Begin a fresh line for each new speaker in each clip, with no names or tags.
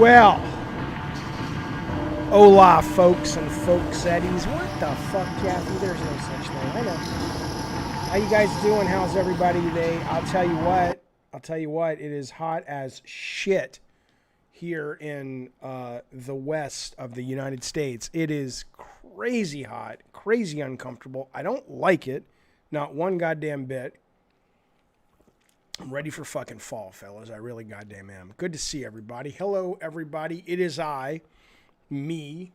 Well, hola, folks and folksetties. What the fuck, Kathy? There's no such thing. I know. How you guys doing? How's everybody today? I'll tell you what. It is hot as shit here in the west of the United States. It is crazy hot, crazy uncomfortable. I don't like it. Not one goddamn bit. I'm ready for fucking fall, fellas. I really goddamn am. Good to see everybody. Hello, everybody. It is me,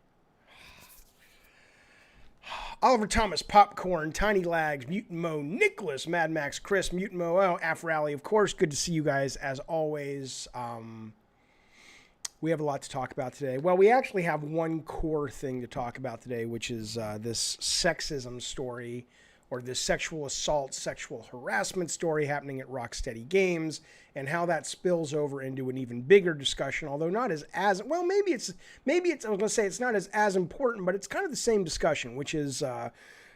Oliver Thomas, Popcorn, Tiny Lags, Mutant Mo, Nicholas, Mad Max, Chris, Mutant Mo, Afro Alley, of course. Good to see you guys as always. We have a lot to talk about today. Well, we actually have one core thing to talk about today, which is this sexism story, or this sexual assault, sexual harassment story happening at Rocksteady Games, and how that spills over into an even bigger discussion, although not as well, maybe it's, I was going to say it's not as important, but it's kind of the same discussion, which is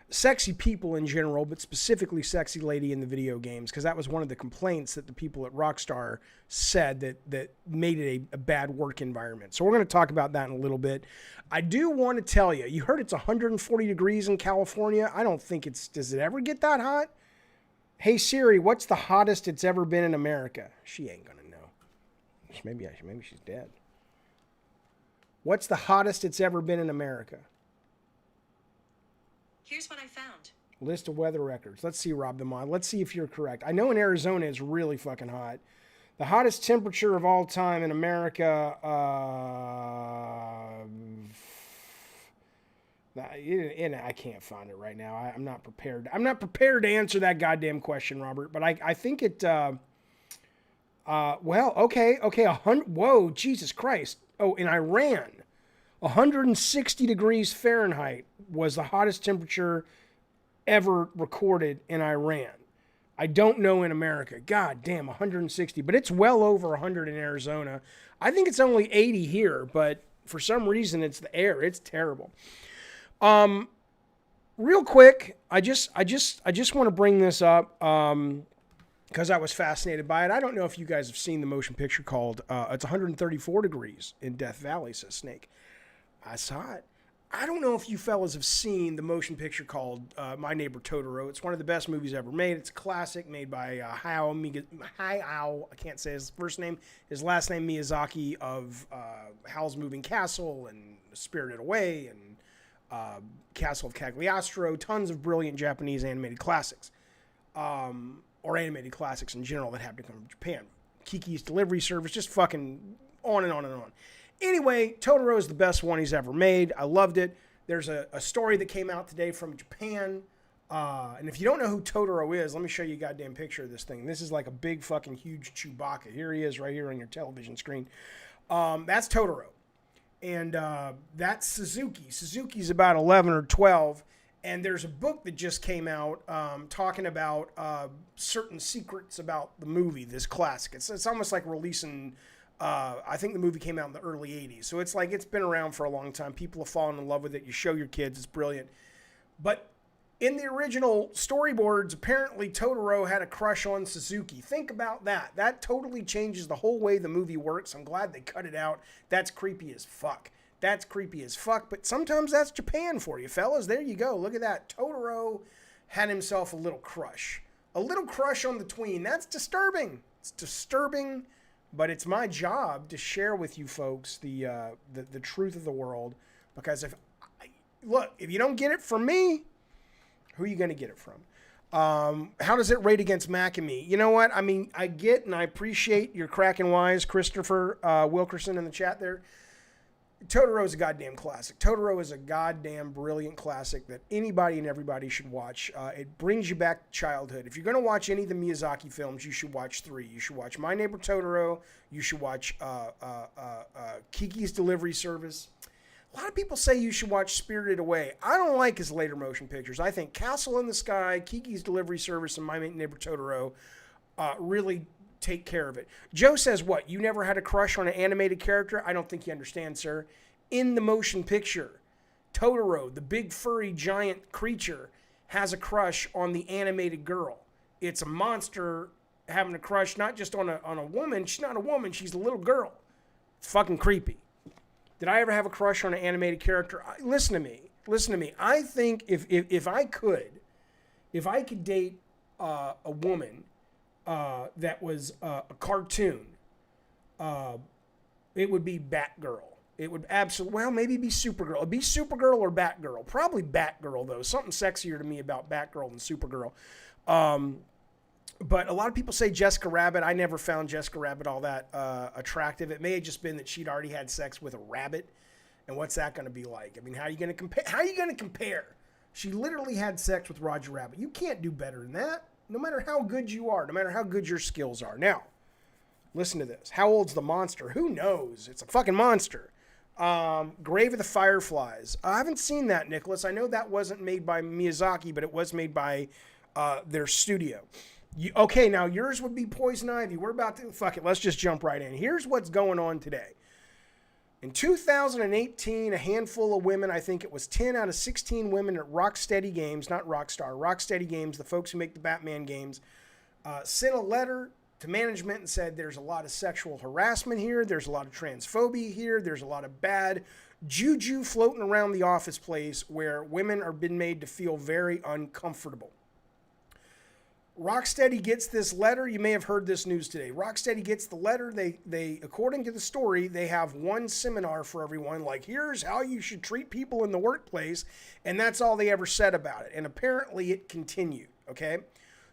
sexy people in general, but specifically sexy lady in the video games, because that was one of the complaints that the people at Rockstar said that made it a bad work environment. So we're going to talk about that in a little bit. I do want to tell you, you heard it's 140 degrees in California. I don't think does it ever get that hot? Hey Siri, what's the hottest it's ever been in America? She ain't going to know. Maybe she's dead. What's the hottest it's ever been in America?
Here's what I found.
List of weather records. Let's see, Rob the Mod. Let's see if you're correct. I know in Arizona it's really fucking hot. The hottest temperature of all time in America, and I can't find it right now. I'm not prepared. I'm not prepared to answer that goddamn question, Robert. But I think it. Well, okay. 100. Whoa, Jesus Christ! Oh, in Iran, 160 degrees Fahrenheit was the hottest temperature ever recorded in Iran. I don't know in America. God damn, 160. But it's well over 100 in Arizona. I think it's only 80 here, but for some reason it's the air. It's terrible. Real quick, I just want to bring this up because I was fascinated by it. I don't know if you guys have seen the motion picture called it's 134 degrees in Death Valley, says Snake. I saw it. I don't know if you fellas have seen the motion picture called My Neighbor Totoro. It's one of the best movies ever made. It's a classic made by Hayao, I can't say his first name, his last name Miyazaki, of Howl's Moving Castle and Spirited Away and Castle of Cagliostro, tons of brilliant Japanese animated classics, or animated classics in general that happen to come from Japan. Kiki's Delivery Service, just fucking on and on and on. Anyway, Totoro is the best one he's ever made. I loved it. There's a story that came out today from Japan. And if you don't know who Totoro is, let me show you a goddamn picture of this thing. This is like a big fucking huge Chewbacca. Here he is right here on your television screen. That's Totoro. And that's Suzuki. Suzuki's about 11 or 12. And there's a book that just came out talking about certain secrets about the movie, this classic. It's almost like releasing... I think the movie came out in the early 80s. So it's like it's been around for a long time. People have fallen in love with it. You show your kids. It's brilliant. But in the original storyboards, apparently Totoro had a crush on Suzuki. Think about that. That totally changes the whole way the movie works. I'm glad they cut it out. That's creepy as fuck. But sometimes that's Japan for you, fellas. There you go. Look at that. Totoro had himself a little crush. A little crush on the tween. That's disturbing. It's disturbing. But it's my job to share with you folks the truth of the world, because if you don't get it from me, who are you going to get it from? How does it rate against Mac and me? You know what? I mean, I get and I appreciate your cracking wise, Christopher Wilkerson in the chat there. Totoro is a goddamn classic. Totoro is a goddamn brilliant classic that anybody and everybody should watch. It brings you back to childhood. If you're going to watch any of the Miyazaki films, you should watch 3. You should watch My Neighbor Totoro. You should watch Kiki's Delivery Service. A lot of people say you should watch Spirited Away. I don't like his later motion pictures. I think Castle in the Sky, Kiki's Delivery Service, and My Neighbor Totoro really take care of it. Joe says, what? You never had a crush on an animated character? I don't think you understand, sir. In the motion picture, Totoro, the big furry giant creature, has a crush on the animated girl. It's a monster having a crush not just on a woman. She's not a woman. She's a little girl. Fucking creepy. Did I ever have a crush on an animated character? Listen to me. I think if I could date a woman that was a cartoon, it would be Batgirl. It would absolutely, well, maybe be Supergirl. It'd be Supergirl or Batgirl. Probably Batgirl, though. Something sexier to me about Batgirl than Supergirl. But a lot of people say Jessica Rabbit. I never found Jessica Rabbit all that attractive. It may have just been that she'd already had sex with a rabbit. And what's that going to be like? I mean, how are you going to compare? How are you going to compare? She literally had sex with Roger Rabbit. You can't do better than that, no matter how good you are, no matter how good your skills are. Now, listen to this. How old's the monster? Who knows? It's a fucking monster. Grave of the Fireflies. I haven't seen that, Nicholas. I know that wasn't made by Miyazaki, but it was made by their studio. Okay, now yours would be Poison Ivy. We're about to, fuck it, let's just jump right in. Here's what's going on today. In 2018, a handful of women, I think it was 10 out of 16 women at Rocksteady Games, not Rockstar, Rocksteady Games, the folks who make the Batman games, sent a letter to management and said there's a lot of sexual harassment here, there's a lot of transphobia here, there's a lot of bad juju floating around the office place where women are being made to feel very uncomfortable. Rocksteady gets this letter. You may have heard this news today. Rocksteady gets the letter. They according to the story, they have one seminar for everyone, like, here's how you should treat people in the workplace, and that's all they ever said about it. And apparently it continued, okay?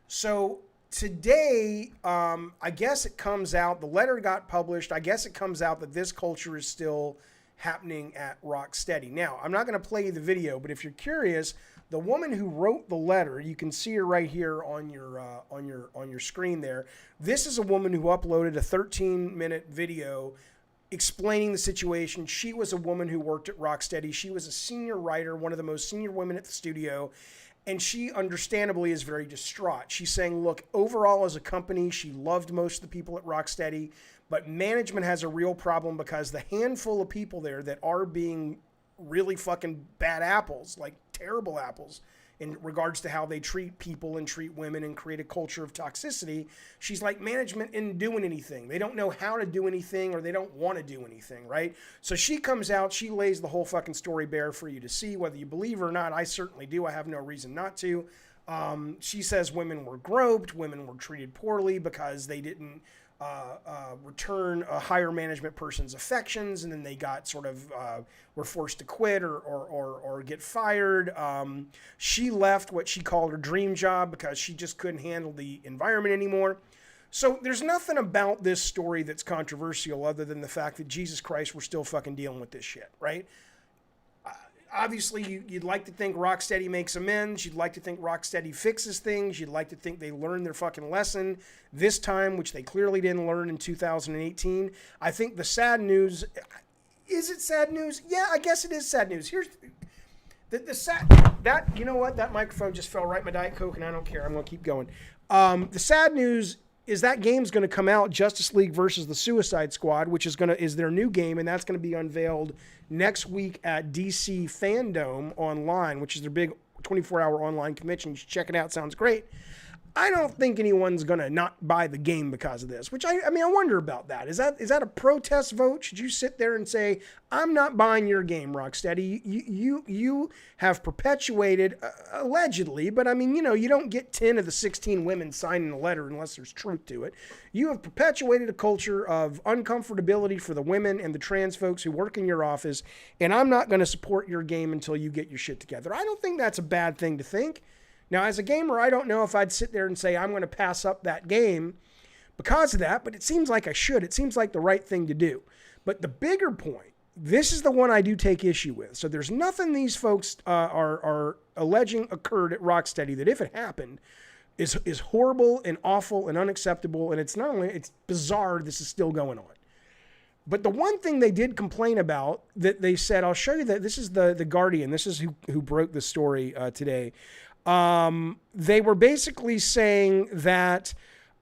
So today, I guess it comes out, the letter got published, I guess it comes out that this culture is still happening at Rocksteady. Now, I'm not going to play you the video, but if you're curious, the woman who wrote the letter, you can see her right here on your screen there. This is a woman who uploaded a 13-minute video explaining the situation. She was a woman who worked at Rocksteady. She was a senior writer, one of the most senior women at the studio, and she understandably is very distraught. She's saying, look, overall as a company, she loved most of the people at Rocksteady, but management has a real problem because the handful of people there that are being really fucking bad apples, like terrible apples in regards to how they treat people and treat women and create a culture of toxicity. She's like, management isn't doing anything. They don't know how to do anything, or they don't want to do anything, right? So she comes out, she lays the whole fucking story bare for you to see, whether you believe her or not. I certainly do. I have no reason not to. She says women were groped, women were treated poorly because they didn't return a higher management person's affections, and then they got sort of were forced to quit or get fired. She left what she called her dream job because she just couldn't handle the environment anymore. So there's nothing about this story that's controversial other than the fact that, Jesus Christ, we're still fucking dealing with this shit, right? Obviously, you'd like to think Rocksteady makes amends. You'd like to think Rocksteady fixes things. You'd like to think they learn their fucking lesson this time, which they clearly didn't learn in 2018. I think the sad news... Is it sad news? Yeah, I guess it is sad news. Here's the sad... That, you know what? That microphone just fell right in my Diet Coke, and I don't care. I'm going to keep going. The sad news is that game's going to come out, Justice League versus the Suicide Squad, which is their new game, and that's going to be unveiled next week at DC Fandom Online, which is their big 24-hour online convention. You should check it out. Sounds great. I don't think anyone's going to not buy the game because of this, which I wonder about that. Is that a protest vote? Should you sit there and say, I'm not buying your game, Rocksteady? You have perpetuated, allegedly, but I mean, you don't get 10 of the 16 women signing a letter unless there's truth to it. You have perpetuated a culture of uncomfortability for the women and the trans folks who work in your office, and I'm not going to support your game until you get your shit together. I don't think that's a bad thing to think. Now, as a gamer, I don't know if I'd sit there and say I'm going to pass up that game because of that, but it seems like I should. It seems like the right thing to do. But the bigger point, this is the one I do take issue with. So there's nothing these folks are alleging occurred at Rocksteady that, if it happened, is horrible and awful and unacceptable. And it's bizarre this is still going on. But the one thing they did complain about, that they said, I'll show you that this is the Guardian. This is who broke the story today. They were basically saying that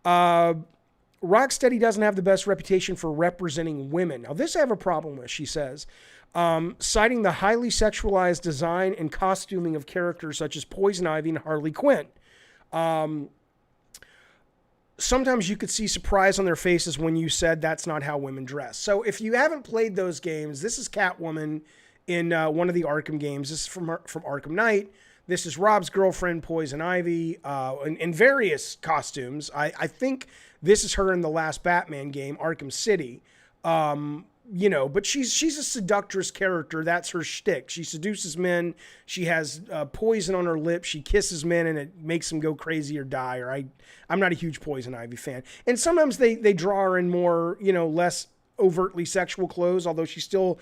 Rocksteady doesn't have the best reputation for representing women. Now, this I have a problem with, she says, citing the highly sexualized design and costuming of characters such as Poison Ivy and Harley Quinn. sometimes you could see surprise on their faces when you said that's not how women dress. So if you haven't played those games, this is Catwoman in one of the Arkham games. This is from Arkham Knight. This is Rob's girlfriend, Poison Ivy, in various costumes. I think this is her in the last Batman game, Arkham City. But she's a seductress character. That's her shtick. She seduces men. She has poison on her lips. She kisses men, and it makes them go crazy or die. I'm not a huge Poison Ivy fan. And sometimes they draw her in more, less overtly sexual clothes, although she's still,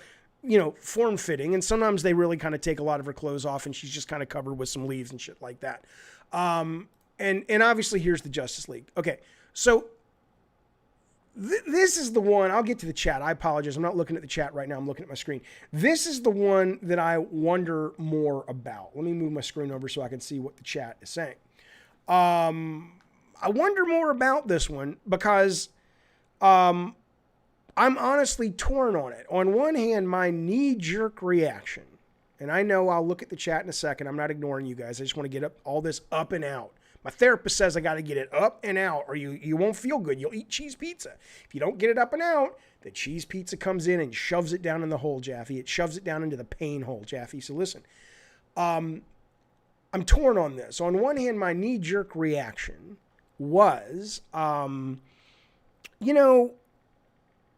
form-fitting. And sometimes they really kind of take a lot of her clothes off, and she's just kind of covered with some leaves and shit like that. And obviously here's the Justice League. Okay, so this is the one. I'll get to the chat. I apologize. I'm not looking at the chat right now. I'm looking at my screen. This is the one that I wonder more about. Let me move my screen over so I can see what the chat is saying. I wonder more about this one because I'm honestly torn on it. On one hand, my knee-jerk reaction, and I know I'll look at the chat in a second. I'm not ignoring you guys. I just want to get all this up and out. My therapist says I got to get it up and out or you won't feel good. You'll eat cheese pizza. If you don't get it up and out, the cheese pizza comes in and shoves it down in the hole, Jaffe. It shoves it down into the pain hole, Jaffe. So listen, I'm torn on this. On one hand, my knee-jerk reaction was,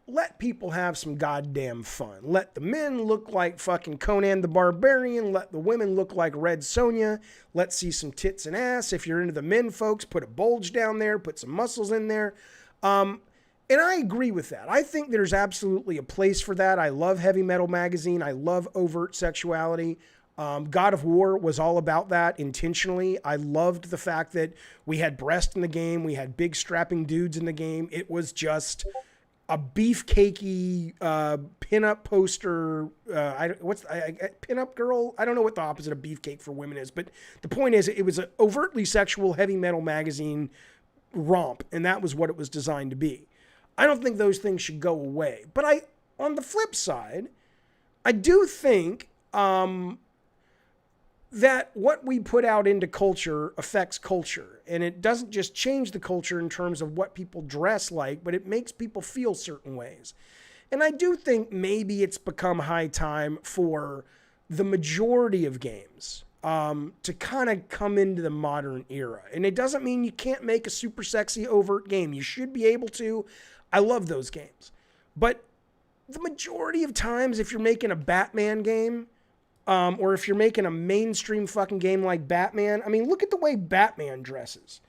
let people have some goddamn fun. Let the men look like fucking Conan the Barbarian. Let the women look like Red Sonja. Let's see some tits and ass. If you're into the men folks, put a bulge down there. Put some muscles in there. And I agree with that. I think there's absolutely a place for that. I love Heavy Metal Magazine. I love overt sexuality. God of War was all about that intentionally. I loved the fact that we had breast in the game. We had big strapping dudes in the game. It was just a beefcakey pinup poster. Pinup girl? I don't know what the opposite of beefcake for women is, but the point is it was an overtly sexual Heavy Metal Magazine romp, and that was what it was designed to be. I don't think those things should go away. But on the flip side, I do think that what we put out into culture affects culture. And it doesn't just change the culture in terms of what people dress like, but it makes people feel certain ways. And I do think maybe it's become high time for the majority of games to kind of come into the modern era. And it doesn't mean you can't make a super sexy overt game. You should be able to. I love those games. But the majority of times, if you're making a Batman game, or if you're making a mainstream fucking game like Batman, I mean, look at the way Batman dresses.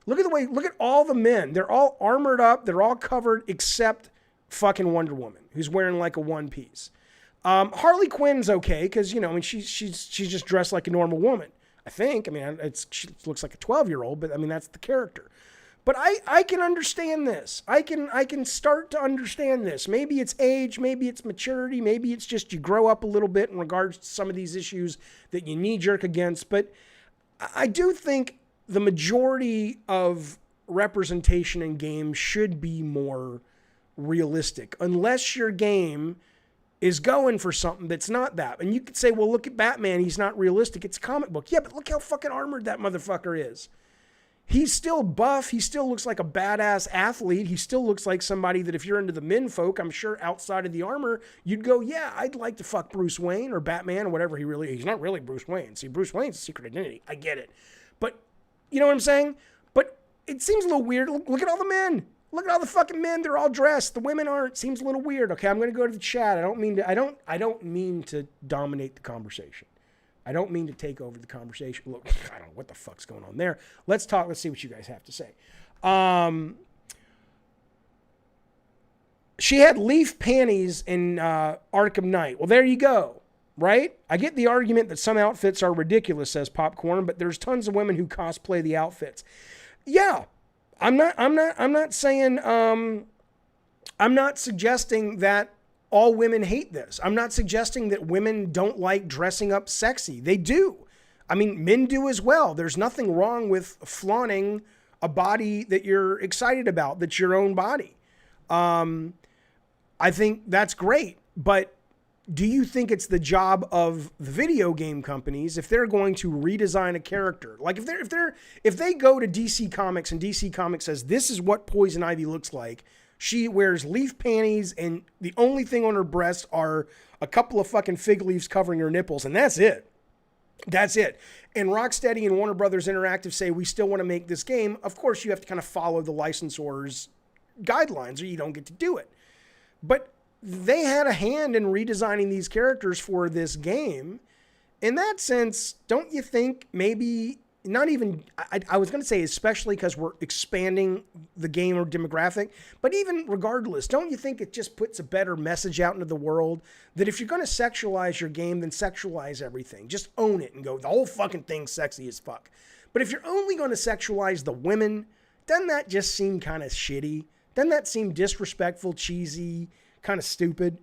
Look at all the men. They're all armored up. They're all covered except fucking Wonder Woman, who's wearing like a one piece. Harley Quinn's okay because, she's just dressed like a normal woman, I think. I mean, she looks like a 12-year-old, but I mean, that's the character. But I can understand this. I can start to understand this. Maybe it's age, maybe it's maturity, maybe it's just you grow up a little bit in regards to some of these issues that you knee-jerk against. But I do think the majority of representation in games should be more realistic, unless your game is going for something that's not that. And you could say, well, look at Batman. He's not realistic. It's a comic book. Yeah, but look how fucking armored that motherfucker is. He's still buff. He still looks like a badass athlete. He still looks like somebody that if you're into the men folk, I'm sure outside of the armor, you'd go, yeah, I'd like to fuck Bruce Wayne or Batman or whatever he's not really Bruce Wayne. See, Bruce Wayne's a secret identity. I get it. But you know what I'm saying? But it seems a little weird. Look at all the men. Look at all the fucking men. They're all dressed. The women aren't. Seems a little weird. Okay, I'm going to go to the chat. I don't mean to dominate the conversation. I don't mean to take over the conversation. Look, I don't know what the fuck's going on there. Let's talk. Let's see what you guys have to say. She had leaf panties in Arkham Knight. Well, there you go. Right? I get the argument that some outfits are ridiculous, says Popcorn, but there's tons of women who cosplay the outfits. Yeah. I'm not saying, I'm not suggesting that all women hate this. I'm not suggesting that women don't like dressing up sexy. They do. I mean, men do as well. There's nothing wrong with flaunting a body that you're excited about, that's your own body. I think that's great. But do you think it's the job of the video game companies, if they're going to redesign a character, like if they go to DC Comics and DC Comics says this is what Poison Ivy looks like, she wears leaf panties and the only thing on her breasts are a couple of fucking fig leaves covering her nipples, and that's it. That's it. And Rocksteady and Warner Brothers Interactive say we still want to make this game. Of course, you have to kind of follow the licensor's guidelines, or you don't get to do it. But they had a hand in redesigning these characters for this game. In that sense, don't you think maybe not even, I was going to say especially because we're expanding the gamer demographic, but even regardless, don't you think it just puts a better message out into the world that if you're going to sexualize your game, then sexualize everything. Just own it and go, the whole fucking thing's sexy as fuck. But if you're only going to sexualize the women, doesn't that just seem kind of shitty? Doesn't that seem disrespectful, cheesy, kind of stupid?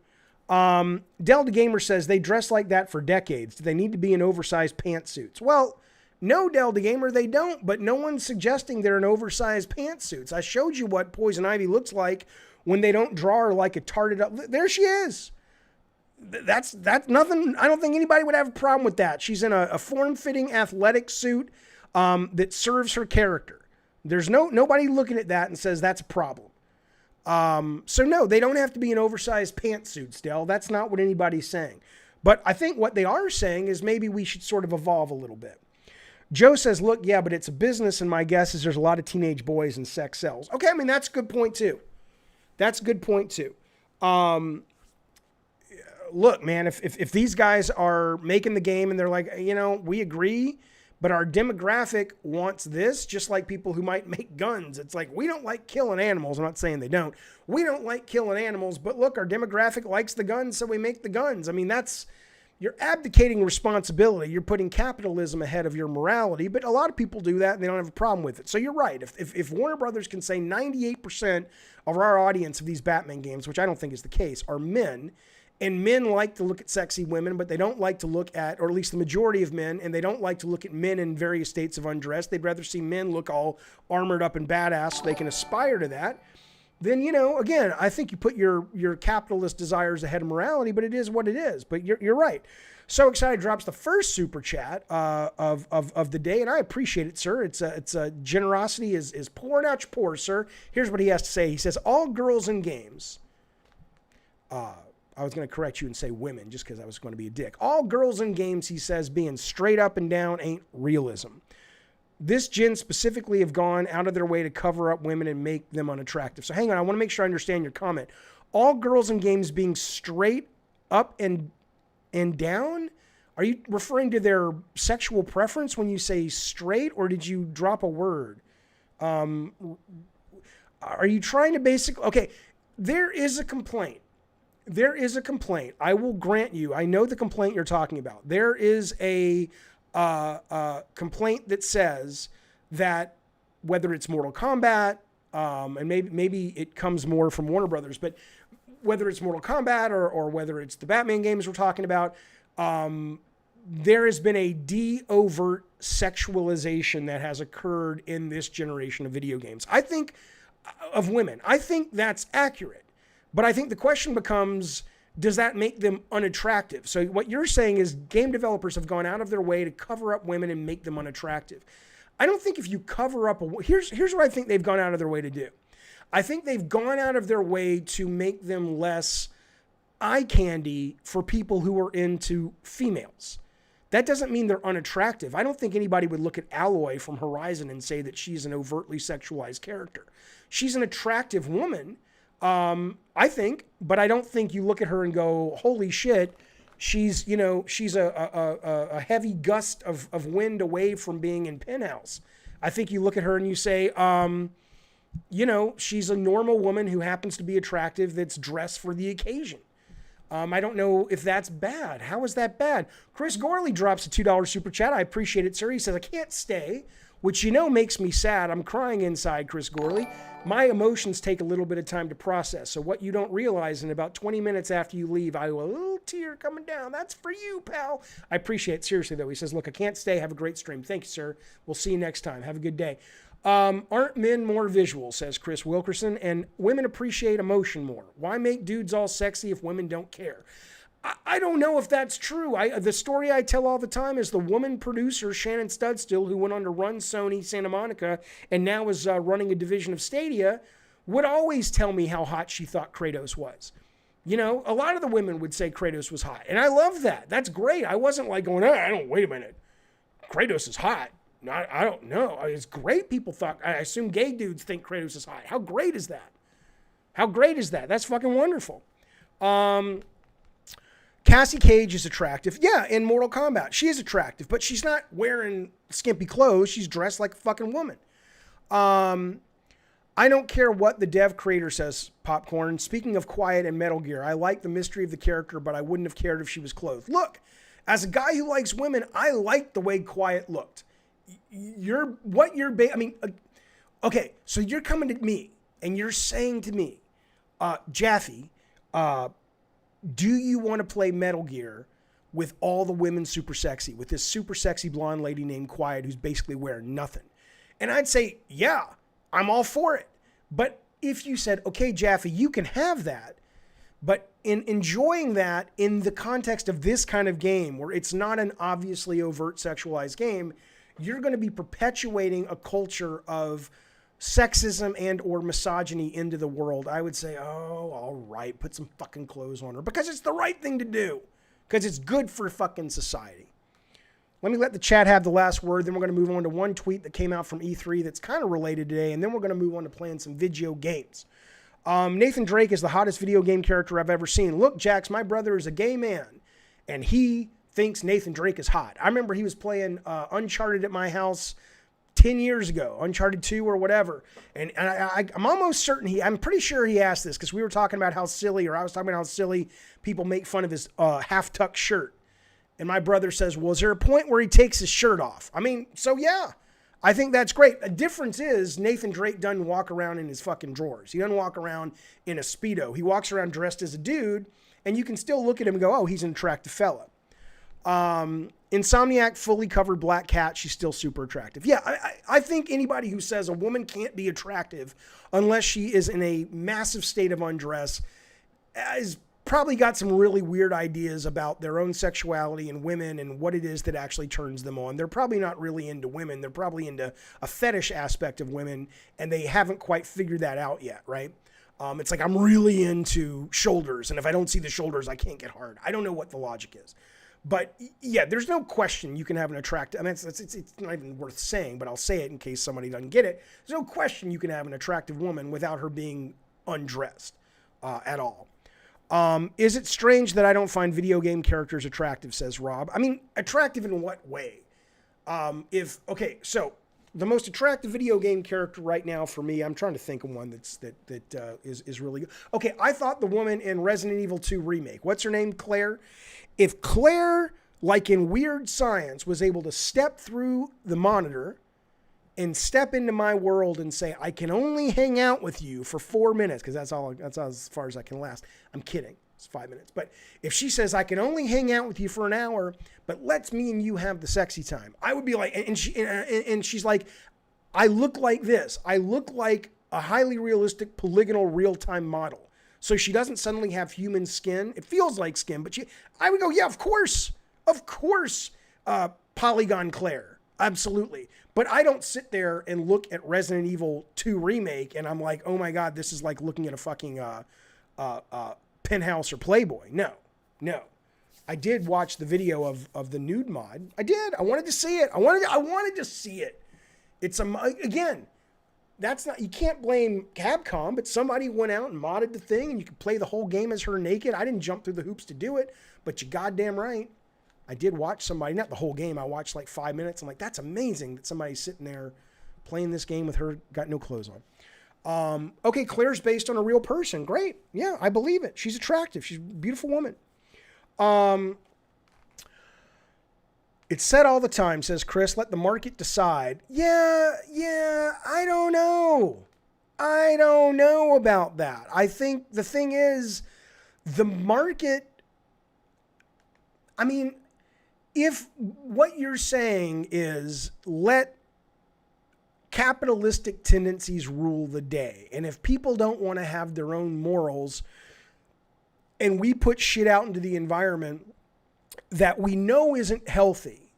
Delta Gamer says they dress like that for decades. Do they need to be in oversized pantsuits? Well, no, Delta Gamer, they don't, but no one's suggesting they're in oversized pantsuits. I showed you what Poison Ivy looks like when they don't draw her like a tarted up. There she is. That's nothing. I don't think anybody would have a problem with that. She's in a form-fitting athletic suit that serves her character. There's nobody looking at that and says that's a problem. So no, they don't have to be in oversized pantsuits, Del. That's not what anybody's saying. But I think what they are saying is maybe we should sort of evolve a little bit. Joe says, look, yeah, but it's a business, and my guess is there's a lot of teenage boys and sex sells. Okay, I mean, that's a good point, too. That's a good point, too. Look, man, if these guys are making the game and they're like, you know, we agree, but our demographic wants this, just like people who might make guns. It's like, we don't like killing animals. I'm not saying they don't. We don't like killing animals, but look, our demographic likes the guns, so we make the guns. I mean, you're abdicating responsibility. You're putting capitalism ahead of your morality, but a lot of people do that and they don't have a problem with it. So you're right. If Warner Brothers can say 98% of our audience of these Batman games, which I don't think is the case, are men, and men like to look at sexy women, but they don't like to look at, or at least the majority of men, and they don't like to look at men in various states of undress. They'd rather see men look all armored up and badass so they can aspire to that. Then, you know, again, I think you put your capitalist desires ahead of morality, but it is what it is. But you're right. So Excited drops the first super chat of the day, and I appreciate it, sir. It's generosity is pouring out your pores, sir. Here's what he has to say. He says, all girls in games. I was going to correct you and say women just because I was going to be a dick. All girls in games, he says, being straight up and down ain't realism. This gen specifically have gone out of their way to cover up women and make them unattractive. So hang on, I want to make sure I understand your comment. All girls in games being straight up and down? Are you referring to their sexual preference when you say straight, or did you drop a word? Are you trying to basically... Okay, there is a complaint. There is a complaint. I will grant you. I know the complaint you're talking about. There is a complaint that says that whether it's Mortal Kombat, and maybe it comes more from Warner Brothers, but whether it's Mortal Kombat or whether it's the Batman games we're talking about, there has been a de-overt sexualization that has occurred in this generation of video games. I think of women. I think that's accurate. But I think the question becomes, does that make them unattractive? So what you're saying is game developers have gone out of their way to cover up women and make them unattractive. I don't think if you cover up... Here's what I think they've gone out of their way to do. I think they've gone out of their way to make them less eye candy for people who are into females. That doesn't mean they're unattractive. I don't think anybody would look at Aloy from Horizon and say that she's an overtly sexualized character. She's an attractive woman, I think, but I don't think you look at her and go, holy shit, she's a heavy gust of wind away from being in Penthouse. I think you look at her and you say, she's a normal woman who happens to be attractive that's dressed for the occasion. I don't know if that's bad. How is that bad? Chris Gorley drops a $2 super chat. I appreciate it, sir. He says, I can't stay, which makes me sad. I'm crying inside, Chris Gorley. My emotions take a little bit of time to process. So what you don't realize, in about 20 minutes after you leave, I have a little tear coming down. That's for you, pal. I appreciate it. Seriously, though. He says, look, I can't stay. Have a great stream. Thank you, sir. We'll see you next time. Have a good day. Aren't men more visual, says Chris Wilkerson, and women appreciate emotion more. Why make dudes all sexy if women don't care? I don't know if that's true. The story I tell all the time is the woman producer, Shannon Studstill, who went on to run Sony Santa Monica and now is running a division of Stadia, would always tell me how hot she thought Kratos was. You know, a lot of the women would say Kratos was hot. And I love that. That's great. I wasn't like going, wait a minute. Kratos is hot. I don't know. It's great people thought, I assume gay dudes think Kratos is hot. How great is that? How great is that? That's fucking wonderful. Cassie Cage is attractive. Yeah, in Mortal Kombat. She is attractive, but she's not wearing skimpy clothes. She's dressed like a fucking woman. I don't care what the dev creator says, Popcorn. Speaking of Quiet and Metal Gear, I like the mystery of the character, but I wouldn't have cared if she was clothed. Look, as a guy who likes women, I like the way Quiet looked. Okay, so you're coming to me and you're saying to me, Jaffe, do you want to play Metal Gear with all the women super sexy, with this super sexy blonde lady named Quiet who's basically wearing nothing? And I'd say, yeah, I'm all for it. But if you said, okay, Jaffe, you can have that, but in enjoying that in the context of this kind of game where it's not an obviously overt sexualized game, you're going to be perpetuating a culture of sexism and or misogyny into the world. I would say, oh, all right, put some fucking clothes on her because it's the right thing to do, because it's good for fucking society. Let me let the chat have the last word. Then we're going to move on to one tweet that came out from E3 that's kind of related today. And then we're going to move on to playing some video games. Nathan Drake is the hottest video game character I've ever seen. Look, Jax, my brother is a gay man, and he thinks Nathan Drake is hot. I remember he was playing Uncharted at my house 10 years ago, Uncharted 2 or whatever. And I'm almost certain I'm pretty sure he asked this because we were talking about how silly, or I was talking about how silly people make fun of his half-tuck shirt. And my brother says, well, is there a point where he takes his shirt off? I mean, so yeah, I think that's great. The difference is Nathan Drake doesn't walk around in his fucking drawers. He doesn't walk around in a Speedo. He walks around dressed as a dude, and you can still look at him and go, oh, he's an attractive fella. Insomniac fully covered black cat. She's still super attractive. Yeah, I think anybody who says a woman can't be attractive unless she is in a massive state of undress is probably got some really weird ideas about their own sexuality and women and what it is that actually turns them on. They're probably not really into women. They're probably into a fetish aspect of women, and they haven't quite figured that out yet, right? It's like, I'm really into shoulders, and if I don't see the shoulders, I can't get hard. I don't know what the logic is. But yeah, there's no question you can have an attractive, I mean, it's not even worth saying, but I'll say it in case somebody doesn't get it. There's no question you can have an attractive woman without her being undressed at all. Is it strange that I don't find video game characters attractive, says Rob? I mean, attractive in what way? So the most attractive video game character right now for me, I'm trying to think of one that is really good. Okay, I thought the woman in Resident Evil 2 Remake, what's her name, Claire? If Claire, like in Weird Science, was able to step through the monitor and step into my world and say, I can only hang out with you for 4 minutes, because that's as far as I can last. I'm kidding. It's 5 minutes. But if she says, I can only hang out with you for an hour, but let's me and you have the sexy time, I would be like, and she's like, I look like this. I look like a highly realistic polygonal real-time model. So she doesn't suddenly have human skin. It feels like skin, but I would go, yeah, of course, Polygon Claire. Absolutely. But I don't sit there and look at Resident Evil 2 Remake and I'm like, oh my God, this is like looking at a fucking Penthouse or Playboy. No. I did watch the video of the nude mod. I did. I wanted to see it. I wanted to see it. It's again, that's not, you can't blame Capcom, but somebody went out and modded the thing and you could play the whole game as her naked. I didn't jump through the hoops to do it, but you goddamn right. I did watch somebody, not the whole game. I watched like 5 minutes. I'm like, that's amazing that somebody's sitting there playing this game with her, got no clothes on. Okay, Claire's based on a real person. Great. Yeah, I believe it. She's attractive. She's a beautiful woman. It's said all the time, says Chris, let the market decide. Yeah, I don't know. I don't know about that. I think the thing is, the market, I mean, if what you're saying is let capitalistic tendencies rule the day, and if people don't want to have their own morals, and we put shit out into the environment that we know isn't healthy,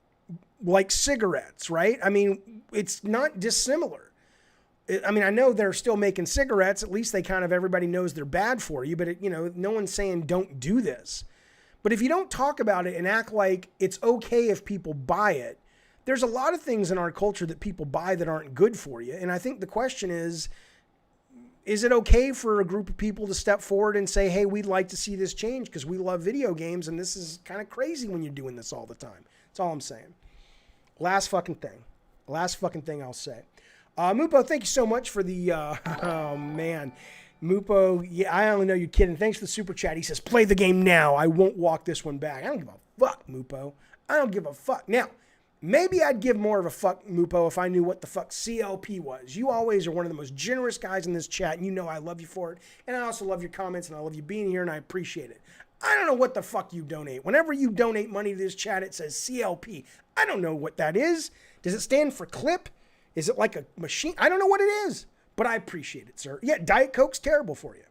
like cigarettes, right? I mean, it's not dissimilar. I mean, I know they're still making cigarettes. At least they kind of, everybody knows they're bad for you, but no one's saying don't do this. But if you don't talk about it and act like it's okay if people buy it, there's a lot of things in our culture that people buy that aren't good for you. And I think the question is it okay for a group of people to step forward and say, hey, we'd like to see this change because we love video games and this is kind of crazy when you're doing this all the time. That's all I'm saying. Last fucking thing I'll say. Mupo, thank you so much for the, oh man. Mupo, yeah, I only know you're kidding. Thanks for the super chat. He says, play the game now. I won't walk this one back. I don't give a fuck, Mupo. I don't give a fuck. Now, maybe I'd give more of a fuck, Mupo, if I knew what the fuck CLP was. You always are one of the most generous guys in this chat, and you know I love you for it. And I also love your comments, and I love you being here, and I appreciate it. I don't know what the fuck you donate. Whenever you donate money to this chat, it says CLP. I don't know what that is. Does it stand for clip? Is it like a machine? I don't know what it is, but I appreciate it, sir. Yeah, Diet Coke's terrible for you.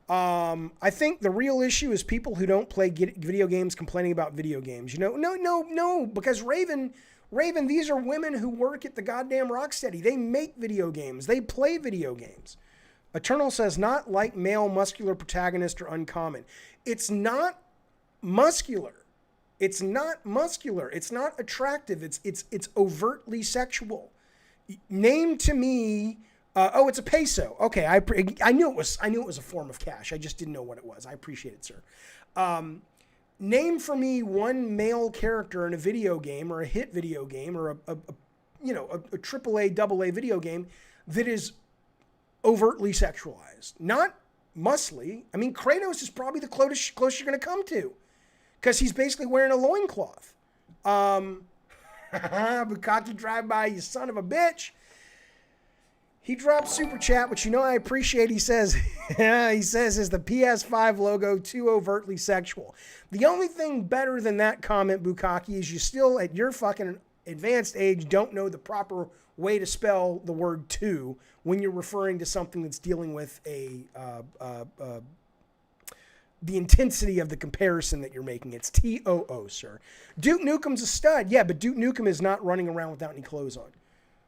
I think the real issue is people who don't play video games complaining about video games. No, because Raven, these are women who work at the goddamn Rocksteady. They make video games. They play video games. Eternal says, not like male muscular protagonist or uncommon. It's not muscular. It's not attractive. It's overtly sexual. Name to me. Oh, it's a peso. Okay, I knew it was a form of cash. I just didn't know what it was. I appreciate it, sir. Name for me one male character in a video game or a hit video game or a AAA, AA video game that is overtly sexualized. Not muscly. I mean, Kratos is probably the closest you're going to come to because he's basically wearing a loincloth. Bukaki drive-by, you son of a bitch. He dropped super chat, which I appreciate. He says, is the PS5 logo too overtly sexual? The only thing better than that comment, Bukaki, is you still at your fucking advanced age don't know the proper way to spell the word "to" when you're referring to something that's dealing with the intensity of the comparison that you're making. It's TOO, sir. Duke Nukem's a stud. Yeah, but Duke Nukem is not running around without any clothes on.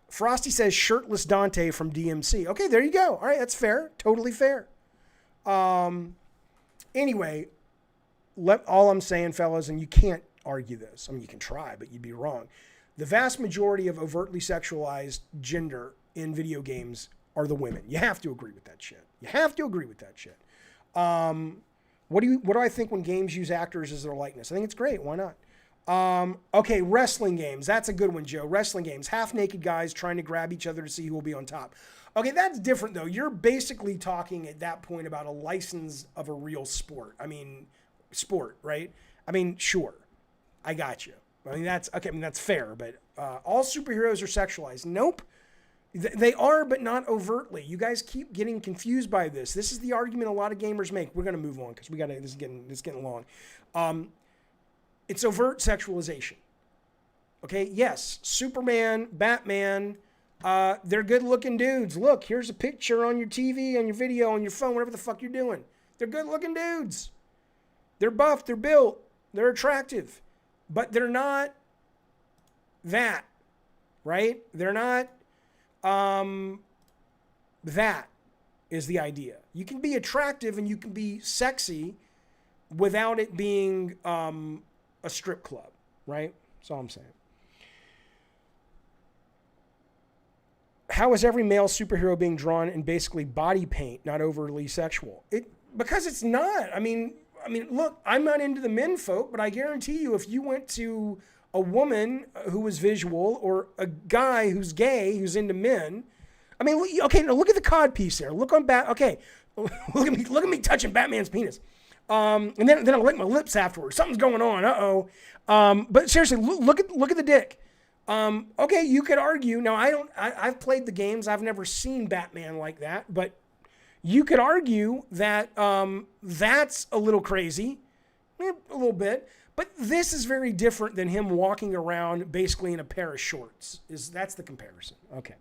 Frosty says shirtless Dante from DMC. Okay, there you go. All right, that's fair. Totally fair. Anyway, all I'm saying, fellas, and you can't argue this. I mean, you can try, but you'd be wrong. The vast majority of overtly sexualized gender in video games are the women. You have to agree with that shit. What do I think when games use actors as their likeness? I think it's great. Why not? Okay, wrestling games. That's a good one, Joe. Wrestling games. Half-naked guys trying to grab each other to see who will be on top. Okay, that's different, though. You're basically talking at that point about a license of a real sport. I mean, sport, right? I mean, sure. I got you. I mean, that's fair, but all superheroes are sexualized. Nope. They are, but not overtly. You guys keep getting confused by this. This is the argument a lot of gamers make. We're going to move on because this is getting long. It's overt sexualization. Okay, yes, Superman, Batman, they're good-looking dudes. Look, here's a picture on your TV, on your video, on your phone, whatever the fuck you're doing. They're good-looking dudes. They're buff, they're built, they're attractive, but they're not that, right? They're not that is the idea. You can be attractive and you can be sexy without it being a strip club, right? That's all I'm saying. How is every male superhero being drawn in basically body paint, not overly sexual? Because it's not. I mean, look, I'm not into the men folk, but I guarantee you if you went to a woman who was visual or a guy who's gay, who's into men, I mean, okay, now look at the cod piece there. Look at me touching Batman's penis. And then I lick my lips afterwards. Something's going on. But seriously, look at the dick. Okay, you could argue. Now I've played the games. I've never seen Batman like that, but you could argue that that's a little crazy, a little bit. But this is very different than him walking around basically in a pair of shorts. That's the comparison? Okay.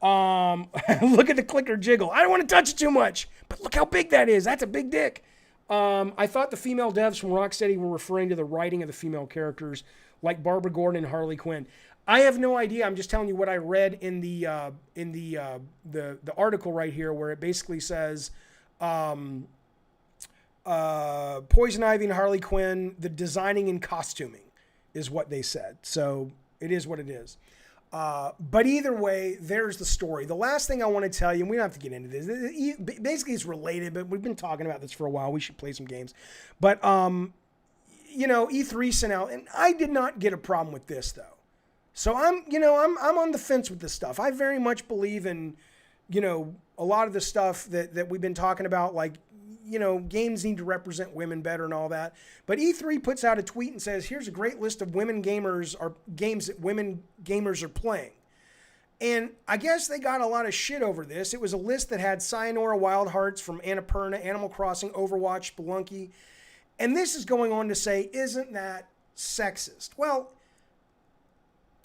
Look at the clicker jiggle. I don't want to touch it too much, but look how big that is. That's a big dick. I thought the female devs from Rocksteady were referring to the writing of the female characters, like Barbara Gordon and Harley Quinn. I have no idea. I'm just telling you what I read in the article right here, where it basically says Poison Ivy and Harley Quinn, the designing and costuming is what they said. So it is what it is. But either way, there's the story. The last thing I want to tell you, and we don't have to get into this. Basically, it's related, but we've been talking about this for a while. We should play some games. But, E3 sent out, and I did not get a problem with this, though. So I'm on the fence with this stuff. I very much believe in, a lot of the stuff that we've been talking about, like, games need to represent women better and all that. But E3 puts out a tweet and says, here's a great list of women gamers or games that women gamers are playing. And I guess they got a lot of shit over this. It was a list that had Sayonara Wild Hearts from Annapurna, Animal Crossing, Overwatch, Spelunky. And this is going on to say, isn't that sexist? Well,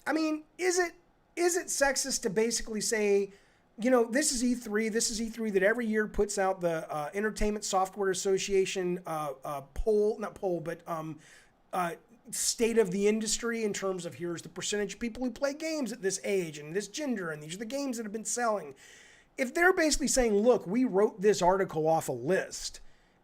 I mean, is it sexist to basically say, this is E3. This is E3 that every year puts out the Entertainment Software Association state of the industry in terms of here's the percentage of people who play games at this age and this gender, and these are the games that have been selling. If they're basically saying, look, we wrote this article off a list,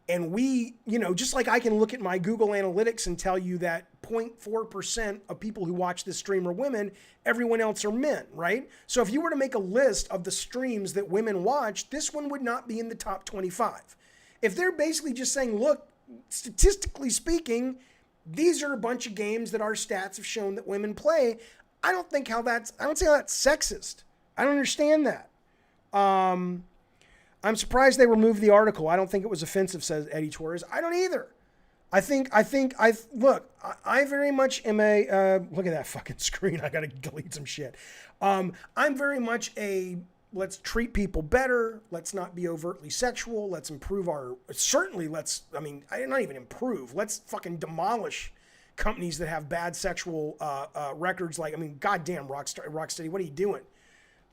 and we, just like I can look at my Google Analytics and tell you that 0.4% of people who watch this stream are women, everyone else are men, right? So if you were to make a list of the streams that women watch, this one would not be in the top 25. If they're basically just saying, look, statistically speaking, these are a bunch of games that our stats have shown that women play, I don't see how that's sexist. I don't understand that. I'm surprised they removed the article. I don't think it was offensive, says Eddie Torres. I don't either. I very much am look at that fucking screen. I got to delete some shit. I'm very much let's treat people better. Let's not be overtly sexual. Let's improve let's fucking demolish companies that have bad sexual records. Goddamn Rocksteady, what are you doing?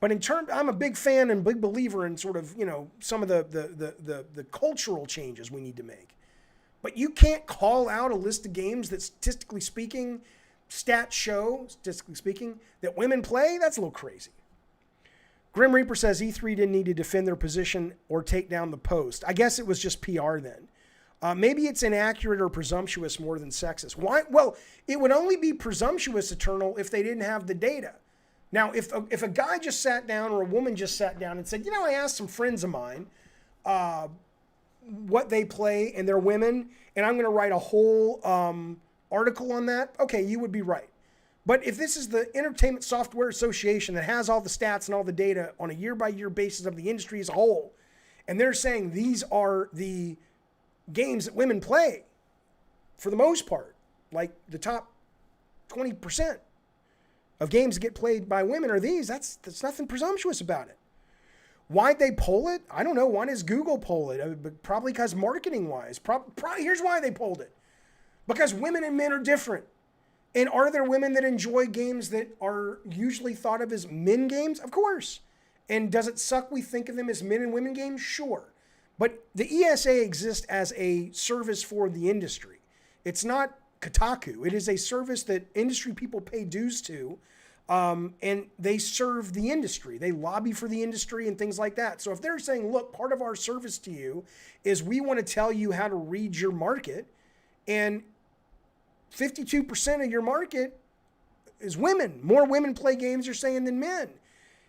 But I'm a big fan and big believer in sort of, some of the cultural changes we need to make. But you can't call out a list of games that statistically speaking, that women play. That's a little crazy. Grim Reaper says E3 didn't need to defend their position or take down the post. I guess it was just PR then. Maybe it's inaccurate or presumptuous more than sexist. Why? Well, it would only be presumptuous, Eternal, if they didn't have the data. Now, if a guy just sat down or a woman just sat down and said, I asked some friends of mine what they play and they're women, and I'm going to write a whole article on that, okay, you would be right. But if this is the Entertainment Software Association that has all the stats and all the data on a year-by-year basis of the industry as a whole, and they're saying these are the games that women play, for the most part, like the top 20% of games that get played by women are these, that's nothing presumptuous about it. Why'd they poll it? I don't know. Why does Google poll it? Probably because marketing-wise. Here's why they polled it. Because women and men are different. And are there women that enjoy games that are usually thought of as men games? Of course. And does it suck we think of them as men and women games? Sure. But the ESA exists as a service for the industry. It's not Kotaku. It is a service that industry people pay dues to. And they serve the industry. They lobby for the industry and things like that. So if they're saying, look, part of our service to you is we want to tell you how to read your market, and 52% of your market is women. More women play games, you're saying, than men.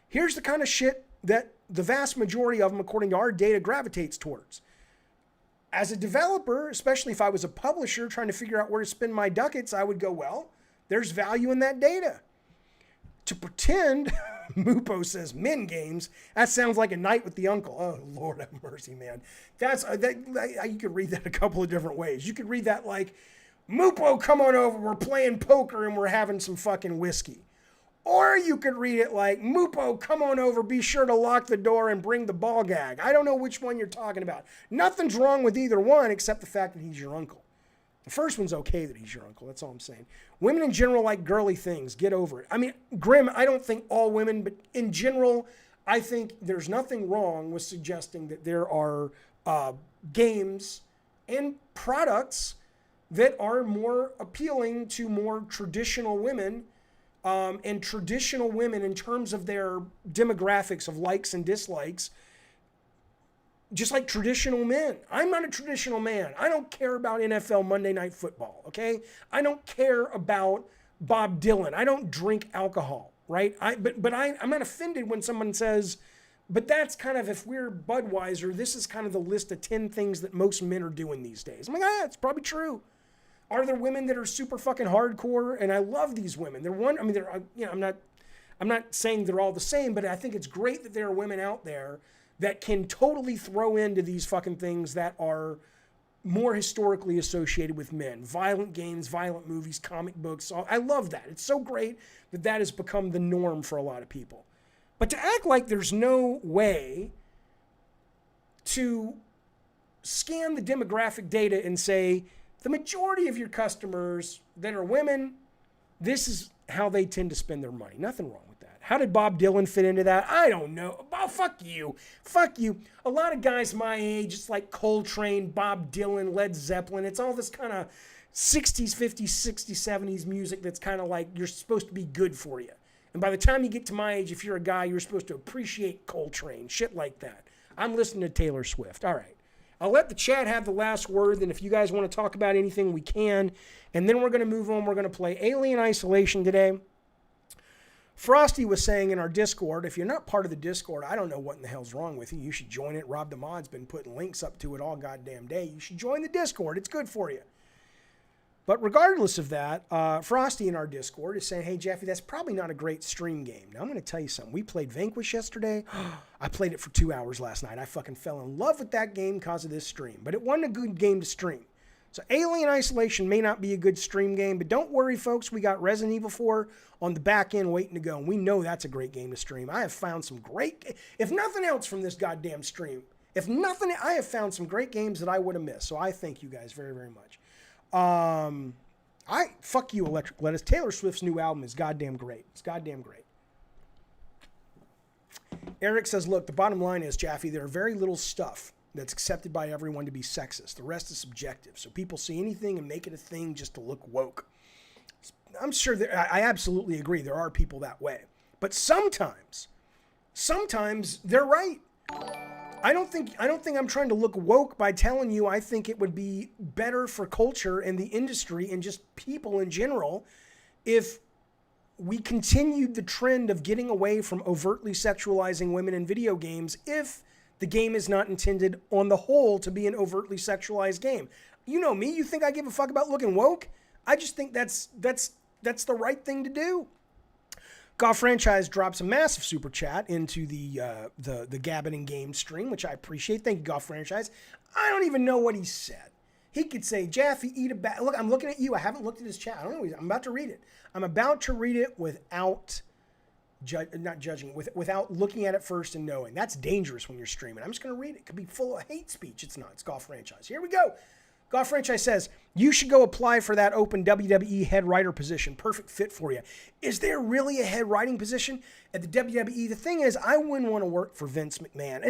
Here's the kind of shit that the vast majority of them, according to our data, gravitates towards. As a developer, especially if I was a publisher trying to figure out where to spend my ducats, I would go, well, there's value in that data. To pretend, Mupo says, men games, that sounds like a night with the uncle. Oh, Lord have mercy, man. You could read that a couple of different ways. You could read that like, Mupo, come on over, we're playing poker and we're having some fucking whiskey. Or you could read it like, Mupo, come on over, be sure to lock the door and bring the ball gag. I don't know which one you're talking about. Nothing's wrong with either one except the fact that he's your uncle. The first one's okay that he's your uncle. That's all I'm saying. Women in general like girly things. Get over it. I mean, Grim, I don't think all women, but in general, I think there's nothing wrong with suggesting that there are games and products that are more appealing to more traditional women, and traditional women in terms of their demographics of likes and dislikes, just like traditional men. I'm not a traditional man. I don't care about NFL Monday Night Football, okay? I don't care about Bob Dylan. I don't drink alcohol, right? I'm not offended when someone says, but that's kind of, if we're Budweiser, this is kind of the list of 10 things that most men are doing these days. I'm like, it's probably true. Are there women that are super fucking hardcore? And I love these women. I'm not saying they're all the same, but I think it's great that there are women out there that can totally throw into these fucking things that are more historically associated with men. Violent games, violent movies, comic books. I love that. It's so great that that has become the norm for a lot of people. But to act like there's no way to scan the demographic data and say, the majority of your customers that are women, this is how they tend to spend their money. Nothing wrong with that. How did Bob Dylan fit into that? I don't know. Oh, fuck you. Fuck you. A lot of guys my age, it's like Coltrane, Bob Dylan, Led Zeppelin. It's all this kind of 60s, 50s, 60s, 70s music that's kind of like you're supposed to be good for you. And by the time you get to my age, if you're a guy, you're supposed to appreciate Coltrane, shit like that. I'm listening to Taylor Swift. All right. I'll let the chat have the last word, and if you guys want to talk about anything, we can. And then we're going to move on. We're going to play Alien Isolation today. Frosty was saying in our Discord, if you're not part of the Discord, I don't know what in the hell's wrong with you. You should join it. Rob the Mod's been putting links up to it all goddamn day. You should join the Discord. It's good for you. But regardless of that, Frosty in our Discord is saying, hey, Jeffy, that's probably not a great stream game. Now, I'm going to tell you something. We played Vanquish yesterday. I played it for 2 hours last night. I fucking fell in love with that game because of this stream. But it wasn't a good game to stream. So Alien Isolation may not be a good stream game, but don't worry, folks. We got Resident Evil 4 on the back end waiting to go, and we know that's a great game to stream. I have found some great, if nothing else from this goddamn stream, I have found some great games that I would have missed. So I thank you guys very, very much. Fuck you, Electric Lettuce. Taylor Swift's new album is goddamn great. It's goddamn great. Eric says, look, the bottom line is, Jaffe, there are very little stuff that's accepted by everyone to be sexist. The rest is subjective. So people see anything and make it a thing just to look woke. I'm sure that I absolutely agree. There are people that way. But sometimes they're right. I don't think I'm trying to look woke by telling you I think it would be better for culture and the industry and just people in general if we continued the trend of getting away from overtly sexualizing women in video games if the game is not intended on the whole to be an overtly sexualized game. You know me, you think I give a fuck about looking woke? I just think that's the right thing to do. Golf Franchise drops a massive super chat into the Gabbin' and Game stream, which I appreciate. Thank you, Golf Franchise. I don't even know what he said. He could say, Jaffe, eat a bat. Look, I'm looking at you. I haven't looked at his chat. I don't know. I'm about to read it. I'm about to read it without not judging it, without looking at it first and knowing. That's dangerous when you're streaming. I'm just going to read it. It could be full of hate speech. It's not. It's Golf Franchise. Here we go. Golf Franchise says, you should go apply for that open WWE head writer position. Perfect fit for you. Is there really a head writing position at the WWE? The thing is, I wouldn't want to work for Vince McMahon.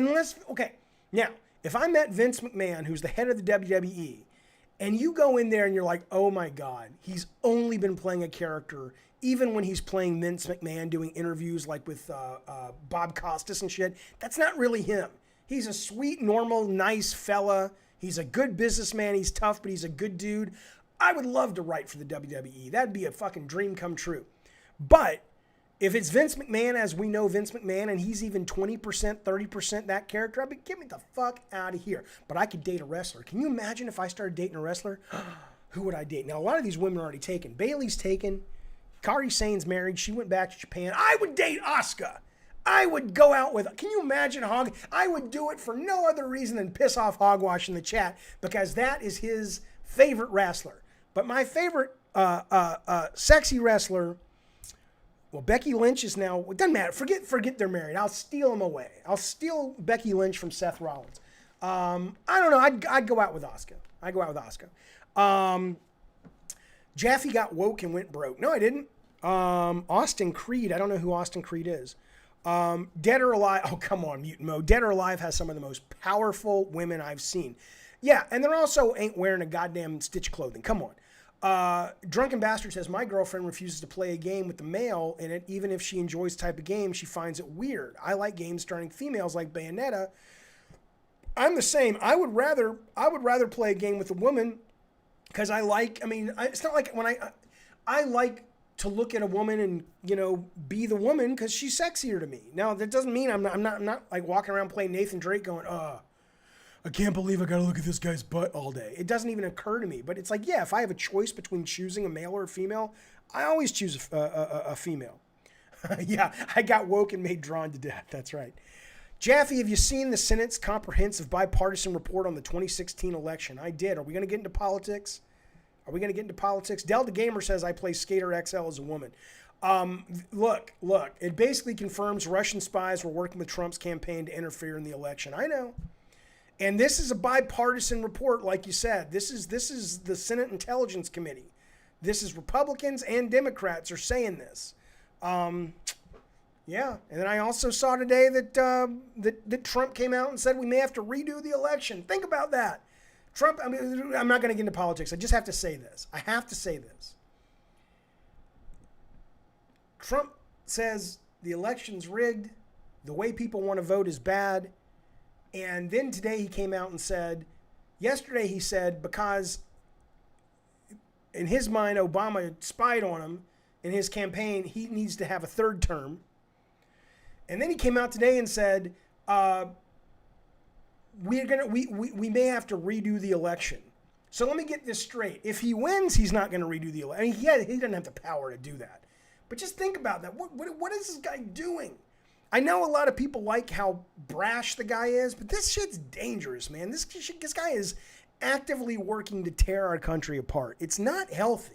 Now, if I met Vince McMahon, who's the head of the WWE, and you go in there and you're like, oh my God, he's only been playing a character, even when he's playing Vince McMahon, doing interviews like with Bob Costas and shit, that's not really him. He's a sweet, normal, nice fella. He's a good businessman. He's tough, but he's a good dude. I would love to write for the WWE. That'd be a fucking dream come true. But if it's Vince McMahon, as we know Vince McMahon, and he's even 20%, 30% that character, I'd be, get me the fuck out of here. But I could date a wrestler. Can you imagine if I started dating a wrestler? Who would I date? Now, a lot of these women are already taken. Bailey's taken. Kairi Sane's married. She went back to Japan. I would date Asuka. I would go out with, can you imagine I would do it for no other reason than piss off Hogwash in the chat because that is his favorite wrestler. But my favorite sexy wrestler, well, Becky Lynch is now, it doesn't matter. Forget they're married. I'll steal them away. I'll steal Becky Lynch from Seth Rollins. I don't know. I'd go out with Asuka. Jaffe got woke and went broke. No, I didn't. Austin Creed. I don't know who Austin Creed is. Dead or Alive. Oh, come on, Mutant Mo. Dead or Alive has some of the most powerful women I've seen. Yeah, and they're also ain't wearing a goddamn stitch clothing. Come on. Drunken Bastard says, my girlfriend refuses to play a game with the male in it, even if she enjoys the type of game, she finds it weird. I like games starring females like Bayonetta. I'm the same. I would rather play a game with a woman because it's not like when I like to look at a woman and, be the woman because she's sexier to me. Now, that doesn't mean I'm not like walking around playing Nathan Drake going, I can't believe I got to look at this guy's butt all day. It doesn't even occur to me. But it's like, yeah, if I have a choice between choosing a male or a female, I always choose a female. Yeah, I got woke and made drawn to death. That's right. Jaffe, have you seen the Senate's comprehensive bipartisan report on the 2016 election? I did. Are we going to get into politics? Delta Gamer says I play Skater XL as a woman. Look, it basically confirms Russian spies were working with Trump's campaign to interfere in the election. I know. And this is a bipartisan report, like you said. This is the Senate Intelligence Committee. This is Republicans and Democrats are saying this. Yeah, and then I also saw today that Trump came out and said we may have to redo the election. Think about that. Trump, I'm not going to get into politics. I just have to say this. Trump says the election's rigged. The way people want to vote is bad. And then today he came out and said, yesterday he said, because in his mind, Obama spied on him in his campaign, he needs to have a third term. And then he came out today and said, we may have to redo the election. So let me get this straight. If he wins, he's not going to redo the election. He doesn't have the power to do that. But just think about that. What is this guy doing? I know a lot of people like how brash the guy is, but this shit's dangerous, man. This guy is actively working to tear our country apart. It's not healthy.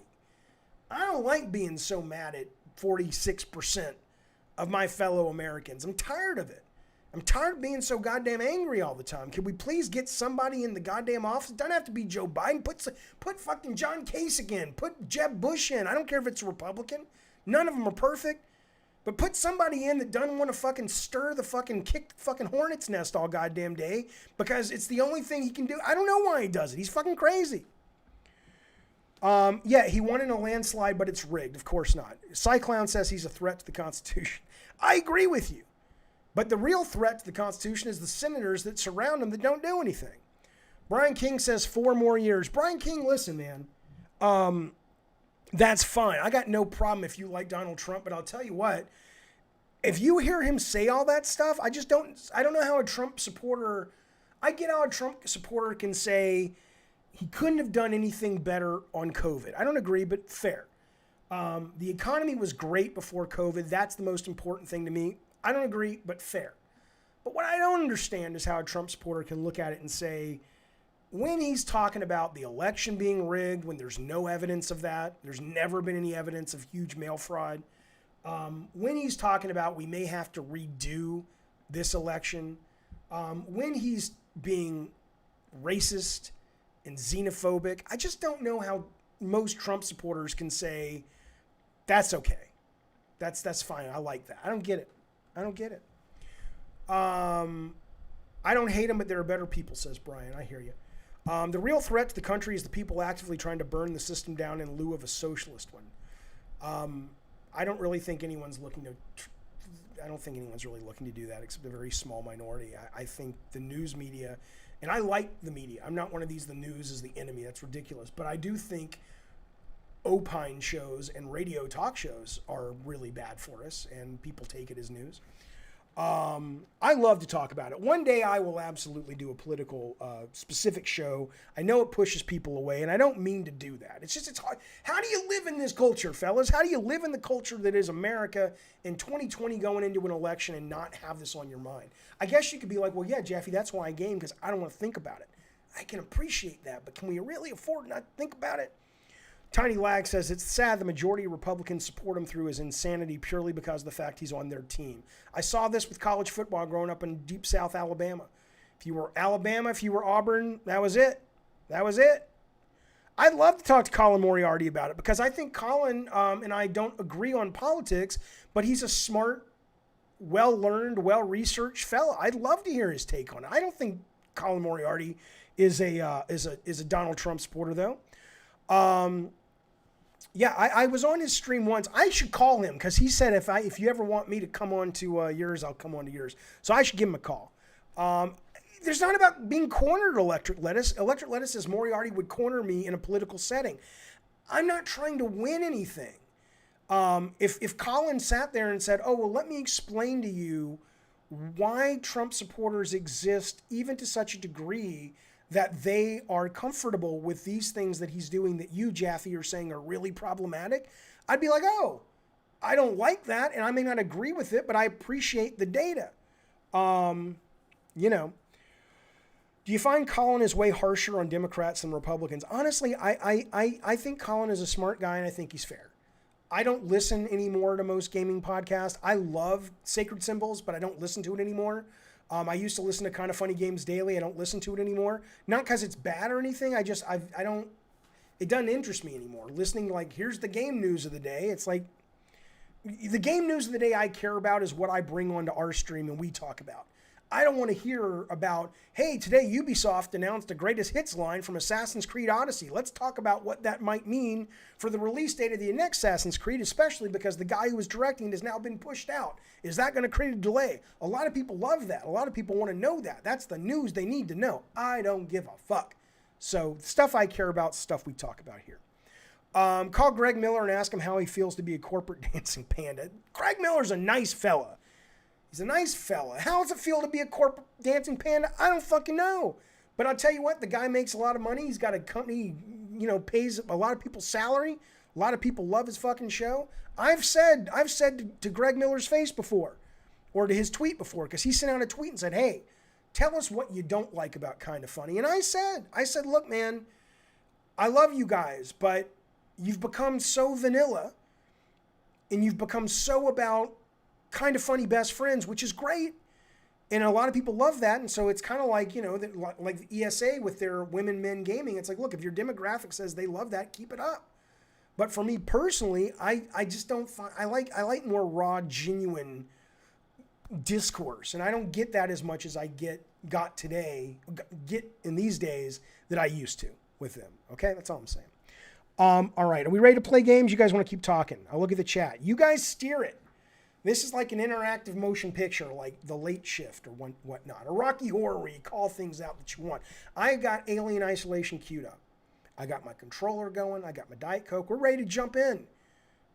I don't like being so mad at 46% of my fellow Americans. I'm tired of it. I'm tired of being so goddamn angry all the time. Can we please get somebody in the goddamn office? It doesn't have to be Joe Biden. Put fucking John Kasich in. Put Jeb Bush in. I don't care if it's a Republican. None of them are perfect. But put somebody in that doesn't want to fucking kick the fucking hornet's nest all goddamn day because it's the only thing he can do. I don't know why he does it. He's fucking crazy. Yeah, he won in a landslide, but it's rigged. Of course not. Cyclown says he's a threat to the Constitution. I agree with you. But the real threat to the Constitution is the senators that surround him that don't do anything. Brian King says 4 more years. Brian King, listen, man. That's fine. I got no problem if you like Donald Trump, but I'll tell you what, if you hear him say all that stuff, I don't know how a Trump supporter, I get how a Trump supporter can say he couldn't have done anything better on COVID. I don't agree, but fair. The economy was great before COVID. That's the most important thing to me. I don't agree, but fair. But what I don't understand is how a Trump supporter can look at it and say, when he's talking about the election being rigged, when there's no evidence of that, there's never been any evidence of huge mail fraud. When he's talking about we may have to redo this election, when he's being racist and xenophobic, I just don't know how most Trump supporters can say, that's okay. That's fine. I like that. I don't get it. I don't hate him, but there are better people, says Brian. I hear you. The real threat to the country is the people actively trying to burn the system down in lieu of a socialist one. I don't really think anyone's looking to. I don't think anyone's really looking to do that, except a very small minority. I think the news media, and I like the media. I'm not one of these. The news is the enemy. That's ridiculous. But I do think opine shows and radio talk shows are really bad for us, and people take it as news. I love to talk about it. One day I will absolutely do a political specific show. I know it pushes people away, and I don't mean to do that. It's hard. How do you live in this culture, fellas? How do you live in the culture that is America in 2020 going into an election and not have this on your mind? I guess you could be like, well, yeah, Jeffy, that's why I game, because I don't want to think about it. I can appreciate that, but can we really afford not to think about it? Tiny Lag says, it's sad the majority of Republicans support him through his insanity purely because of the fact he's on their team. I saw this with college football growing up in deep South Alabama. If you were Alabama, if you were Auburn, that was it. I'd love to talk to Colin Moriarty about it because I think Colin and I don't agree on politics, but he's a smart, well-learned, well-researched fellow. I'd love to hear his take on it. I don't think Colin Moriarty is a Donald Trump supporter though. Yeah, I was on his stream once. I should call him because he said if you ever want me to come on to yours, I'll come on to yours. So I should give him a call. There's not about being cornered, Electric Lettuce. Electric Lettuce says Moriarty would corner me in a political setting. I'm not trying to win anything. If Colin sat there and said, oh, well, let me explain to you why Trump supporters exist even to such a degree that they are comfortable with these things that he's doing that you, Jaffe, are saying are really problematic, I'd be like, oh, I don't like that, and I may not agree with it, but I appreciate the data. You know, do you find Colin is way harsher on Democrats than Republicans? Honestly, I think Colin is a smart guy, and I think he's fair. I don't listen anymore to most gaming podcasts. I love Sacred Symbols, but I don't listen to it anymore. I used to listen to Kind of Funny Games daily. I don't listen to it anymore. Not because it's bad or anything. I don't, it doesn't interest me anymore. Listening like, here's the game news of the day. It's like, the game news of the day I care about is what I bring onto our stream and we talk about. I don't want to hear about, hey, today Ubisoft announced a greatest hits line from Assassin's Creed Odyssey. Let's talk about what that might mean for the release date of the next Assassin's Creed, especially because the guy who was directing it has now been pushed out. Is that going to create a delay? A lot of people love that. A lot of people want to know that. That's the news they need to know. I don't give a fuck. So the stuff I care about, stuff we talk about here. Call Greg Miller and ask him how he feels to be a corporate dancing panda. Greg Miller's a nice fella. He's a nice fella. How does it feel to be a corporate dancing panda? I don't fucking know. But I'll tell you what, the guy makes a lot of money. He's got a company, you know, pays a lot of people's salary. A lot of people love his fucking show. I've said to Greg Miller's face before, or to his tweet before, because he sent out a tweet and said, hey, tell us what you don't like about Kind of Funny. And I said, look, man, I love you guys, but you've become so vanilla and you've become so about Kind of Funny best friends, which is great. And a lot of people love that. And so it's kind of like, you know, like the ESA with their women, men gaming. It's like, look, if your demographic says they love that, keep it up. But for me personally, I just don't find, I like more raw, genuine discourse. And I don't get that as much as I get in these days that I used to with them. Okay. That's all I'm saying. All right. Are we ready to play games? You guys want to keep talking? I'll look at the chat. You guys steer it. This is like an interactive motion picture, like The Late Shift or whatnot. A Rocky Horror where you call things out that you want. I got Alien Isolation queued up. I got my controller going. I got my Diet Coke. We're ready to jump in.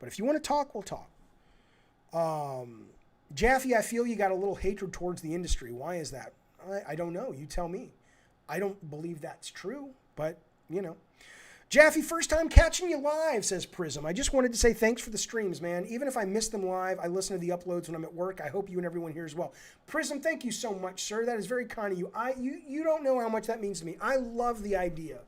But if you want to talk, we'll talk. Jaffe, I feel you got a little hatred towards the industry. Why is that? I don't know. You tell me. I don't believe that's true, but, you know. Jaffe, first time catching you live, says Prism. I just wanted to say thanks for the streams, man. Even if I miss them live, I listen to the uploads when I'm at work. I hope you and everyone here as well. Prism, thank you so much, sir. That is very kind of you. You don't know how much that means to me. I love the idea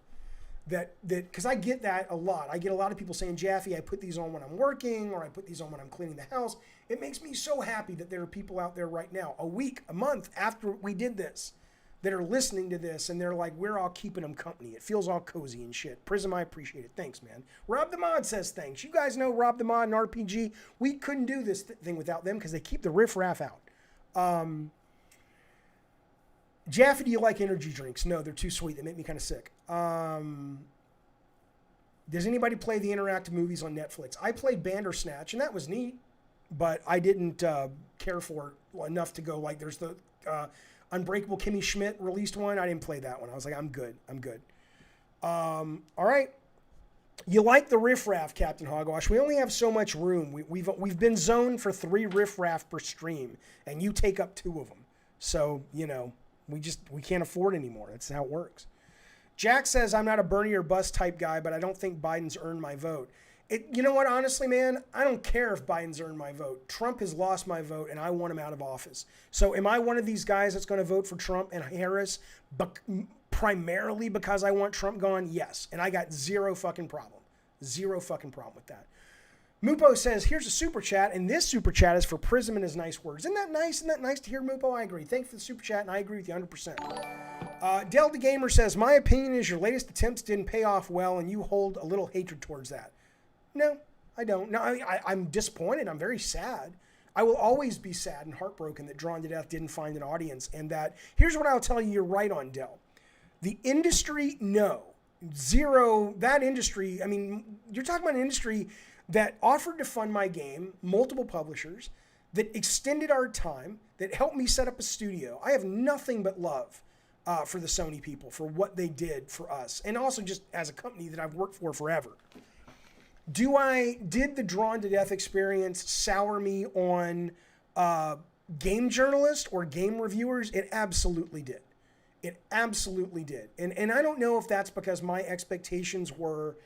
that because I get that a lot. I get a lot of people saying, Jaffe, I put these on when I'm working, or I put these on when I'm cleaning the house. It makes me so happy that there are people out there right now, a week, a month after we did this, that are listening to this, and they're like, we're all keeping them company. It feels all cozy and shit. Prism, I appreciate it. Thanks, man. Rob the Mod says thanks. You guys know Rob the Mod and RPG. We couldn't do this thing without them because they keep the riff-raff out. Jaffe, do you like energy drinks? No, they're too sweet. They make me kind of sick. Does anybody play the interactive movies on Netflix? I played Bandersnatch, and that was neat, but I didn't care for it enough to go, like, there's the Unbreakable Kimmy Schmidt released one. I didn't play that one. I was like, I'm good. All right. You like the riffraff, Captain Hogwash. We only have so much room. We've been zoned for 3 riffraff per stream, and you take up 2 of them. So, you know, we can't afford anymore. That's how it works. Jack says, I'm not a Bernie or bust type guy, but I don't think Biden's earned my vote. You know what, honestly, man, I don't care if Biden's earned my vote. Trump has lost my vote, and I want him out of office. So am I one of these guys that's going to vote for Trump and Harris primarily because I want Trump gone? Yes. And I got zero fucking problem. Zero fucking problem with that. Mupo says, here's a super chat, and this super chat is for Prism and his nice words. Isn't that nice? Isn't that nice to hear, Mupo? I agree. Thanks for the super chat, and I agree with you 100%. Delta Gamer says, my opinion is your latest attempts didn't pay off well, and you hold a little hatred towards that. No, I don't. No, I'm disappointed. I'm very sad. I will always be sad and heartbroken that Drawn to Death didn't find an audience, and that, here's what I'll tell you, you're right on, Del. The industry, no. Zero. That industry, I mean, you're talking about an industry that offered to fund my game, multiple publishers, that extended our time, that helped me set up a studio. I have nothing but love for the Sony people, for what they did for us, and also just as a company that I've worked for forever. Did the Drawn to Death experience sour me on game journalists or game reviewers? It absolutely did. It absolutely did. And I don't know if that's because my expectations were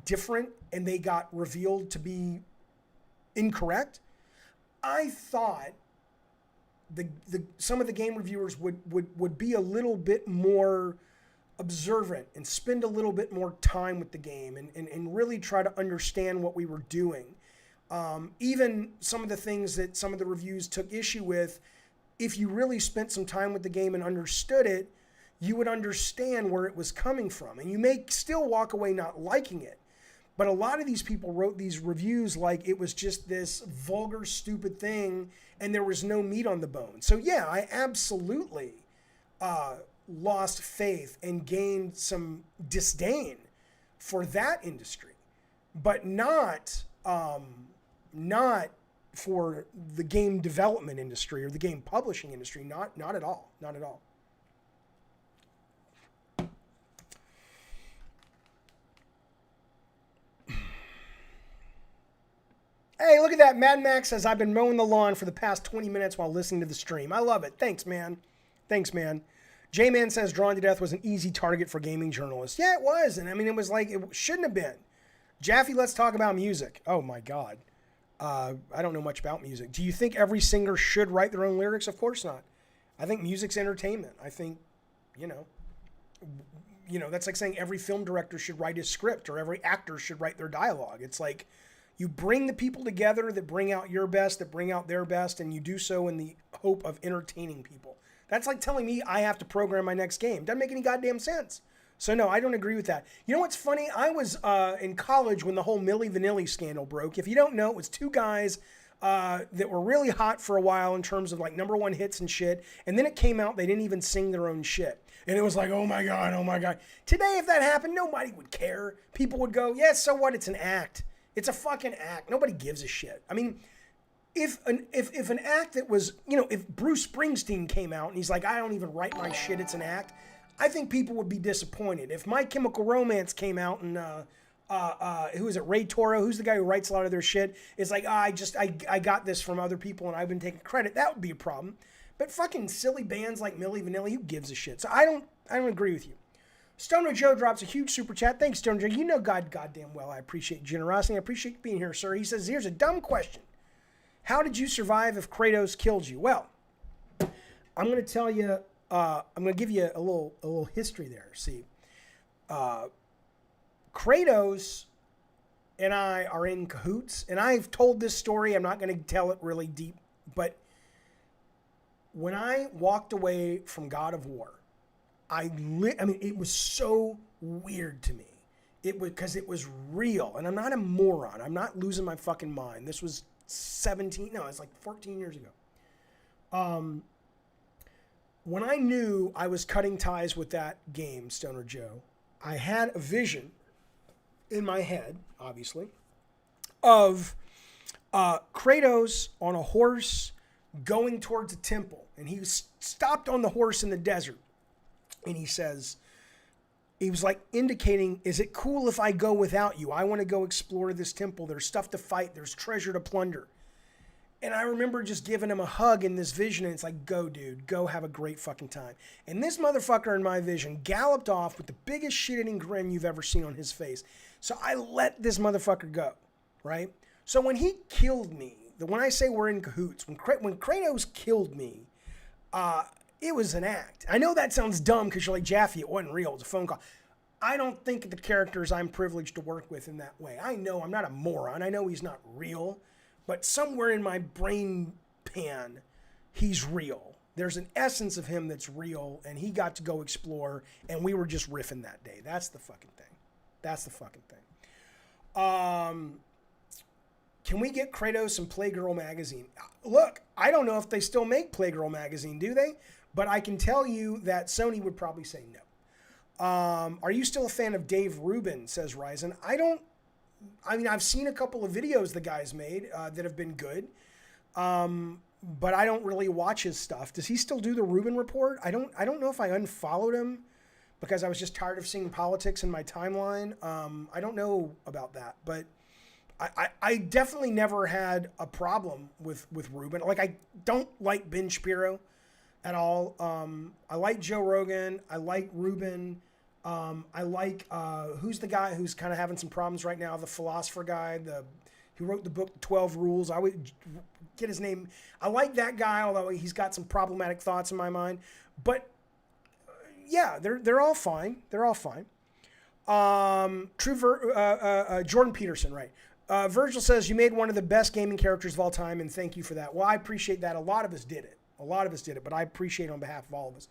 different and they got revealed to be incorrect. I thought some of the game reviewers would be a little bit more observant and spend a little bit more time with the game and really try to understand what we were doing. Even some of the things that some of the reviews took issue with, if you really spent some time with the game and understood it, you would understand where it was coming from. And you may still walk away not liking it. But a lot of these people wrote these reviews like it was just this vulgar, stupid thing and there was no meat on the bone. So yeah, I absolutely lost faith and gained some disdain for that industry, but not for the game development industry or the game publishing industry. Not at all. Not at all. Hey, look at that. Mad Max says, I've been mowing the lawn for the past 20 minutes while listening to the stream. I love it. Thanks, man. Thanks, man. J-Man says Drawn to Death was an easy target for gaming journalists. Yeah, it was. And I mean, it was like, it shouldn't have been. Jaffe, let's talk about music. Oh, my God. I don't know much about music. Do you think every singer should write their own lyrics? Of course not. I think music's entertainment. I think, you know, that's like saying every film director should write his script or every actor should write their dialogue. It's like you bring the people together that bring out your best, that bring out their best, and you do so in the hope of entertaining people. That's like telling me I have to program my next game. Doesn't make any goddamn sense. So no, I don't agree with that. You know what's funny? I was in college when the whole Milli Vanilli scandal broke. If you don't know, it was two guys that were really hot for a while in terms of like #1 hits and shit. And then it came out they didn't even sing their own shit. And it was like, oh my God, oh my God. Today, if that happened, nobody would care. People would go, yeah, so what? It's an act. It's a fucking act. Nobody gives a shit. I mean, if an act that was, if Bruce Springsteen came out and he's like, I don't even write my shit, it's an act, I think people would be disappointed. If My Chemical Romance came out and, who is it, Ray Toro, who's the guy who writes a lot of their shit, is like, I got this from other people and I've been taking credit, that would be a problem. But fucking silly bands like Milli Vanilli, who gives a shit? So I don't agree with you. Stoner Joe drops a huge super chat. Thanks, Stoner Joe. You know goddamn well I appreciate generosity. I appreciate being here, sir. He says, here's a dumb question. How did you survive if Kratos killed you? Well, I'm going to tell you, I'm going to give you a little history there. See, Kratos and I are in cahoots, and I've told this story. I'm not going to tell it really deep, but when I walked away from God of War, it was so weird to me. It was because it was real, and I'm not a moron. I'm not losing my fucking mind. This was it's like 14 years ago. When I knew I was cutting ties with that game, Stoner Joe, I had a vision in my head, obviously, of Kratos on a horse going towards a temple. And he was stopped on the horse in the desert. And he was like indicating, is it cool if I go without you? I want to go explore this temple. There's stuff to fight. There's treasure to plunder. And I remember just giving him a hug in this vision. And it's like, go, dude. Go have a great fucking time. And this motherfucker in my vision galloped off with the biggest shit-eating grin you've ever seen on his face. So I let this motherfucker go, right? So when he killed me, when I say we're in cahoots, when Kratos killed me, it was an act. I know that sounds dumb because you're like, Jaffe, it wasn't real. It was a phone call. I don't think of the characters I'm privileged to work with in that way. I know I'm not a moron. I know he's not real. But somewhere in my brain pan, he's real. There's an essence of him that's real, and he got to go explore, and we were just riffing that day. That's the fucking thing. That's the fucking thing. Can we get Kratos in Playgirl magazine? Look, I don't know if they still make Playgirl magazine, do they? But I can tell you that Sony would probably say no. Are you still a fan of Dave Rubin, says Ryzen? I've seen a couple of videos the guy's made that have been good. But I don't really watch his stuff. Does he still do the Rubin Report? I don't know if I unfollowed him because I was just tired of seeing politics in my timeline. I don't know about that, but I definitely never had a problem with Rubin. Like, I don't like Ben Shapiro at all. I like Joe Rogan. I like Rubin. I like, who's the guy who's kind of having some problems right now? The philosopher guy, who wrote the book 12 Rules. I would get his name. I like that guy, although he's got some problematic thoughts in my mind. But yeah, they're all fine. They're all fine. Jordan Peterson, right? Virgil says, you made one of the best gaming characters of all time, and thank you for that. Well, I appreciate that. A lot of us did it, but I appreciate it on behalf of all of us.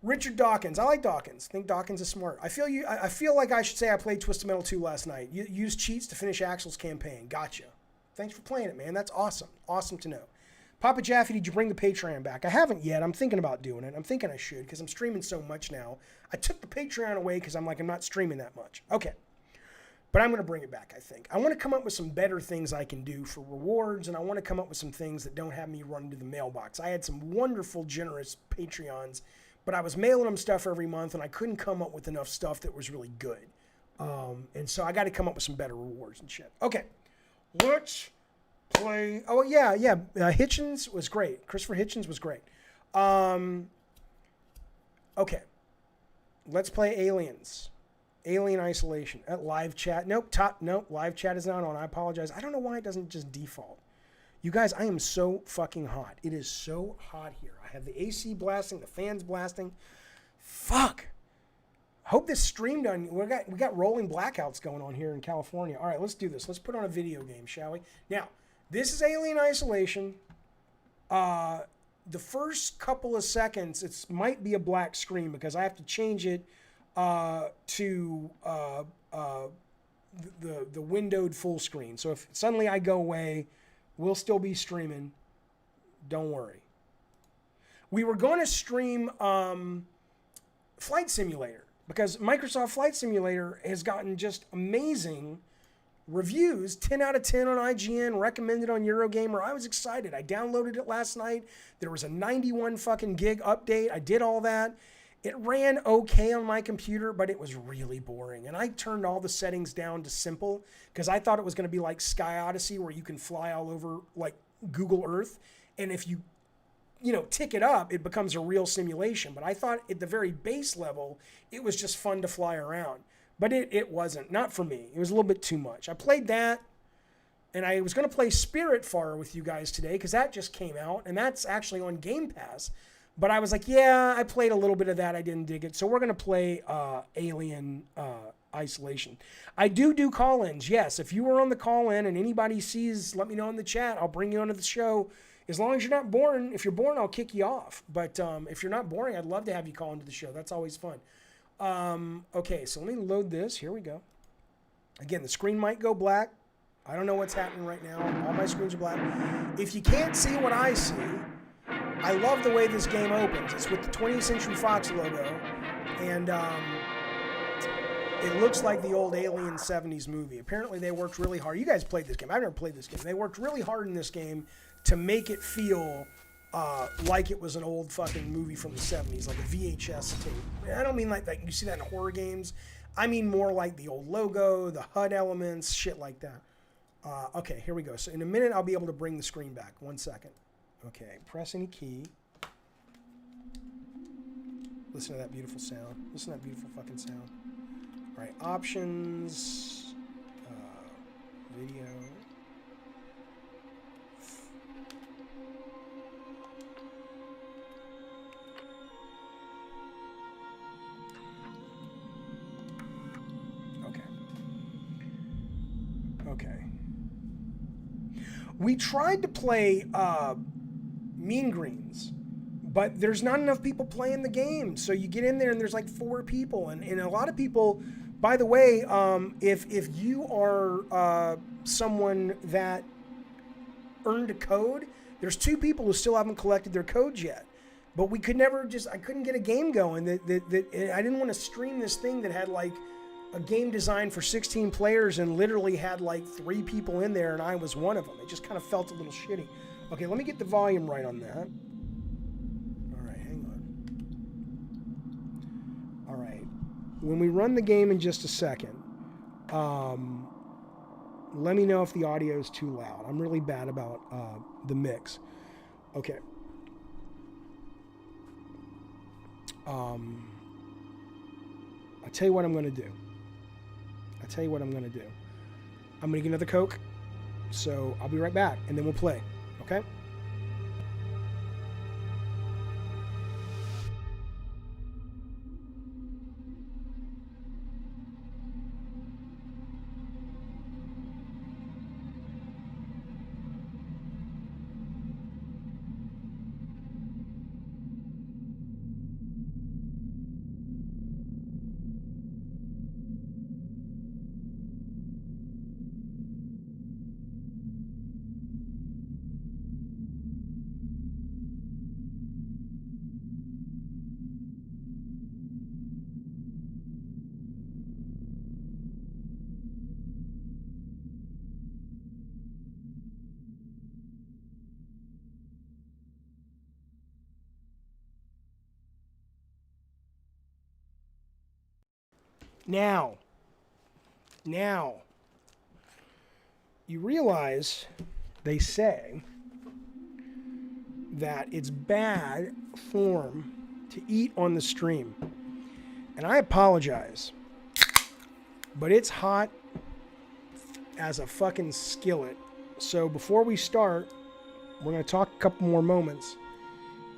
Richard Dawkins. I like Dawkins. I think Dawkins is smart. I feel like I should say I played Twisted Metal 2 last night. Used cheats to finish Axel's campaign. Gotcha. Thanks for playing it, man. That's awesome. Awesome to know. Papa Jaffe, did you bring the Patreon back? I haven't yet. I'm thinking about doing it. I'm thinking I should because I'm streaming so much now. I took the Patreon away because I'm not streaming that much. Okay. But I'm going to bring it back, I think. I want to come up with some better things I can do for rewards, and I want to come up with some things that don't have me run into the mailbox. I had some wonderful, generous Patreons, but I was mailing them stuff every month, and I couldn't come up with enough stuff that was really good. And so I got to come up with some better rewards and shit. Okay. Let's play. Oh, yeah. Hitchens was great. Christopher Hitchens was great. Okay. Let's play Aliens. Alien Isolation. Live chat. Nope. Live chat is not on. I apologize. I don't know why it doesn't just default. You guys, I am so fucking hot. It is so hot here. I have the AC blasting, the fans blasting. Fuck. Hope this stream done. We got rolling blackouts going on here in California. All right, let's do this. Let's put on a video game, shall we? Now, this is Alien Isolation. The first couple of seconds, it might be a black screen because I have to change it to the windowed full screen. So if suddenly I go away, we'll still be streaming. Don't worry. We were going to stream Flight Simulator because Microsoft Flight Simulator has gotten just amazing reviews. 10 out of 10 on IGN, recommended on Eurogamer. I was excited. I downloaded it last night. There was a 91 fucking gig update. I did all that. It ran okay on my computer, but it was really boring. And I turned all the settings down to simple because I thought it was going to be like Sky Odyssey where you can fly all over like Google Earth. And if you tick it up, it becomes a real simulation. But I thought at the very base level, it was just fun to fly around. But it wasn't. Not for me. It was a little bit too much. I played that, and I was going to play Spiritfarer with you guys today because that just came out, and that's actually on Game Pass. But I was like, yeah, I played a little bit of that. I didn't dig it. So we're going to play Alien Isolation. I do call-ins. Yes, if you were on the call-in and anybody sees, let me know in the chat. I'll bring you onto the show. As long as you're not boring. If you're boring, I'll kick you off. But if you're not boring, I'd love to have you call into the show. That's always fun. Okay, so let me load this. Here we go. Again, the screen might go black. I don't know what's happening right now. All my screens are black. If you can't see what I see, I love the way this game opens. It's with the 20th Century Fox logo, and it looks like the old Alien 70s movie. Apparently, they worked really hard. You guys played this game. I've never played this game. They worked really hard in this game to make it feel like it was an old fucking movie from the 70s, like a VHS tape. I don't mean like you see that in horror games. I mean more like the old logo, the HUD elements, shit like that. Okay, here we go. So in a minute, I'll be able to bring the screen back. 1 second. Okay, press any key. Listen to that beautiful sound. Listen to that beautiful fucking sound. All right, options, video. Okay. We tried to play Mean Greens, but there's not enough people playing the game. So you get in there and there's like 4 people. And a lot of people, by the way, if you are someone that earned a code, there's 2 people who still haven't collected their codes yet. but we could never I couldn't get a game going that I didn't want to stream this thing that had like a game designed for 16 players and literally had like 3 people in there and I was one of them. It just kind of felt a little shitty. Okay, let me get the volume right on that. All right, hang on. All right. When we run the game in just a second, let me know if the audio is too loud. I'm really bad about the mix. Okay. I'll tell you what I'm going to do. I'm going to get another Coke. So I'll be right back and then we'll play. Okay? Now, you realize they say that it's bad form to eat on the stream. And I apologize, but it's hot as a fucking skillet. So before we start, we're going to talk a couple more moments.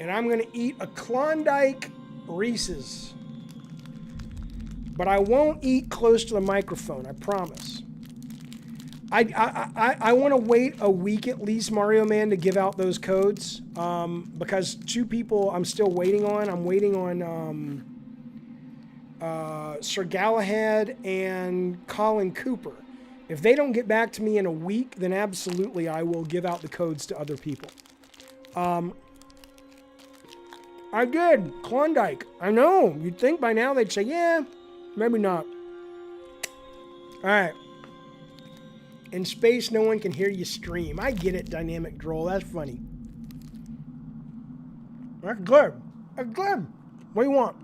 And I'm going to eat a Klondike Reese's. But I won't eat close to the microphone, I promise. I want to wait a week at least, Mario Man, to give out those codes. Because 2 people I'm still waiting on. I'm waiting on Sir Galahad and Colin Cooper. If they don't get back to me in a week, then absolutely I will give out the codes to other people. I did. Klondike. I know. You'd think by now they'd say, yeah, maybe not. All right. In space, no one can hear you stream. I get it, Dynamic Droll. That's funny. That's good. That's good. What do you want?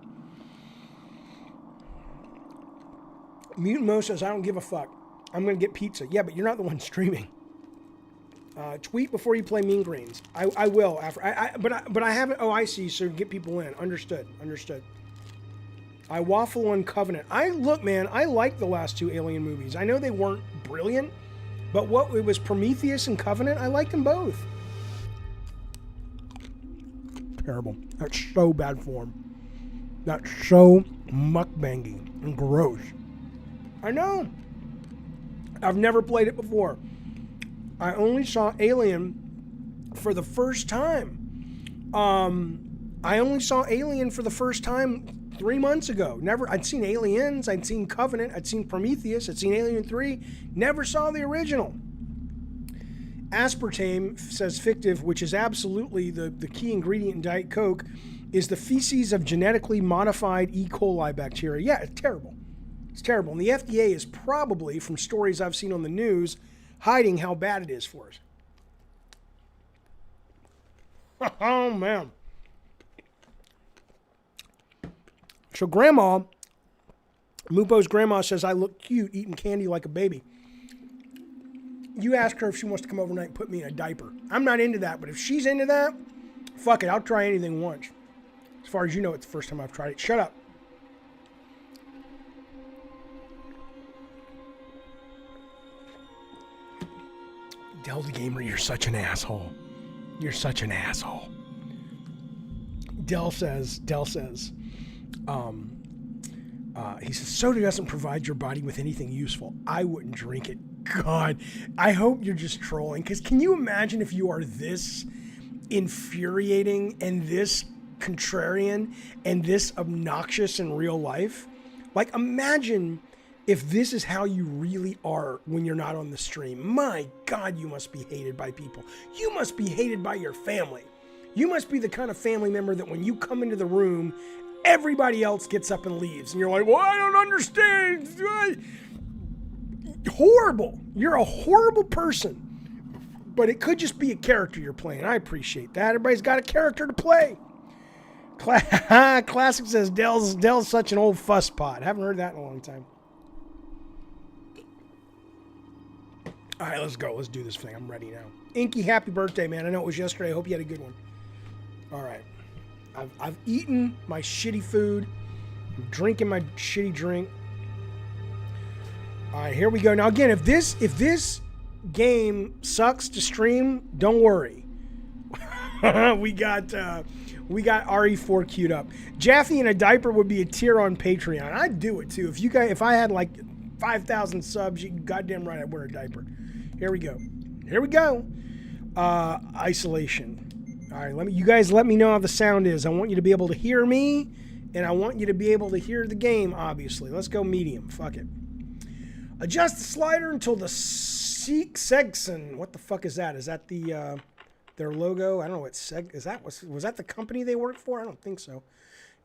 Mutant Mo says, I don't give a fuck. I'm going to get pizza. Yeah, but you're not the one streaming. Tweet before you play Mean Greens. I will. After. But I haven't. Oh, I see. So get people in. Understood. I waffle on Covenant. Look, man, I like the last 2 Alien movies. I know they weren't brilliant, but it was Prometheus and Covenant, I liked them both. Terrible. That's so bad form. That's so mukbangy and gross. I know. I've never played it before. I only saw Alien for the first time. I only saw Alien for the first time 3 months ago. I'd seen Aliens, I'd seen Covenant, I'd seen Prometheus, I'd seen Alien 3. Never saw the original. Aspartame, says Fictive, which is absolutely the key ingredient in Diet Coke, is the feces of genetically modified E. coli bacteria. Yeah, it's terrible. It's terrible. And the FDA is probably, from stories I've seen on the news, hiding how bad it is for us. Oh, man. So Mupo's grandma says I look cute eating candy like a baby. You ask her if she wants to come overnight and put me in a diaper. I'm not into that, but if she's into that, fuck it, I'll try anything once. As far as you know, it's the first time I've tried it. Shut up. Del the Gamer, you're such an asshole. You're such an asshole. Del says, he says, soda doesn't provide your body with anything useful. I wouldn't drink it. God, I hope you're just trolling. Because can you imagine if you are this infuriating and this contrarian and this obnoxious in real life? Like, imagine if this is how you really are when you're not on the stream. My God, you must be hated by people. You must be hated by your family. You must be the kind of family member that when you come into the room, everybody else gets up and leaves. And you're like, well, I don't understand. Horrible. You're a horrible person. But it could just be a character you're playing. I appreciate that. Everybody's got a character to play. Classic says, Dell's such an old fusspot. Haven't heard that in a long time. All right, let's go. Let's do this thing. I'm ready now. Inky, happy birthday, man. I know it was yesterday. I hope you had a good one. All right. I've eaten my shitty food. I'm drinking my shitty drink. All right, here we go. Now, again, if this game sucks to stream, don't worry. we got RE4 queued up. Jaffe in a diaper would be a tier on Patreon. I'd do it too. If I had like 5,000 subs, you goddamn right I'd wear a diaper. Here we go. Isolation. All right, you guys let me know how the sound is. I want you to be able to hear me, and I want you to be able to hear the game, obviously. Let's go medium. Fuck it. Adjust the slider until the Segson. What the fuck is that? Is that their logo? I don't know what is that. Was that the company they work for? I don't think so.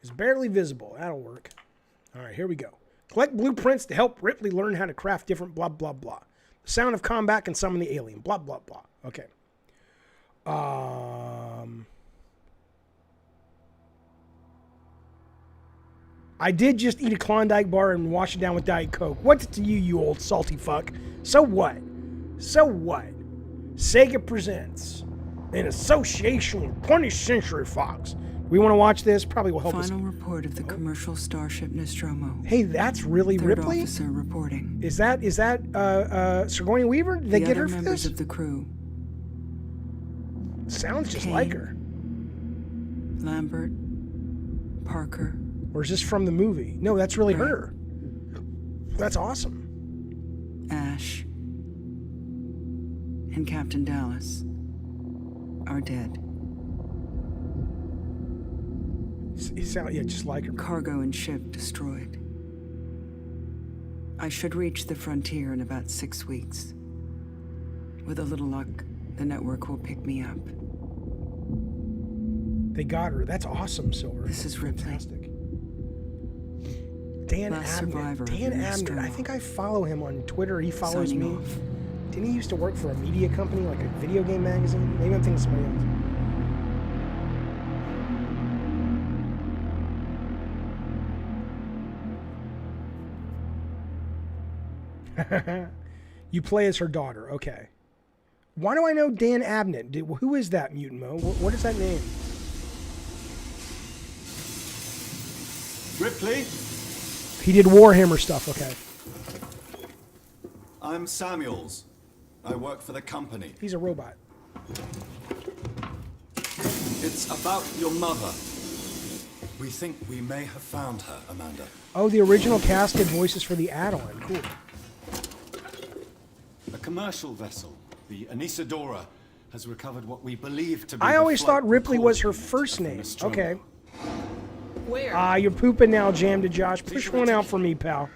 It's barely visible. That'll work. All right, here we go. Collect blueprints to help Ripley learn how to craft different blah, blah, blah. The sound of combat can summon the alien. Blah, blah, blah. Okay. I did just eat a Klondike bar and wash it down with Diet Coke. What's it to you, you old salty fuck? So what? Sega presents in association with 20th Century Fox. We want to watch this? Probably will help us.
Final report of the commercial starship Nostromo.
Hey, that's really
Third
Ripley?
officer reporting.
Is that Sigourney Weaver? Did they get her for
members
this?
of the crew.
Sounds just
Kane,
like her.
Lambert, Parker.
Or is this from the movie? No, that's really her. That's awesome.
Ash, and Captain Dallas are dead.
It sounds just like her.
Cargo and ship destroyed. I should reach the frontier in about 6 weeks. With a little luck, the network will pick me up.
They got her. That's awesome, Silver.
This is Ripley.
Fantastic. Dan Abnett. Dan Abnett. I think I follow him on Twitter. He follows me.
Off.
Didn't he used to work for a media company, like a video game magazine? Maybe I'm thinking of somebody else. You play as her daughter. Okay. Why do I know Dan Abnett? Who is that, Mutant Mo? What is that name?
Ripley?
He did Warhammer stuff. Okay.
I'm Samuels. I work for the company.
He's a robot.
It's about your mother. We think we may have found her, Amanda.
Oh, the original cast did voices for the add-on. Cool.
A commercial vessel, the Anisadora, has recovered what we believe to be
I
the
always
flight
thought Ripley
record
was her
unit
first
of
name.
Nostromo.
Okay.
Where?
You're pooping now, Jam to Josh. Push one out for me, pal.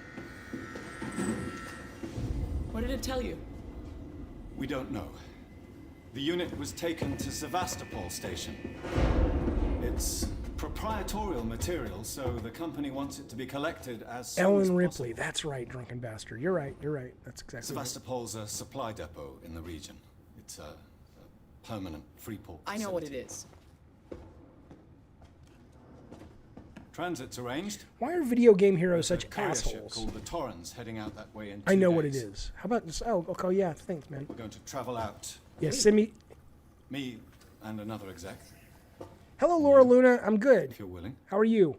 What did it tell you?
We don't know. The unit was taken to Sevastopol station. It's proprietorial material, so the company wants it to be collected as soon as
Ellen Ripley.
possible.
That's right, drunken bastard. You're right. That's exactly right.
Sevastopol's a supply depot in the region. It's a permanent free port
I know what it
facility.
is.
Transit's arranged.
Why are video game heroes such
Courier ship
assholes?
called the Torrens heading out that way in 2
I know what it
days.
is. How about this? Oh, okay, yeah, thanks, man.
We're going to travel out.
Yeah, send me.
Me and another exec,
Hello, Laura Luna. I'm good.
if you're willing.
How are you?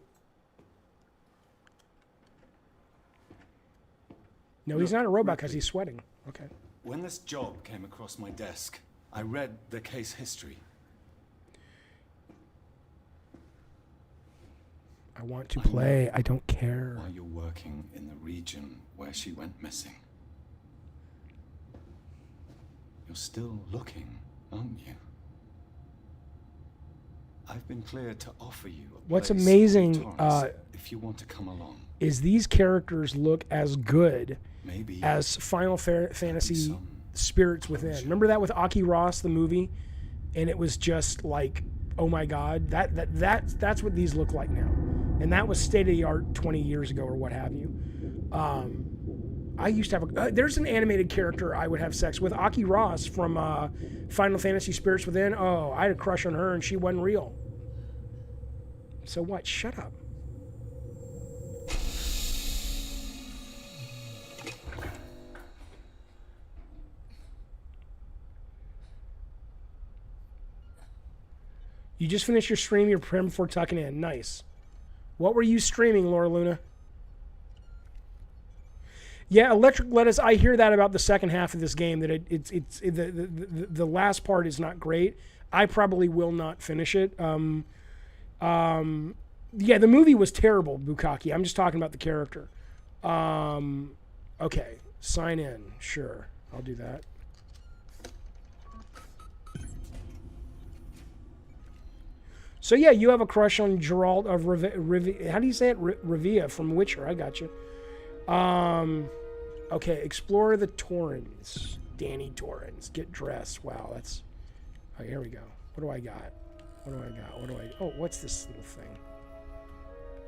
No, he's
Look,
not a robot because
Ripley.
he's sweating. Okay.
When this job came across my desk, I read the case history.
I want to play. I don't care.
While you're working in the region where she went missing. You're still looking, aren't you? I've been cleared to offer you a
What's
place
amazing,
on Torrens if you want to come along.
Is these characters look as good
Maybe
as Final Fantasy
some
Spirits Within. Remember that with Aki Ross, the movie? And it was just like oh my God, that's what these look like now. And that was state of the art 20 years ago or what have you. I used to have there's an animated character I would have sex with, Aki Ross from Final Fantasy Spirits Within. Oh, I had a crush on her and she wasn't real. So what? Shut up. You just finished your stream, you're preparing before tucking in. Nice. What were you streaming, Laura Luna? Yeah, Electric Lettuce, I hear that about the second half of this game, that the last part is not great. I probably will not finish it. Yeah, the movie was terrible, Bukaki. I'm just talking about the character. Okay, sign in. Sure, I'll do that. So yeah, you have a crush on Geralt of Rivia. How do you say it? Rivia from Witcher. I got you. Okay, explore the Torrens. Danny Torrens. Get dressed. Wow, that's... Oh, here we go. What do I got? What do I got? What do I... Oh, what's this little thing?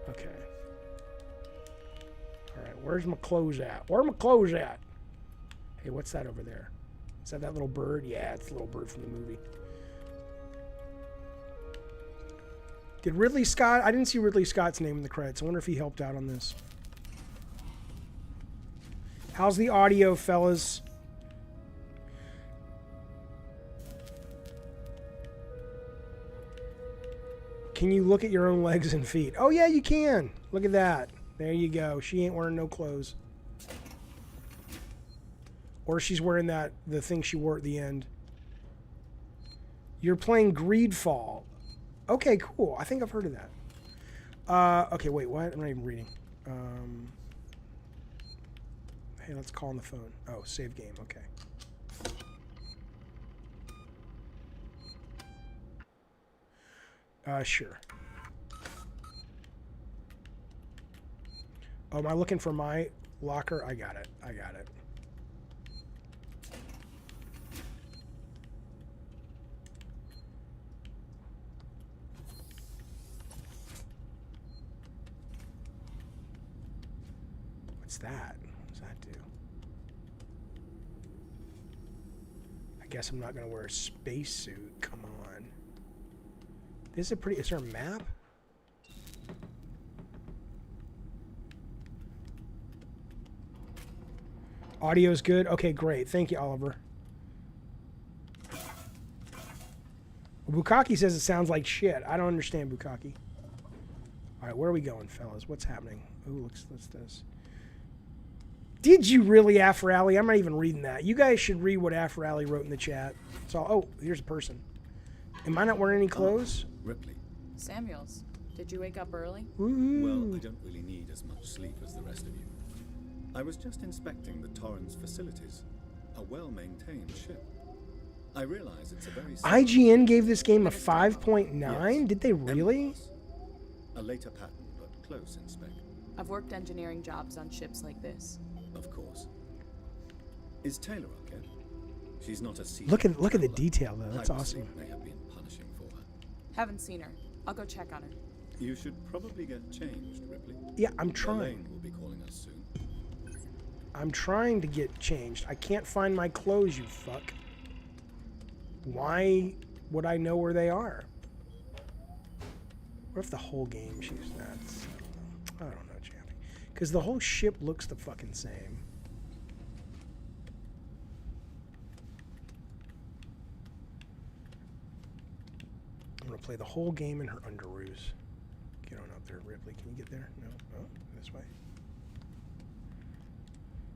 Okay. Alright, where's my clothes at? Where are my clothes at? Hey, what's that over there? Is that little bird? Yeah, it's the little bird from the movie. Did Ridley Scott... I didn't see Ridley Scott's name in the credits. I wonder if he helped out on this. How's the audio, fellas? Can you look at your own legs and feet? Oh, yeah, you can. Look at that. There you go. She ain't wearing no clothes. Or she's wearing the thing she wore at the end. You're playing Greedfall. Okay, cool. I think I've heard of that. Okay, wait, what? I'm not even reading. Hey, let's call on the phone. Oh, save game. Okay. Sure. Oh, am I looking for my locker? I got it. I got it. What's that? What does that do? I guess I'm not going to wear a spacesuit. Come on. This is a pretty... Is there a map? Audio's good? Okay, great. Thank you, Oliver. Bukaki says it sounds like shit. I don't understand, Bukaki. All right, where are we going, fellas? What's happening? Ooh, what's this? Did you really, Afrally? I'm not even reading that. You guys should read what Afrally wrote in the chat. So, oh, here's a person. Am I not wearing any clothes?
Ripley.
Samuels, did you wake up early?
Ooh.
Well, I don't really need as much sleep as the rest of you. I was just inspecting the Torrens facilities. A well-maintained ship. I realize it's a very...
IGN gave this game a 5.9? Yes. Did they really?
A later pattern, but close in spec.
I've worked engineering jobs on ships like this.
Of course. Is Taylor okay? She's not a seasoned
Look at the
traveler.
detail though. That's awesome.
Sleep may have been punishing for her.
Haven't seen her. I'll go check on her.
You should probably get changed, Ripley.
Yeah, I'm trying.
Elaine will be calling us soon.
I'm trying to get changed. I can't find my clothes, you fuck. Why would I know where they are? What if the whole game she's that? I don't know, Chappie. Because the whole ship looks the fucking same. I'm gonna play the whole game in her underoos. Get on up there, Ripley. Can you get there? No. Oh, this way.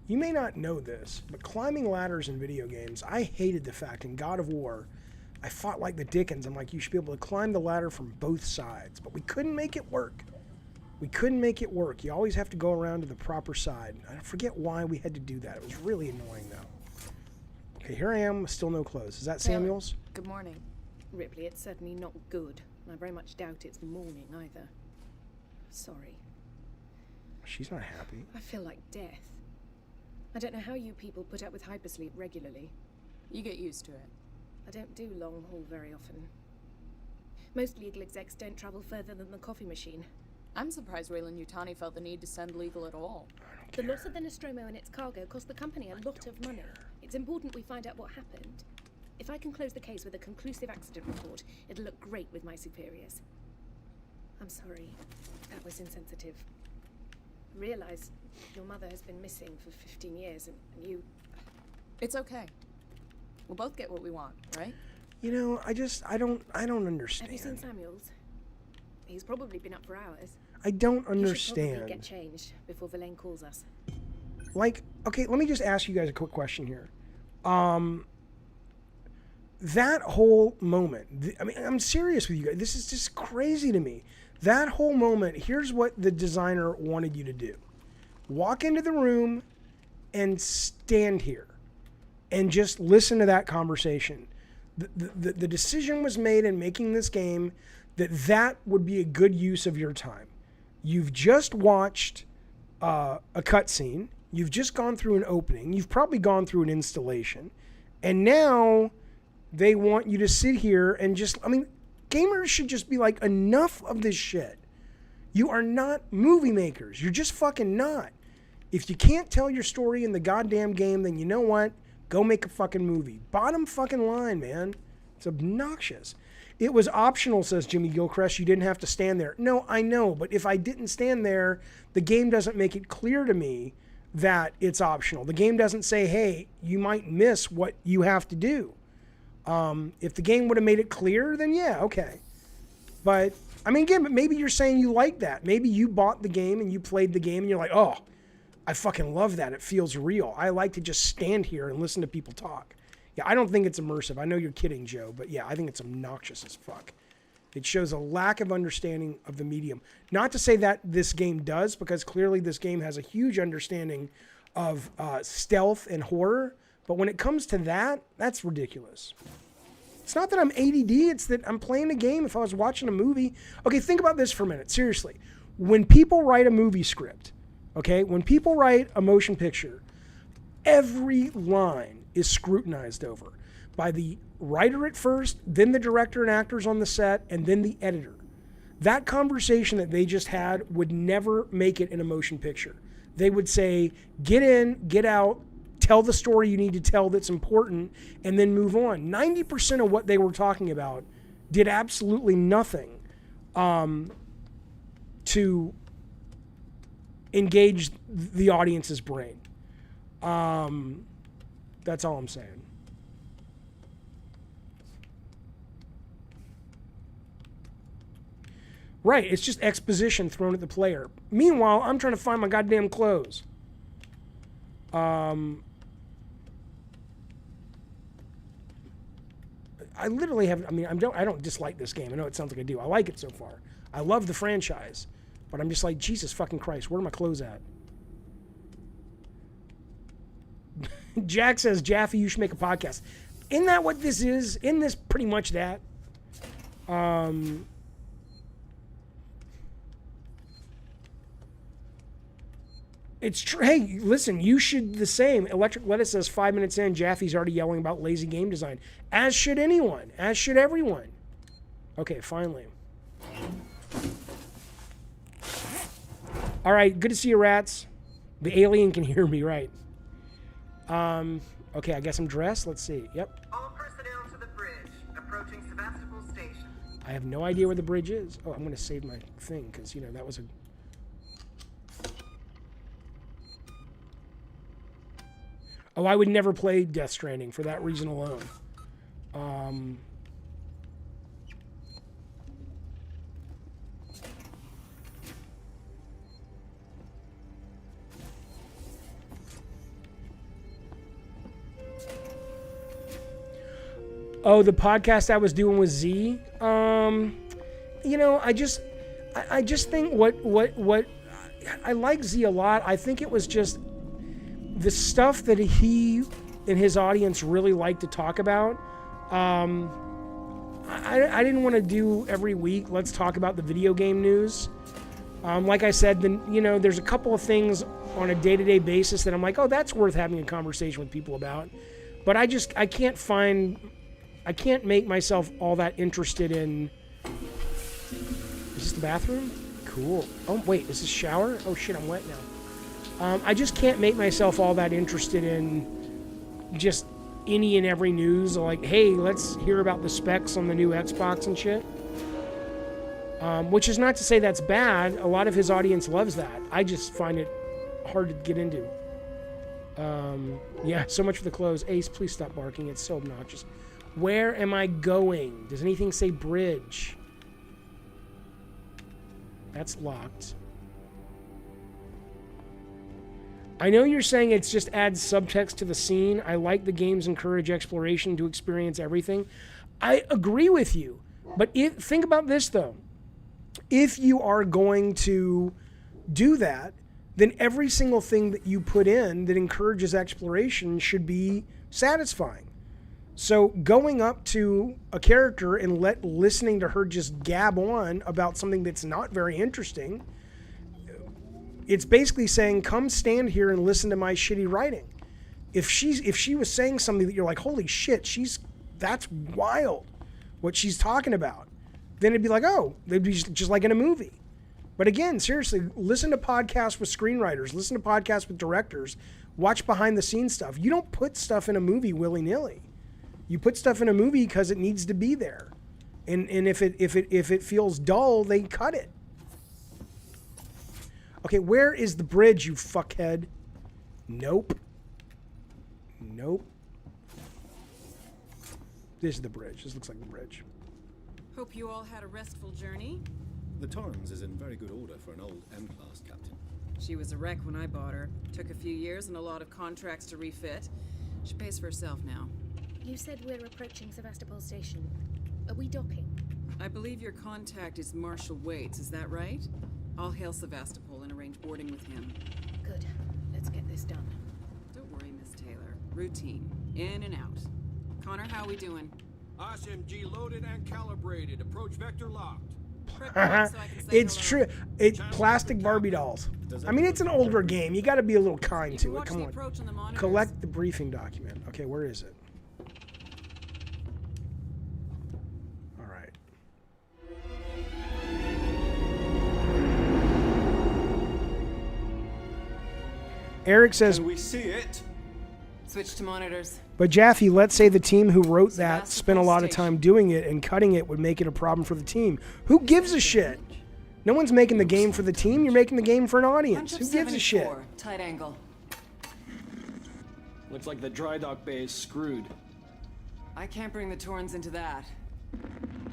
You may not know this, but climbing ladders in video games, I hated the fact in God of War, I fought like the Dickens. I'm like, you should be able to climb the ladder from both sides, but we couldn't make it work. We couldn't make it work. You always have to go around to the proper side. I forget why we had to do that. It was really annoying, though. Okay, here I am, still no clothes. Is that Samuels?
Good morning.
Ripley, it's certainly not good. I very much doubt it's morning either. Sorry.
She's not happy.
I feel like death. I don't know how you people put up with hypersleep regularly.
You get used to it.
I don't do long haul very often. Most legal execs don't travel further than the coffee machine.
I'm surprised Wayland Yutani felt the need to send legal at all.
The loss of the Nostromo and its cargo cost the company a lot of money. It's important we find out what happened. If I can close the case with a conclusive accident report, it'll look great with my superiors. I'm sorry. That was insensitive. Realize your mother has been missing for 15 years and you...
It's okay. We'll both get what we want, right?
You know, I don't understand.
Have you seen Samuels? He's probably been up for hours.
I don't
He should
understand.
probably get changed before Verlaine calls us.
Like, okay, let me just ask you guys a quick question here. That whole moment, I mean, I'm serious with you guys. This is just crazy to me. That whole moment, here's what the designer wanted you to do. Walk into the room and stand here and just listen to that conversation. The decision was made in making this game that would be a good use of your time. You've just watched a cutscene. You've just gone through an opening. You've probably gone through an installation. And now they want you to sit here and just, I mean, gamers should just be like, enough of this shit. You are not movie makers. You're just fucking not. If you can't tell your story in the goddamn game, then you know what? Go make a fucking movie. Bottom fucking line, man. It's obnoxious. It was optional, says Jimmy Gilchrist. You didn't have to stand there. No, I know, but if I didn't stand there, the game doesn't make it clear to me that it's optional. The game doesn't say, hey, you might miss what you have to do. If the game would have made it clear, then yeah, okay. But, I mean, again, maybe you're saying you like that. Maybe you bought the game and you played the game and you're like, oh, I fucking love that. It feels real. I like to just stand here and listen to people talk. Yeah, I don't think it's immersive. I know you're kidding, Joe, but yeah, I think it's obnoxious as fuck. It shows a lack of understanding of the medium. Not to say that this game does, because clearly this game has a huge understanding of stealth and horror, but when it comes to that, that's ridiculous. It's not that I'm ADD, it's that I'm playing a game. If I was watching a movie... Okay, think about this for a minute, seriously. When people write a movie script, okay, when people write a motion picture, every line is scrutinized over by the writer at first, then the director and actors on the set, and then the editor. That conversation that they just had would never make it in a motion picture. They would say, get in, get out, tell the story you need to tell that's important, and then move on. 90% of what they were talking about did absolutely nothing to engage the audience's brain. That's all I'm saying. Right, it's just exposition thrown at the player. Meanwhile, I'm trying to find my goddamn clothes. I literally have, I mean, I don't dislike this game. I know it sounds like I do. I like it so far. I love the franchise. But I'm just like, Jesus fucking Christ, where are my clothes at? Jack says, Jaffe, you should make a podcast. Isn't that what this is? Isn't this pretty much that? It's true. Hey, listen, you should the same. Electric Lettuce says 5 minutes in, Jaffe's already yelling about lazy game design. As should anyone. As should everyone. Okay, finally. All right, good to see you, rats. The alien can hear me, right? Okay, I guess I'm dressed. Let's see. Yep.
All personnel to the bridge, approaching Sevastopol Station.
I have no idea where the bridge is. Oh, I'm going to save my thing because, you know, that was a... Oh, I would never play Death Stranding for that reason alone. Oh, the podcast I was doing with Z. You know, I just think what I like Z a lot. I think it was just the stuff that he and his audience really like to talk about. I didn't want to do every week, let's talk about the video game news. Like I said, then, you know, there's a couple of things on a day-to-day basis that I'm like, oh, that's worth having a conversation with people about. But I can't make myself all that interested in Is this the bathroom? Cool. Oh, wait, is this shower? Oh, shit, I'm wet now. I just can't make myself all that interested in just any and every news. Like, hey, let's hear about the specs on the new Xbox and shit. Which is not to say that's bad. A lot of his audience loves that. I just find it hard to get into. Yeah, so much for the clothes. Ace, please stop barking. It's so obnoxious. Where am I going? Does anything say bridge? That's locked. I know you're saying it's just adds subtext to the scene. I like the games encourage exploration to experience everything. I agree with you. But think about this, though. If you are going to do that, then every single thing that you put in that encourages exploration should be satisfying. So going up to a character and listening to her just gab on about something that's not very interesting, it's basically saying, come stand here and listen to my shitty writing. If she was saying something that you're like, holy shit, that's wild, what she's talking about, then it'd be like, oh, they'd be just like in a movie. But again, seriously, listen to podcasts with screenwriters, listen to podcasts with directors, watch behind the scenes stuff. You don't put stuff in a movie willy-nilly. You put stuff in a movie because it needs to be there. And if it feels dull, they cut it. Okay, where is the bridge, you fuckhead? Nope. Nope. This is the bridge. This looks like the bridge.
Hope you all had a restful journey.
The Torrens is in very good order for an old M-class captain.
She was a wreck when I bought her. Took a few years and a lot of contracts to refit. She pays for herself now.
You said we're approaching Sevastopol Station. Are we docking?
I believe your contact is Marshal Waits, is that right? I'll hail Sevastopol and arrange boarding with him.
Good. Let's get this done.
Don't worry, Miss Taylor. Routine. In and out. Connor, how we doing?
SMG loaded and calibrated. Approach vector locked.
It's true. It's plastic Barbie dolls. I mean, it's an older game. You got to be a little kind to it. Come on. Collect the briefing document. Okay, where is it? All right. Eric says,
Can we see it?
Switch to monitors.
but Jaffe, let's say the team who wrote that spent a lot of time doing it, and cutting it would make it a problem for the team. Who gives a shit? No one's making the game for the team. You're making the game for an audience. Who gives a shit?
Tight angle.
Looks like the dry dock bay is screwed.
I can't bring the Torrens into that.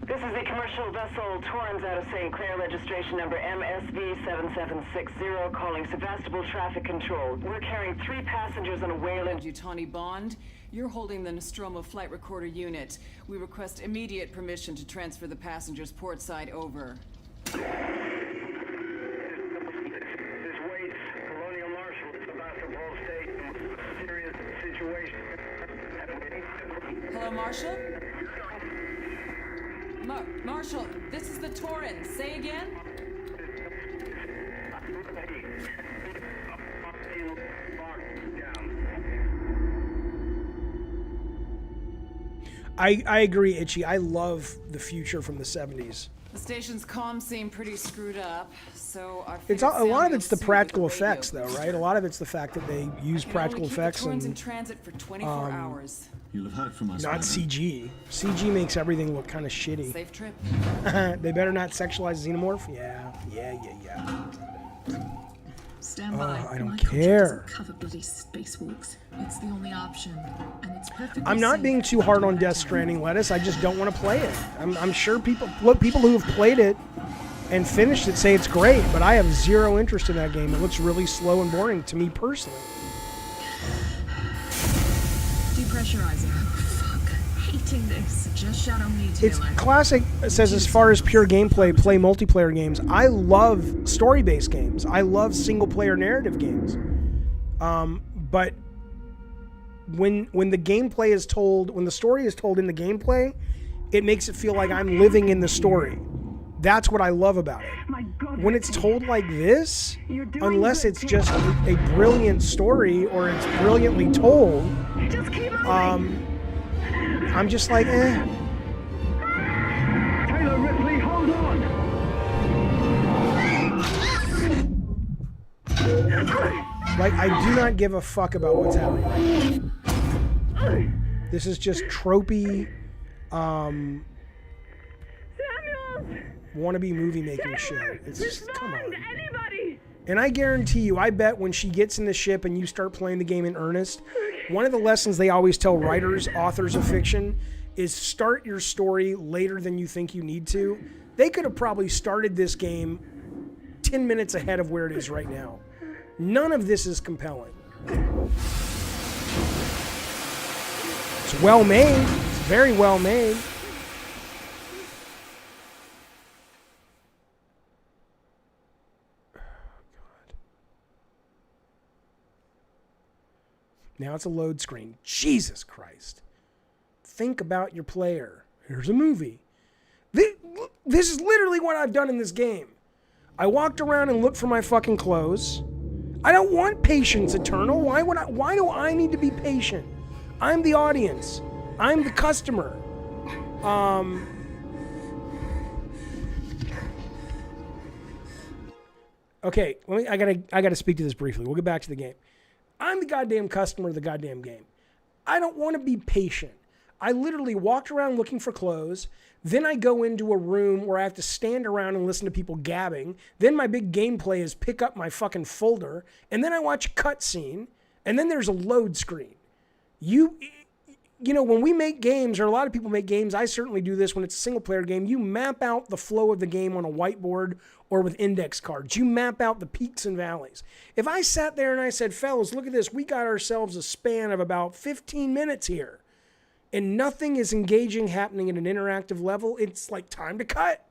This is the commercial vessel Torrens out of St. Clair, registration number MSV7760, calling Sevastopol Traffic Control. We're carrying 3 passengers on a Wayland.
Yutani Bond, you're holding the Nostromo flight recorder unit. We request immediate permission to transfer the passengers port side over.
This Waits, Colonial Marshal, Sevastopol State, serious situation.
Hello, Marshal? Marshal, this is the Torrens. Say again?
I agree, Itchy. I love the future from the 70s.
The station's comms seem pretty screwed up, so our
It's a lot of it's the practical effects, though, right? A lot of it's the fact that they use practical effects
and
and
in transit for 24 hours.
You'll have heard from us.
not CG. CG makes everything look kind of shitty.
Safe trip.
They better not sexualize Xenomorph. Yeah.
Stand by.
I don't
My
care.
contract doesn't cover bloody spacewalks. It's the only option, and it's perfectly
I'm not
safe
being too
to
hard
do
on
that
Death
time.
Stranding, Lettuce. I just don't want to play it. I'm sure people who have played it and finished it say it's great, but I have zero interest in that game. It looks really slow and boring to me personally.
Depressurizing. Oh, fuck. Hating this. Just shadow me, Taylor.
It's classic. It says as far as pure gameplay, play multiplayer games. I love story-based games. I love single-player narrative games. But when the gameplay is told, when the story is told in the gameplay, it makes it feel like I'm living in the story. That's what I love about it. When it's told like this, unless it's just a brilliant story or it's brilliantly told, I'm just like, eh.
Taylor Ripley, hold on!
Like, I do not give a fuck about what's happening right now. This is just tropey, wannabe movie making shit. It's just, come on. And I guarantee you, I bet when she gets in the ship and you start playing the game in earnest, one of the lessons they always tell writers, authors of fiction, is start your story later than you think you need to. They could have probably started this game 10 minutes ahead of where it is right now. None of this is compelling. It's well made. It's very well made. Now it's a load screen. Jesus Christ. Think about your player. Here's a movie. This is literally what I've done in this game. I walked around and looked for my fucking clothes. I don't want patience, Eternal. Why do I need to be patient? I'm the audience. I'm the customer. Okay, I gotta speak to this briefly. We'll get back to the game. I'm the goddamn customer of the goddamn game. I don't want to be patient. I literally walked around looking for clothes. Then I go into a room where I have to stand around and listen to people gabbing. Then my big gameplay is pick up my fucking folder. And then I watch a cutscene. And then there's a load screen. You know, when we make games, or a lot of people make games, I certainly do this when it's a single player game, you map out the flow of the game on a whiteboard or with index cards. You map out the peaks and valleys. If I sat there and I said, fellas, look at this, we got ourselves a span of about 15 minutes here, and nothing is engaging happening at an interactive level, it's like time to cut,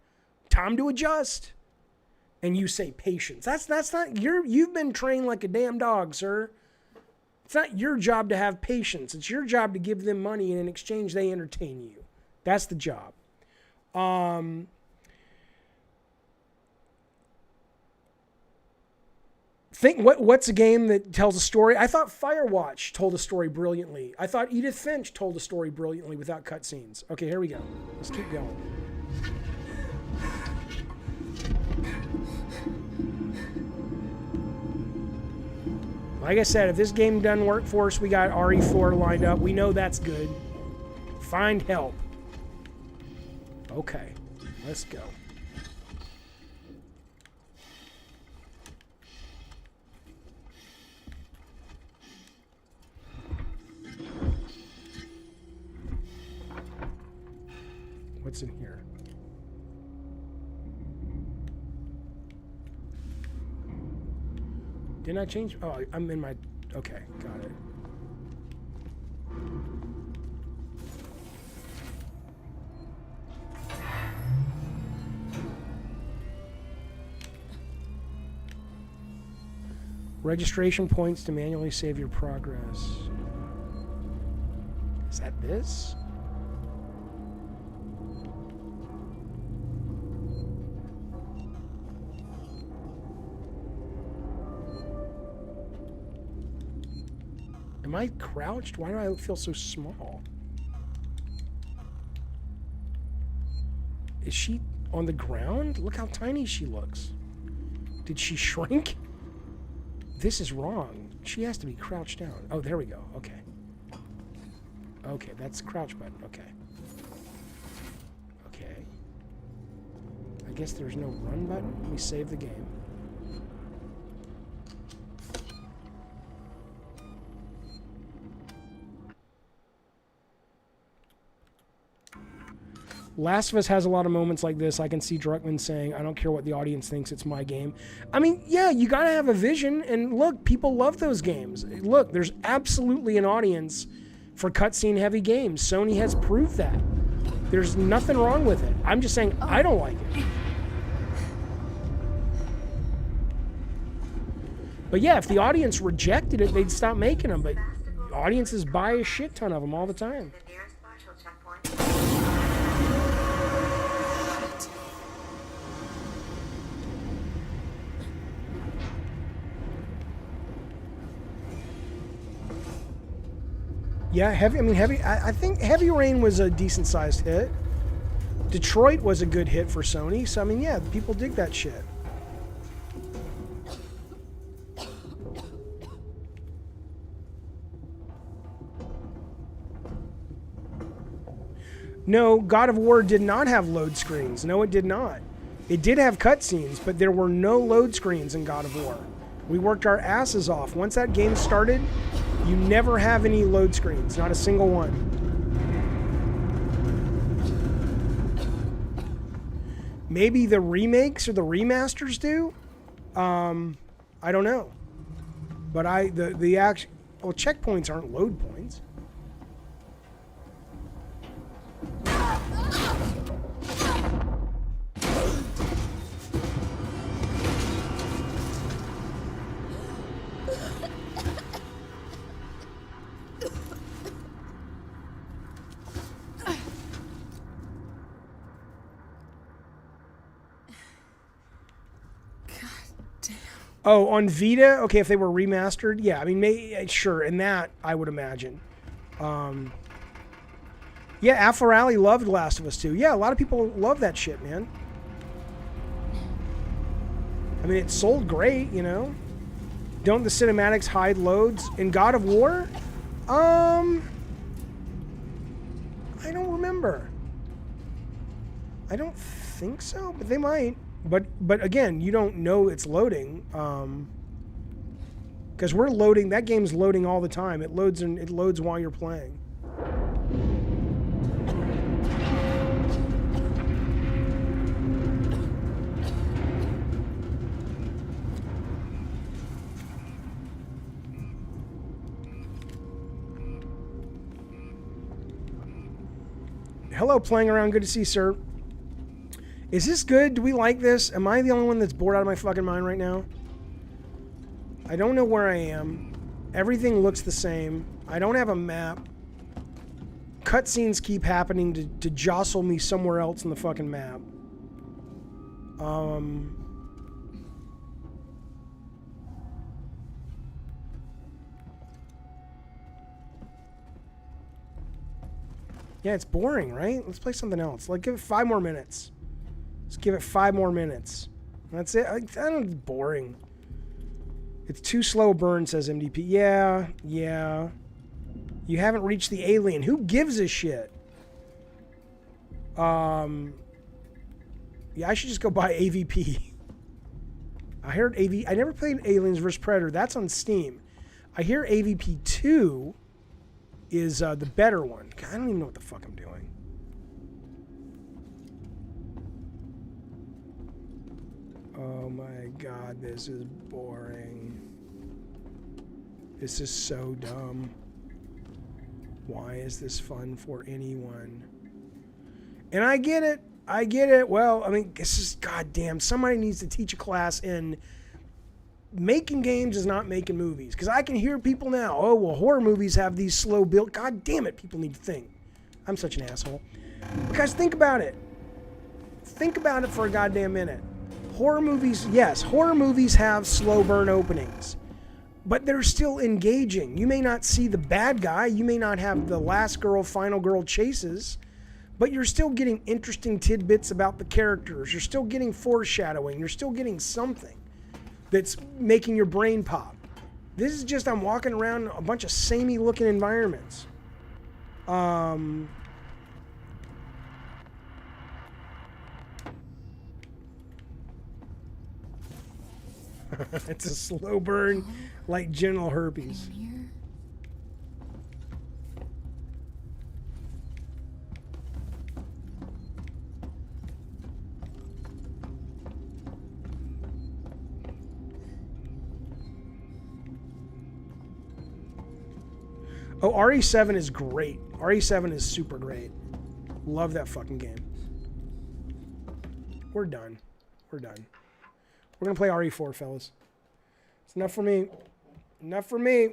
time to adjust. And you say patience. That's not you've been trained like a damn dog, sir. It's not your job to have patience. It's your job to give them money, and in exchange they entertain you. That's the job. Think what's a game that tells a story? I thought Firewatch told a story brilliantly. I thought Edith Finch told a story brilliantly without cutscenes. Okay, here we go. Let's keep going. Like I said, if this game doesn't work for us, we got RE4 lined up. We know that's good. Find help. Okay, let's go. What's in here? Didn't I change? Oh, I'm in my... Okay, got it. Registration points to manually save your progress. Is that this? Am I crouched? Why do I feel so small? Is she on the ground? Look how tiny she looks. Did she shrink? This is wrong. She has to be crouched down. Oh, there we go. Okay. Okay, that's the crouch button. Okay. Okay. I guess there's no run button. Let me save the game. Last of Us has a lot of moments like this. I can see Druckmann saying, I don't care what the audience thinks, it's my game. I mean, yeah, you gotta have a vision, and look, people love those games. Look, there's absolutely an audience for cutscene heavy games. Sony has proved that. There's nothing wrong with it. I'm just saying, I don't like it. But yeah, if the audience rejected it, they'd stop making them, but audiences buy a shit ton of them all the time. Yeah, I think Heavy Rain was a decent sized hit. Detroit was a good hit for Sony, so I mean, yeah, people dig that shit. No, God of War did not have load screens. No, it did not. It did have cutscenes, but there were no load screens in God of War. We worked our asses off. Once that game started, you never have any load screens, not a single one. Maybe the remakes or the remasters do. I don't know. But the actual checkpoints aren't load points. Oh, on Vita? Okay, if they were remastered, yeah. I mean, sure, and that I would imagine. Yeah, Alpha Rally loved Last of Us 2. Yeah, a lot of people love that shit, man. I mean, it sold great, you know. Don't the cinematics hide loads in God of War? I don't remember. I don't think so, but they might. But again, you don't know it's loading, because we're loading. That game's loading all the time. It loads while you're playing. Hello, playing around. Good to see you, sir. Is this good? Do we like this? Am I the only one that's bored out of my fucking mind right now? I don't know where I am. Everything looks the same. I don't have a map. Cutscenes keep happening to jostle me somewhere else in the fucking map. Yeah, it's boring, right? Let's play something else. Like, give it 5 more minutes. Let's give it 5 more minutes. That's it. I don't. It's boring. It's too slow burn, says MDP. Yeah. You haven't reached the alien. Who gives a shit? Yeah, I should just go buy AVP. I heard I never played Aliens vs. Predator. That's on Steam. I hear AVP 2 is the better one. God, I don't even know what the fuck I'm doing. Oh my god, this is boring. This is so dumb. Why is this fun for anyone? And I get it. I get it. Well, I mean, this is goddamn. Somebody needs to teach a class in making games is not making movies. Because I can hear people now, oh, well, horror movies have these slow build. God damn it, people need to think. I'm such an asshole. Because think about it. Think about it for a goddamn minute. Horror movies, yes, horror movies have slow burn openings, but they're still engaging. You may not see the bad guy, you may not have the last girl, final girl chases, but you're still getting interesting tidbits about the characters. You're still getting foreshadowing. You're still getting something that's making your brain pop. This is just, I'm walking around a bunch of samey looking environments. It's a slow burn like genital herpes. Oh, RE7 is great. RE7 is super great. Love that fucking game. We're done. We're done. We're going to play RE4, fellas. It's enough for me. Enough for me.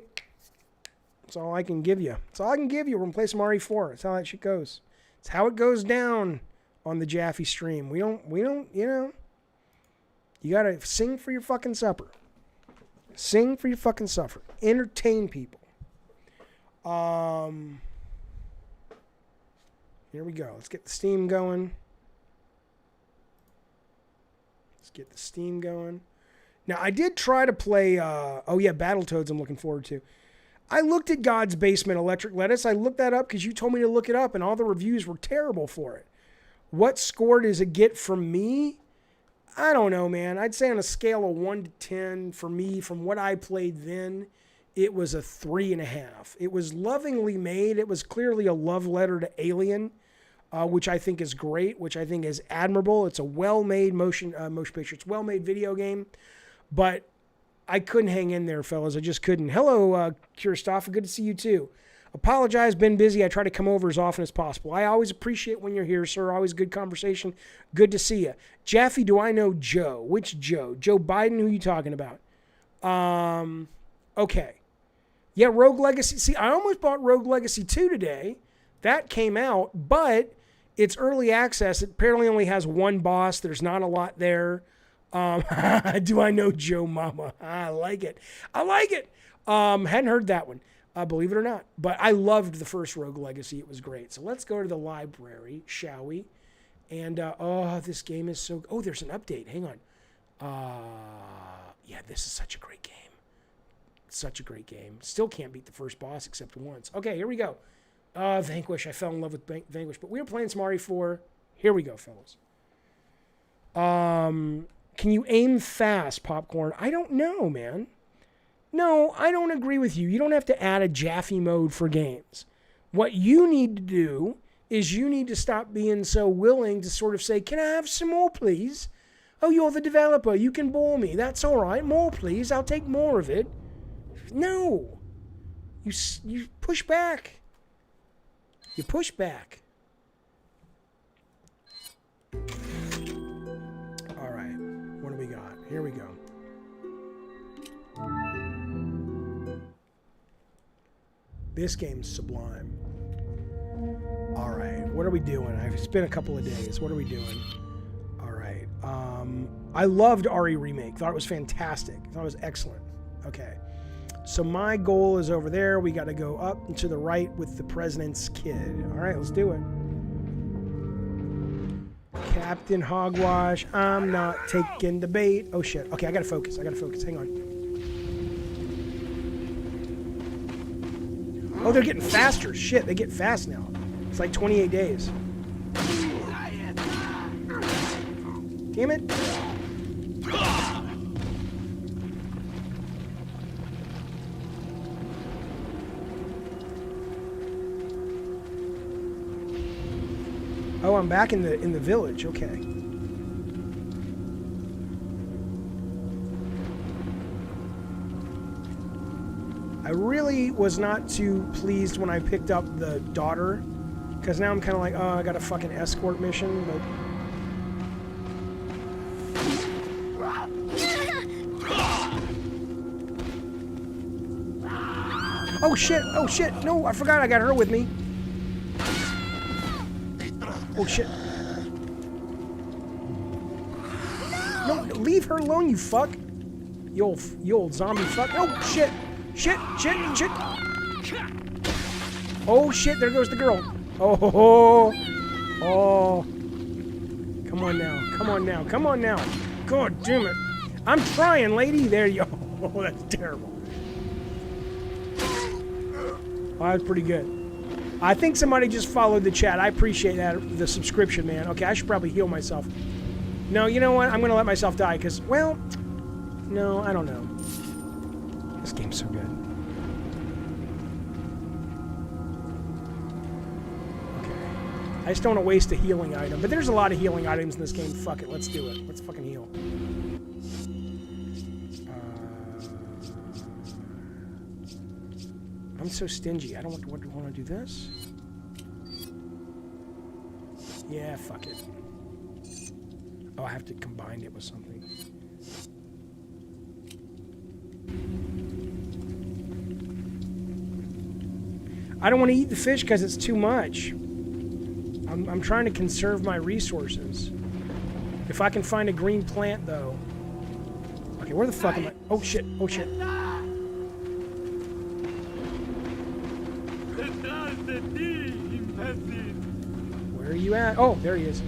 That's all I can give you. That's all I can give you. We're going to play some RE4. That's how that shit goes. It's how it goes down on the Jaffe stream. We don't, you know. You got to sing for your fucking supper. Sing for your fucking supper. Entertain people. Here we go. Let's get the steam going. Let's get the steam going. Now, I did try to play, oh yeah, Battletoads I'm looking forward to. I looked at God's Basement Electric Lettuce. I looked that up because you told me to look it up, and all the reviews were terrible for it. What score does it get from me? I don't know, man. I'd say on a scale of 1 to 10, for me, from what I played then, it was a 3.5. It was lovingly made. It was clearly a love letter to Alien, which I think is great, which I think is admirable. It's a well-made motion picture. It's a well-made video game, but I couldn't hang in there, fellas. I just couldn't. Hello, Kirstoffer. Good to see you, too. Apologize, been busy. I try to come over as often as possible. I always appreciate when you're here, sir. Always good conversation. Good to see you. Jaffe, do I know Joe? Which Joe? Joe Biden? Who are you talking about? Okay. Yeah, Rogue Legacy. See, I almost bought Rogue Legacy 2 today. That came out, but it's early access. It apparently only has one boss. There's not a lot there. Do I know Joe Mama? I like it. I like it. Hadn't heard that one. Believe it or not. But I loved the first Rogue Legacy. It was great. So let's go to the library, shall we? And, this game is so... Oh, there's an update. Hang on. Yeah, this is such a great game. Such a great game. Still can't beat the first boss except once. Okay, here we go. Vanquish. I fell in love with Vanquish. But we were playing some RE4. Here we go, fellas. Can you aim fast, Popcorn? I don't know, man. No, I don't agree with you. You don't have to add a Jaffe mode for games. What you need to do is you need to stop being so willing to sort of say, can I have some more, please? Oh, you're the developer. You can bore me. That's all right. More, please. I'll take more of it. No. You push back. You push back. All right. What do we got? Here we go. This game's sublime. All right, what are we doing? It's been a couple of days. What are we doing? All right. I loved RE Remake. Thought it was fantastic. Thought it was excellent. Okay. So my goal is over there. We got to go up and to the right with the president's kid. All right, let's do it. Captain Hogwash, I'm not taking the bait. Oh, shit. Okay, I got to focus. Hang on. Oh, they're getting faster. Shit, they get fast now. It's like 28 days. Damn it. Oh, I'm back in the village. Okay. I really was not too pleased when I picked up the daughter, because now I'm kind of like, oh, I got a fucking escort mission, but... Oh shit, no, I forgot I got her with me. Oh shit. No, leave her alone, you fuck. You old zombie fuck. Oh shit. Shit. Oh shit, there goes the girl. Oh. Come on now. God damn it. I'm trying, lady. There you go. Oh, that's terrible. Oh, that's pretty good. I think somebody just followed the chat. I appreciate that, the subscription, man. Okay, I should probably heal myself. No, you know what? I'm going to let myself die because, well, no, I don't know. This game's so good. Okay. I just don't want to waste a healing item. But there's a lot of healing items in this game. Fuck it. Let's do it. Let's fucking heal. I'm so stingy. I don't want to do this. Yeah, fuck it. Oh, I have to combine it with something. I don't want to eat the fish because it's too much. I'm trying to conserve my resources. If I can find a green plant, though. Okay, where the fuck am I? Oh, shit. Where are you at? Oh, there he is.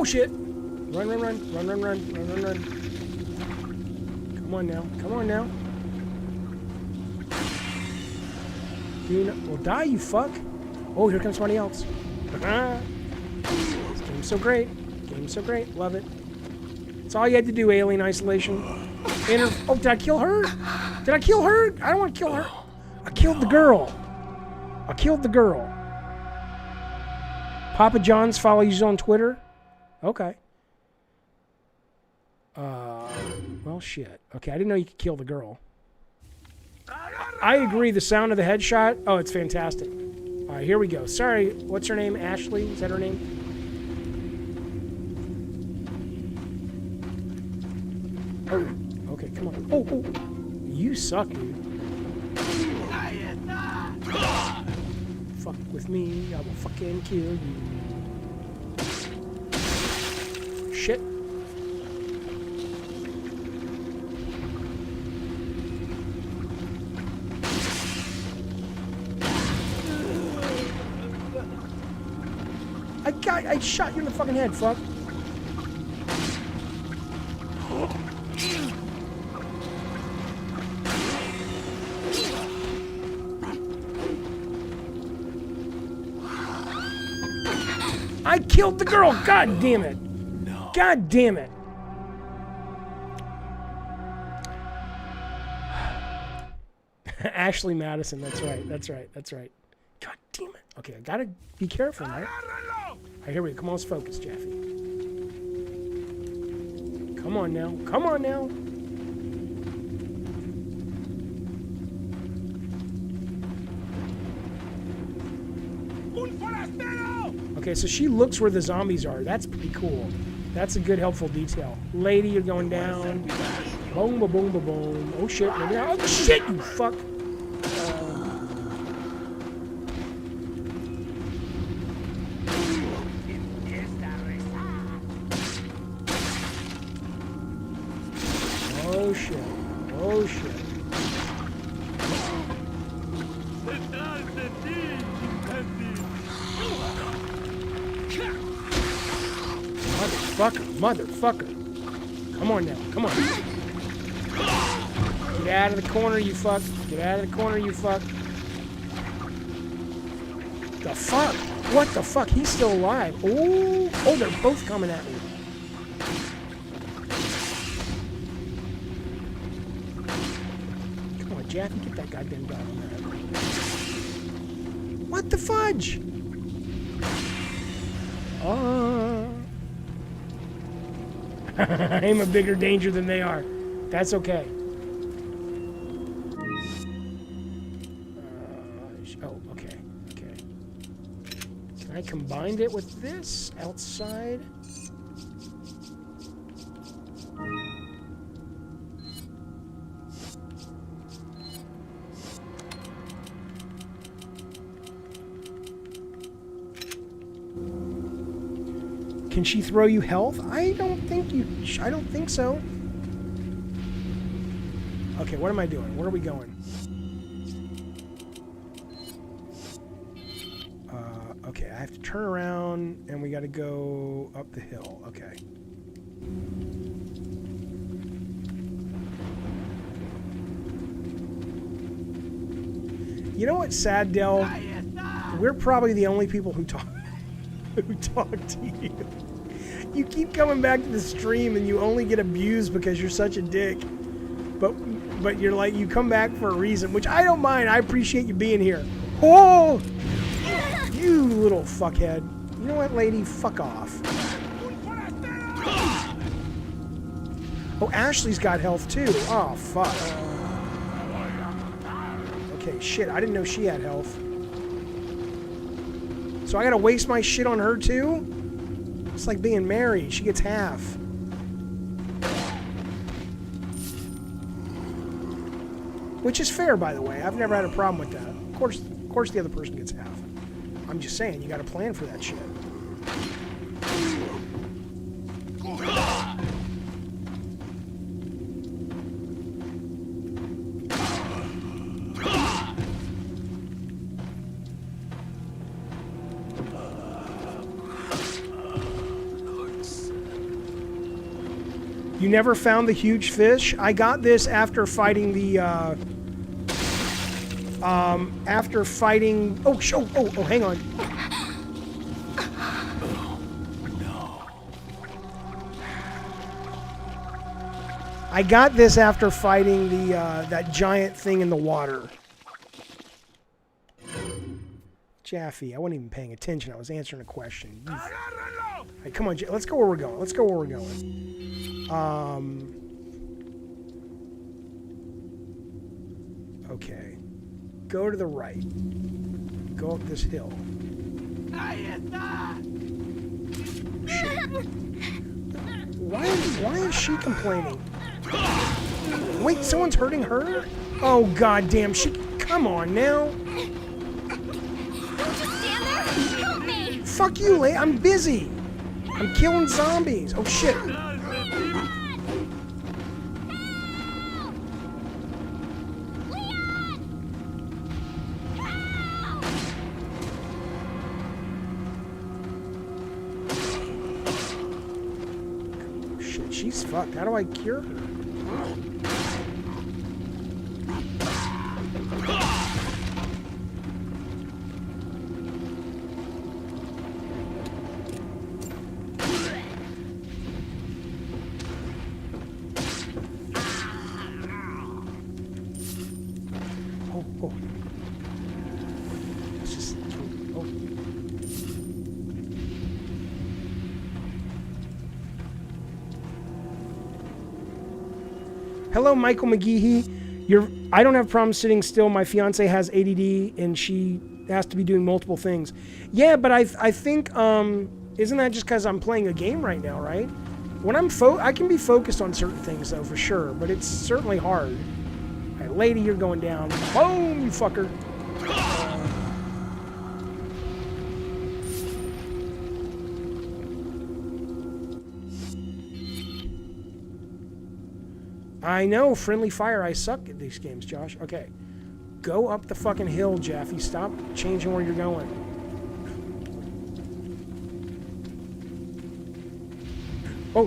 Oh, shit. Run, run, run. Run, run, run. Run, run, run. Come on now. Come on now. Well, die, you fuck. Oh, here comes somebody else. This game's so great. Game's so great. Love it. That's all you had to do, Alien Isolation. Oh, did I kill her? Did I kill her? I don't want to kill her. I killed the girl. I killed the girl. Papa John's follows you on Twitter? Okay. Well, shit. Okay, I didn't know you could kill the girl. I agree, the sound of the headshot, oh, it's fantastic. All right, here we go. Sorry, what's her name? Ashley? Is that her name? Oh, okay, come on. Oh, oh. You suck, dude. Fuck with me, I will fucking kill you. Shit. I shot you in the fucking head, fuck. I killed the girl! God damn it! No. God damn it! Ashley Madison, that's right, that's right, that's right. God damn it. Okay, I gotta be careful, right? Alright, here we go. Come on, let's focus, Jeffy. Come on now. Come on now. Okay, so she looks where the zombies are. That's pretty cool. That's a good, helpful detail. Lady, you're going down. Boom, boom, boom, boom, boom. Oh, shit. Maybe not. Oh, shit, you fuck. Oh, shit. Oh, shit. Motherfucker, motherfucker. Come on now, come on. Get out of the corner, you fuck. Get out of the corner, you fuck. The fuck? What the fuck? He's still alive. Oh, oh, they're both coming at me. Come on, Jackie, get that goddamn dog on there. What the fudge? I'm a bigger danger than they are. That's okay. Oh, okay. Okay. Can I combine it with this outside? Can she throw you health? I don't think so. Okay, what am I doing? Where are we going? Okay, I have to turn around and we got to go up the hill. Okay. You know what's sad, Del? We're probably the only people who talk to you. You keep coming back to the stream and you only get abused because you're such a dick. But you're like, you come back for a reason, which I don't mind. I appreciate you being here. Oh! You little fuckhead. You know what, lady? Fuck off. Oh, Ashley's got health too. Oh, fuck. Okay, shit. I didn't know she had health. So I gotta waste my shit on her too? It's like being married. She gets half. Which is fair, by the way. I've never had a problem with that. Of course the other person gets half. I'm just saying, you gotta plan for that shit. You never found the huge fish? I got this after fighting the, oh, hang on. I got this after fighting the, that giant thing in the water. Jaffe, I wasn't even paying attention. I was answering a question. Hey, come on, let's go where we're going. Let's go where we're going. Okay. Go to the right. Go up this hill. Why is she complaining? Wait, someone's hurting her? Oh, goddamn. Come on now. Fuck you, Leia. I'm busy. I'm killing zombies. Oh, shit. Shit, she's fucked. How do I cure her? Hello, Michael McGeehee. I don't have problems sitting still. My fiance has ADD and she has to be doing multiple things. Yeah, but I think isn't that just because I'm playing a game right now, right? When I can be focused on certain things though, for sure, but it's certainly hard. All right, lady, you're going down. Boom, you fucker. I know, friendly fire. I suck at these games, Josh. Okay. Go up the fucking hill, Jaffe. Stop changing where you're going. Oh.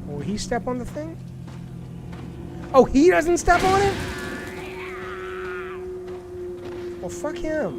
Will he step on the thing? Oh, he doesn't step on it? Well, fuck him.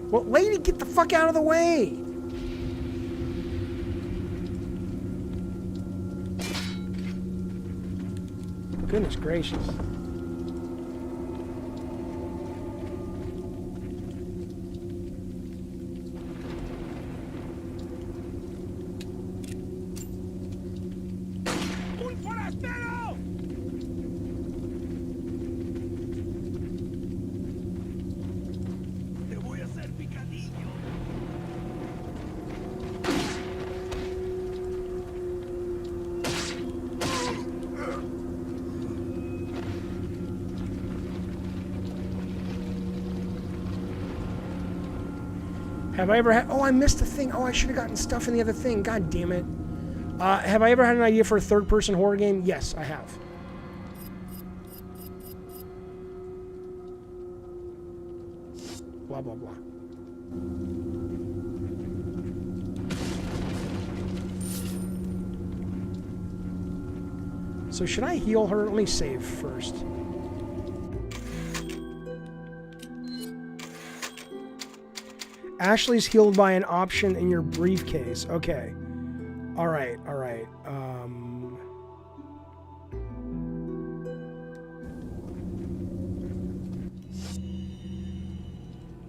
Well, lady, get the fuck out of the way. Goodness gracious. Have I ever had... Oh, I missed the thing. Oh, I should have gotten stuff in the other thing. God damn it. Have I ever had an idea for a third-person horror game? Yes, I have. Blah, blah, blah. So should I heal her? Let me save first. Ashley's healed by an option in your briefcase. Okay. All right. All right.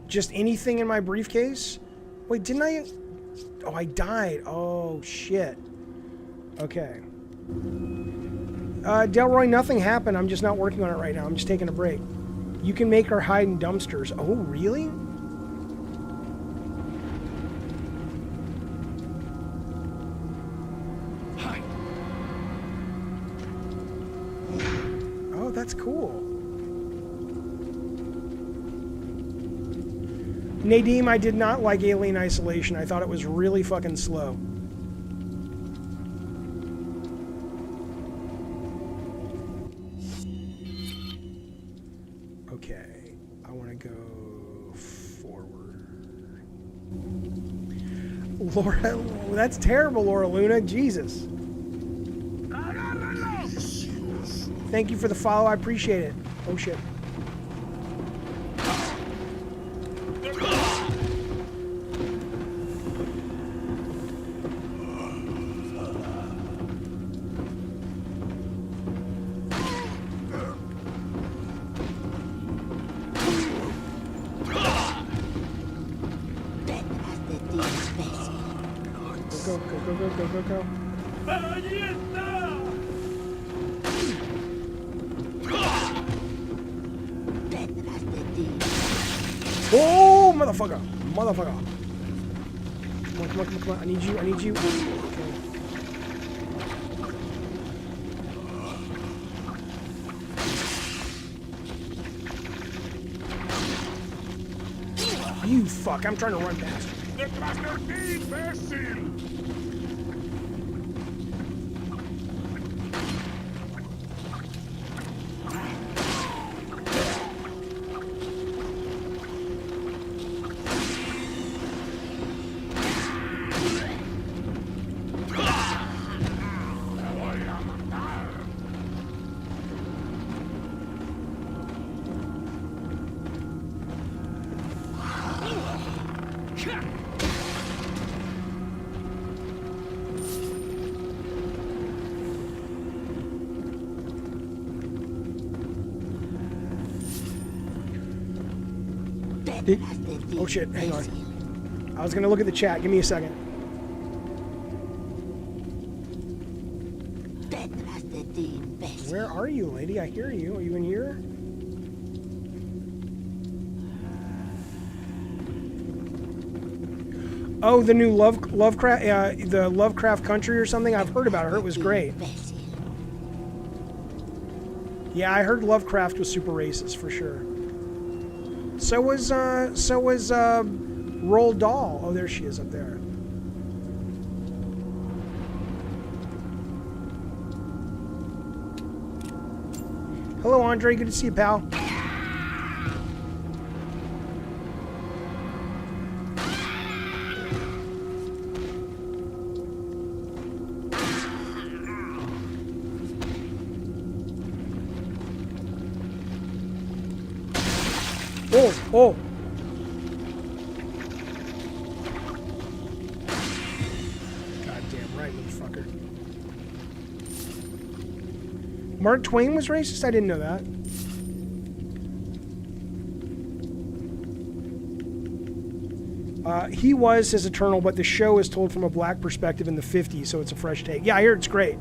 Just anything in my briefcase? Wait, didn't I? Oh, I died. Oh, shit. Okay. Delroy, nothing happened. I'm just not working on it right now. I'm just taking a break. You can make her hide in dumpsters. Oh, really? that's cool. Nadim, I did not like Alien Isolation. I thought it was really fucking slow. Okay, I want to go forward. Laura, that's terrible, Laura Luna. Jesus. Thank you for the follow. I appreciate it. Oh shit. Go. Oh, motherfucker. Come on. I need you. Okay. You fuck, I'm trying to run past you. Oh shit, hang on. I was gonna look at the chat. Give me a second. Where are you, lady? I hear you. Are you in here? Oh, the new Lovecraft, the Lovecraft Country or something. I've heard about it. I heard it was great. Yeah, I heard Lovecraft was super racist for sure. So was Roald Dahl. Oh, there she is up there. Hello, Andre. Good to see you, pal. Oh. Goddamn right, motherfucker. Mark Twain was racist? I didn't know that. He was his Eternal, but the show is told from a black perspective in the 50s, so it's a fresh take. Yeah, I hear it's great.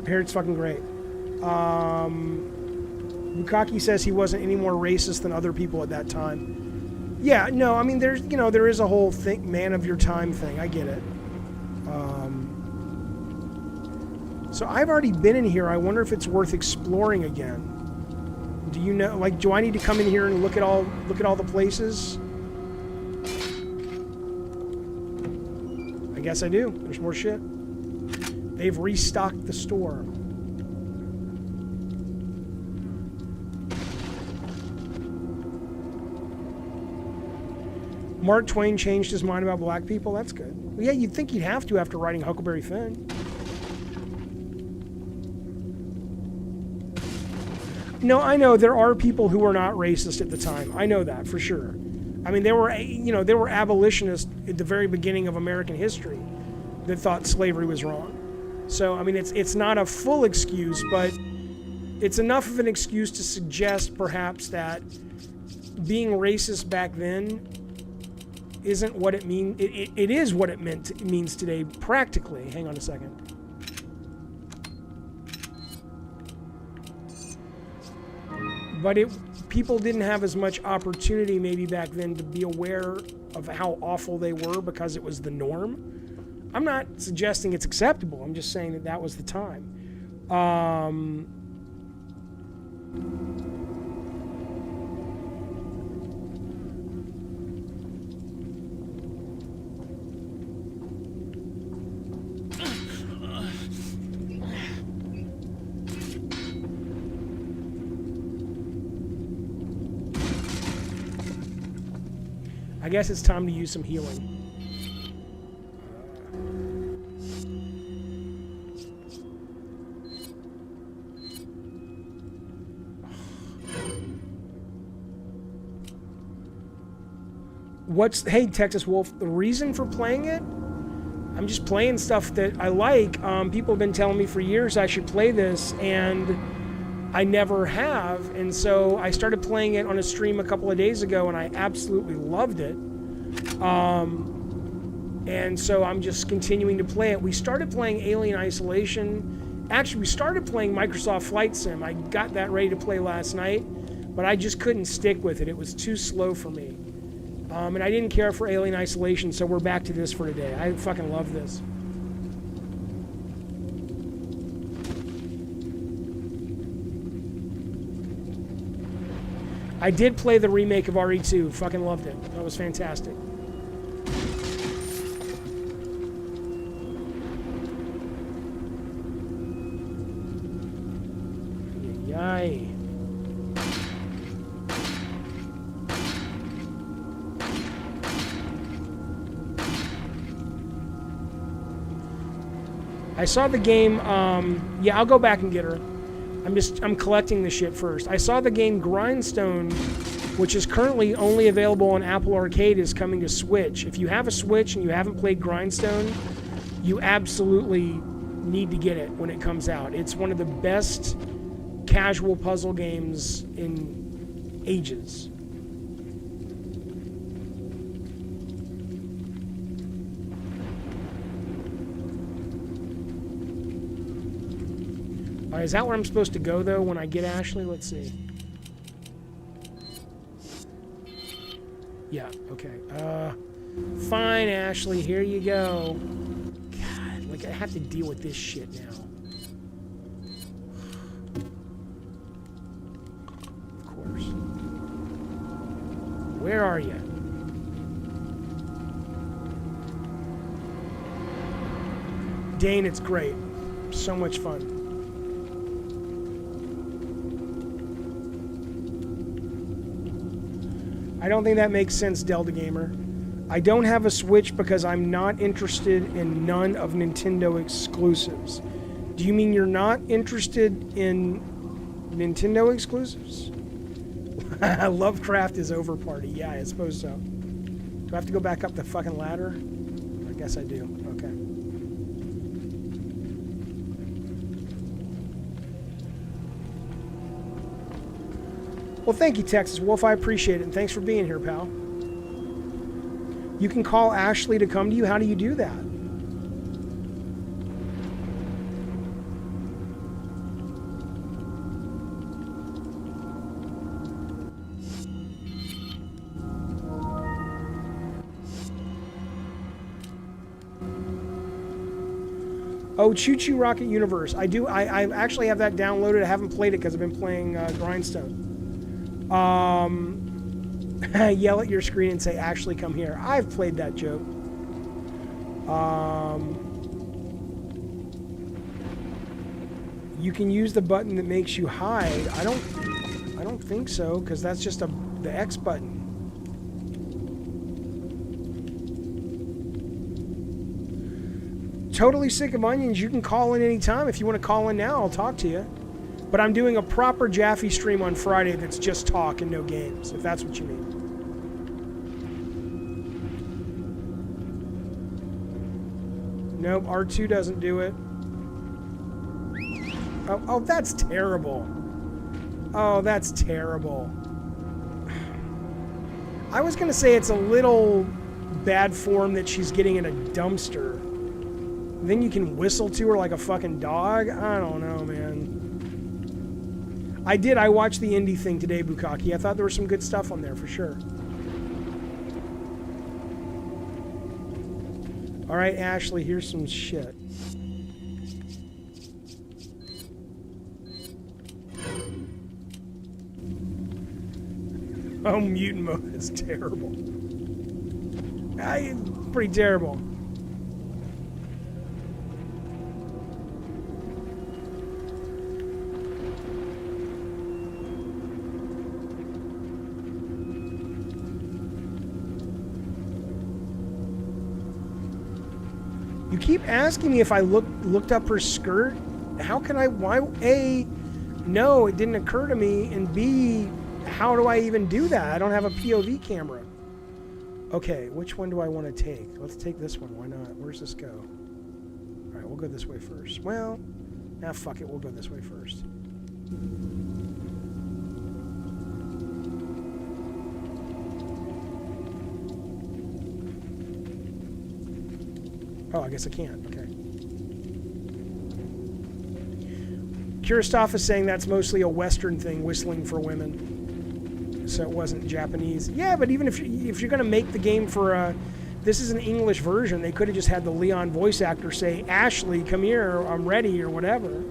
I hear it's fucking great. Bukaki says he wasn't any more racist than other people at that time. Yeah, no, I mean, there's, there is a whole thing, man of your time thing. I get it. So I've already been in here. I wonder if it's worth exploring again. Do you know, like, do I need to come in here and look at all the places? I guess I do. There's more shit. They've restocked the store. Mark Twain changed his mind about black people. That's good. Well, yeah, you'd think he'd have to after writing Huckleberry Finn. No, I know there are people who were not racist at the time. I know that for sure. I mean, there were abolitionists at the very beginning of American history that thought slavery was wrong. So, I mean, it's not a full excuse, but it's enough of an excuse to suggest perhaps that being racist back then isn't what it means. It is what it means today practically. Hang on a second. But people didn't have as much opportunity maybe back then to be aware of how awful they were because it was the norm. I'm not suggesting it's acceptable. I'm just saying that was the time. I guess it's time to use some healing. Hey, Texas Wolf, the reason for playing it? I'm just playing stuff that I like. People have been telling me for years I should play this, and I never have. And so I started playing it on a stream a couple of days ago, and I absolutely loved it. And so I'm just continuing to play it. We started playing Alien Isolation. Actually, we started playing Microsoft Flight Sim. I got that ready to play last night, but I just couldn't stick with it. It was too slow for me. And I didn't care for Alien Isolation, so we're back to this for today. I fucking love this. I did play the remake of RE2. Fucking loved it. That was fantastic. Yay. I saw the game, yeah, I'll go back and get her. I'm collecting the shit first. I saw the game Grindstone, which is currently only available on Apple Arcade, is coming to Switch. If you have a Switch and you haven't played Grindstone, you absolutely need to get it when it comes out. It's one of the best casual puzzle games in ages. Is that where I'm supposed to go, though, when I get Ashley? Let's see. Yeah, okay. Fine, Ashley, here you go. God, like, I have to deal with this shit now. Of course. Where are you? Dane, it's great. So much fun. I don't think that makes sense, Delta Gamer. I don't have a Switch because I'm not interested in none of Nintendo exclusives. Do you mean you're not interested in Nintendo exclusives? Lovecraft is over party. Yeah, I suppose so. Do I have to go back up the fucking ladder? I guess I do. Okay. Well, thank you, Texas Wolf. I appreciate it, and thanks for being here, pal. You can call Ashley to come to you. How do you do that? Oh, Choo Choo Rocket Universe. I do. I actually have that downloaded. I haven't played it because I've been playing Grindstone. Yell at your screen and say, Ashley, come here. I've played that joke. You can use the button that makes you hide. I don't think so, because that's just the X button. Totally sick of onions. You can call in anytime. If you want to call in now, I'll talk to you. But I'm doing a proper Jaffe stream on Friday that's just talk and no games, if that's what you mean. Nope, R2 doesn't do it. Oh, that's terrible. Oh, that's terrible. I was going to say it's a little bad form that she's getting in a dumpster. Then you can whistle to her like a fucking dog? I don't know, man. I watched the indie thing today, Bukaki. I thought there was some good stuff on there for sure. All right, Ashley, here's some shit. Oh, mutant mode is terrible. Pretty terrible. You keep asking me if I looked up her skirt. How can I? Why? A, no, it didn't occur to me, and B, how do I even do that? I don't have a POV camera. Okay, which one do I want to take? Let's take this one. Why not? Where's this go? All right, we'll go this way first. Well, fuck it. We'll go this way first. Oh, I guess I can't. Okay. Kiristov is saying that's mostly a Western thing, whistling for women. So it wasn't Japanese. Yeah, but even if you're going to make the game for this is an English version, they could have just had the Leon voice actor say, Ashley, come here, I'm ready, or whatever.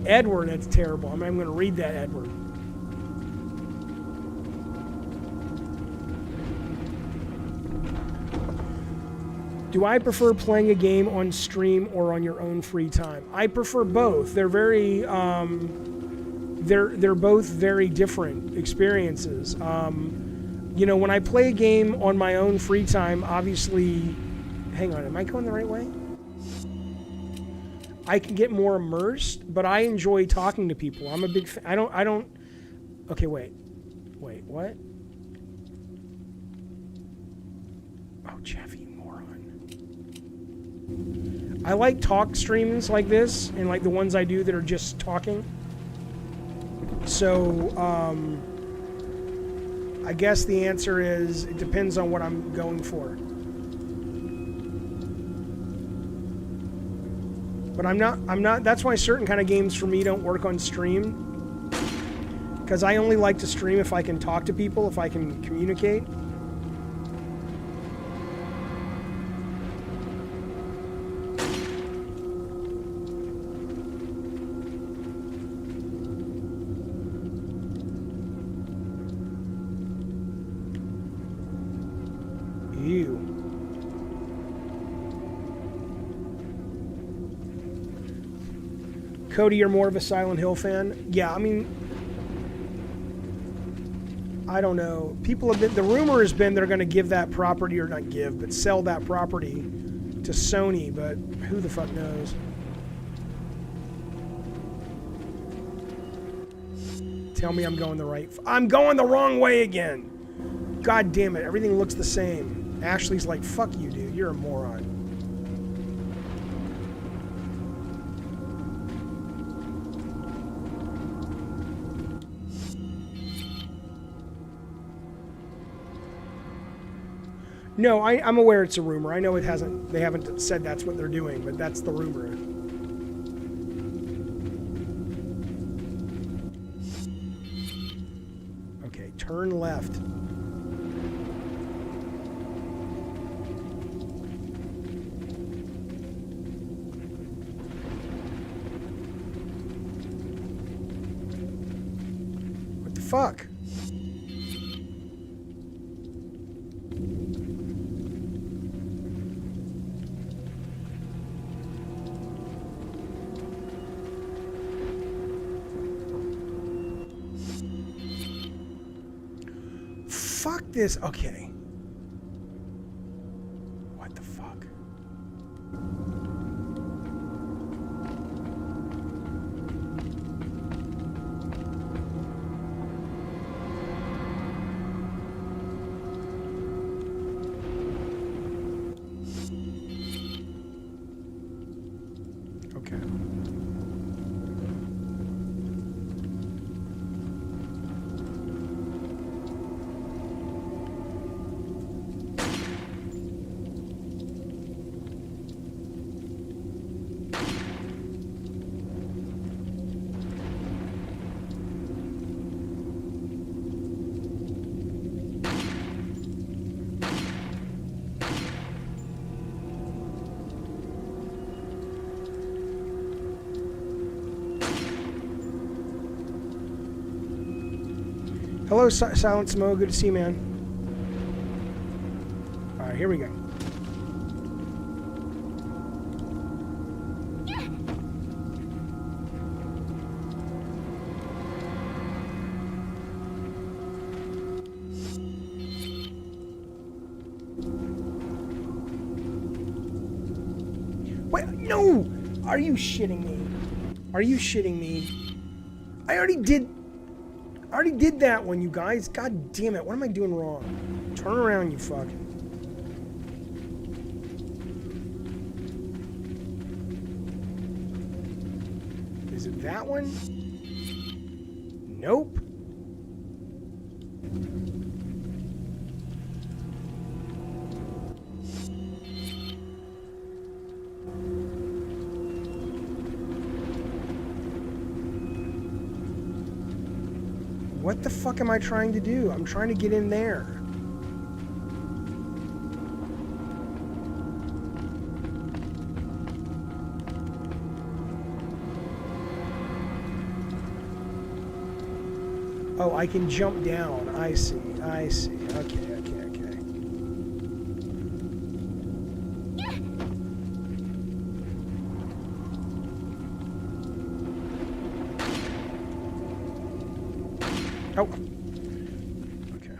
Edward, that's terrible. I'm going to read that, Edward. Do I prefer playing a game on stream or on your own free time? I prefer both. They're very, they're both very different experiences. You know, when I play a game on my own free time, obviously, hang on, am I going the right way? I can get more immersed, but I enjoy talking to people. I'm a big fan. I don't, okay, wait, what? Oh, Jeffy. I like talk streams like this, and like the ones I do that are just talking. So, I guess the answer is, it depends on what I'm going for. But I'm not, that's why certain kind of games for me don't work on stream. Because I only like to stream if I can talk to people, if I can communicate. Cody, you're more of a Silent Hill fan? Yeah, I mean, I don't know. People have been, the rumor has been they're going to give that property, or not give, but sell that property to Sony, but who the fuck knows? Tell me I'm going the right, I'm going the wrong way again. God damn it, everything looks the same. Ashley's like, fuck you, dude, you're a moron. No, I'm aware it's a rumor. I know it hasn't. They haven't said that's what they're doing, but that's the rumor. Okay, turn left. What the fuck? Fuck this. Okay. What the fuck? Okay. Hello, Silent Smo. Good to see you, man. All right, here we go. Wait, no! Are you shitting me? Are you shitting me? I already did that one, you guys. God damn it. What am I doing wrong? Turn around, you fuck. Is it that one? Nope. What the fuck am I trying to do? I'm trying to get in there. Oh, I can jump down. I see. I see. Okay, okay, okay. Oh. Okay.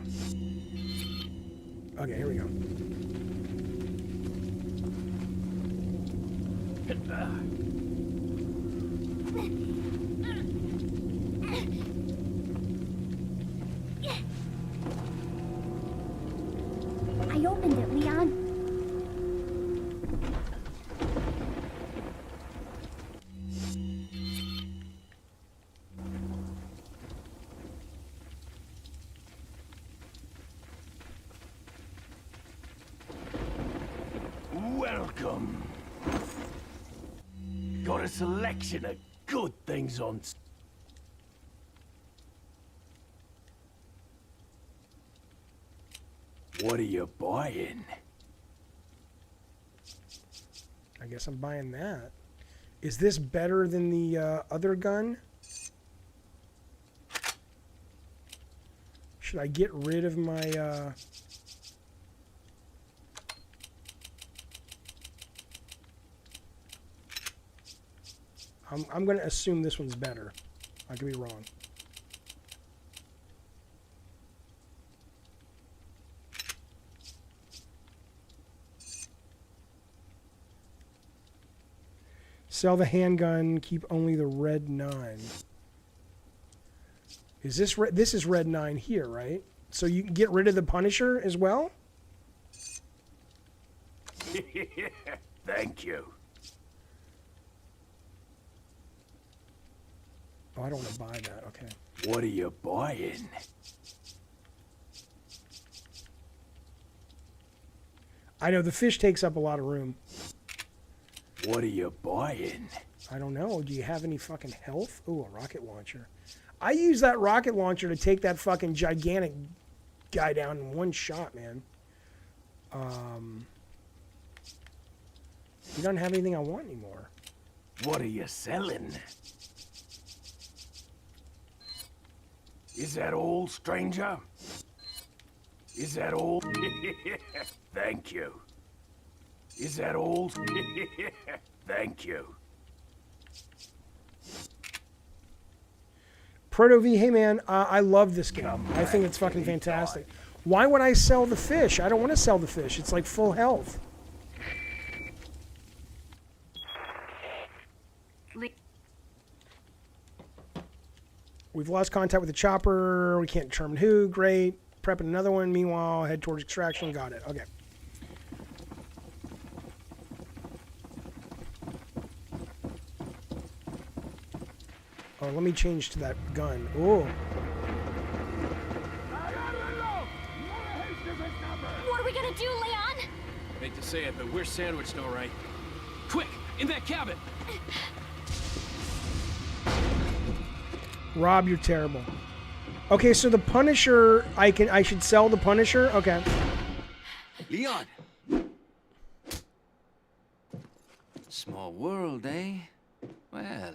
Okay, here we go.
I opened it, Leon.
Welcome. Got a selection of good things on. What are you buying?
I guess I'm buying that. Is this better than the other gun? Should I get rid of my... I'm going to assume this one's better. I could be wrong. Sell the handgun, keep only the red 9. Is this this is red 9 here, right? So you can get rid of the Punisher as well?
Thank you.
Oh, I don't want to buy that. Okay.
What are you buying?
I know the fish takes up a lot of room.
What are you buying?
I don't know. Do you have any fucking health? Ooh, a rocket launcher. I use that rocket launcher to take that fucking gigantic guy down in one shot, man. He doesn't have anything I want anymore.
What are you selling? Is that all, stranger? Is that all? Thank you. Is that all? Thank you.
Proto V, hey man, I love this game. I think it's fucking fantastic. Why would I sell the fish? I don't want to sell the fish. It's like full health. We've lost contact with the chopper. We can't determine who. Great. Prepping another one. Meanwhile, head towards extraction. Got it. Okay. Oh, let me change to that gun. Oh.
What are we gonna do, Leon?
Hate to say it, but we're sandwiched, all right. Quick, in that cabin!
Rob, you're terrible. Okay, so the Punisher, I should sell the Punisher? Okay.
Leon! Small world, eh? Well,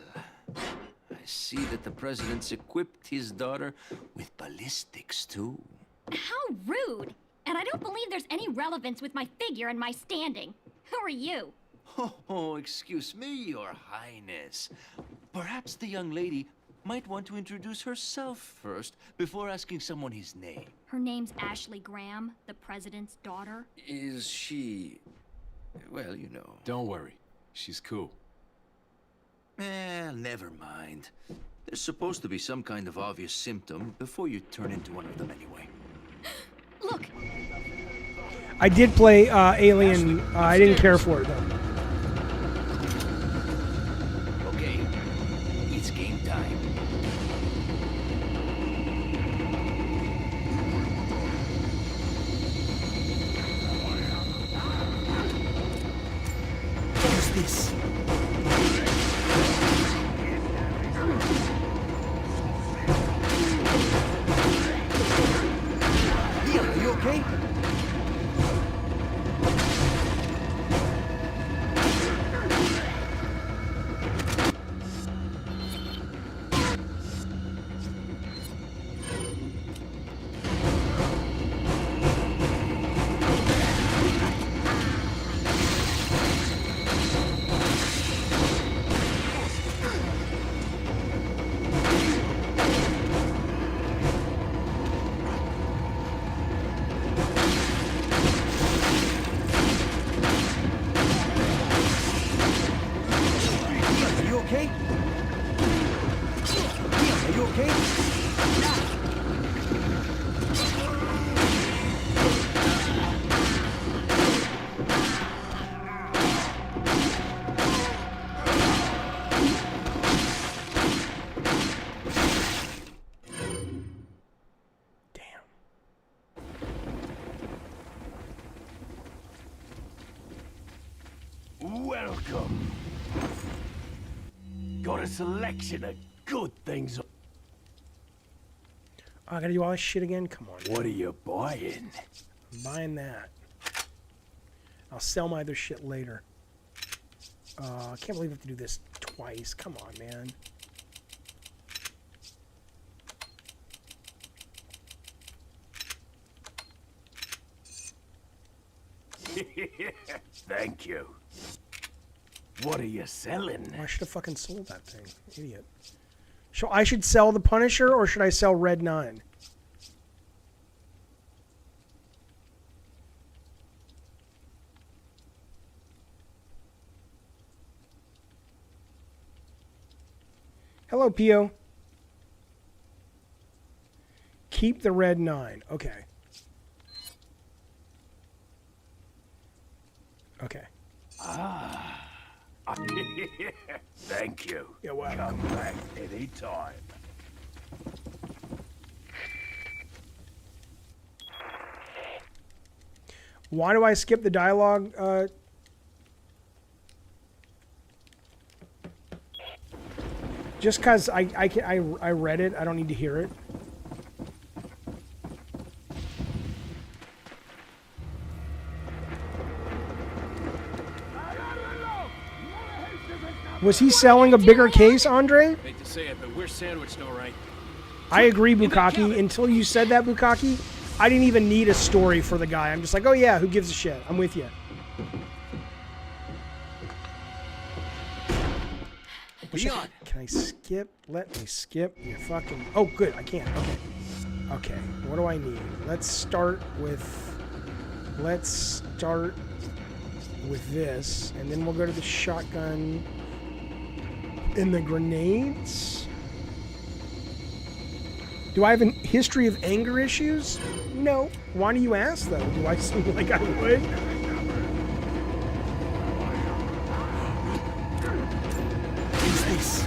I see that the president's equipped his daughter with ballistics, too.
How rude! And I don't believe there's any relevance with my figure and my standing. Who are you?
Oh, excuse me, Your Highness. Perhaps the young lady might want to introduce herself first before asking someone his name.
Her name's Ashley Graham, the president's daughter.
Is she... well, you know.
Don't worry. She's cool.
Never mind. There's supposed to be some kind of obvious symptom before you turn into one of them anyway.
Look!
I did play Alien. I didn't care for it, though.
Okay, it's game time. What's this? Leon, are you okay?
Welcome. Got a selection of good things.
Oh, I gotta do all this shit again? Come on.
What are you buying?
I'm buying that. I'll sell my other shit later. I can't believe I have to do this twice. Come on, man.
Thank you. What are you selling?
I should have fucking sold that thing. Idiot. So I should sell the Punisher, or should I sell Red 9? Hello, Pio. Keep the Red 9. Okay. Okay.
Ah. Thank you.
You're welcome.
Come back anytime.
Why do I skip the dialogue? Just because I read it, I don't need to hear it. Was he selling a bigger case, Andre?
Hate to say it, but we're sandwiched all right.
I agree, Bukkake. Until you said that, Bukkake, I didn't even need a story for the guy. I'm just like, oh yeah, who gives a shit? I'm with you. Can I skip? Let me skip. You fucking... Oh, good. I can't. Okay. Okay. What do I need? Let's start with this, and then we'll go to the shotgun and the grenades. Do I have a history of anger issues? No. Why do you ask, though? Do I seem like I would?
Who's this?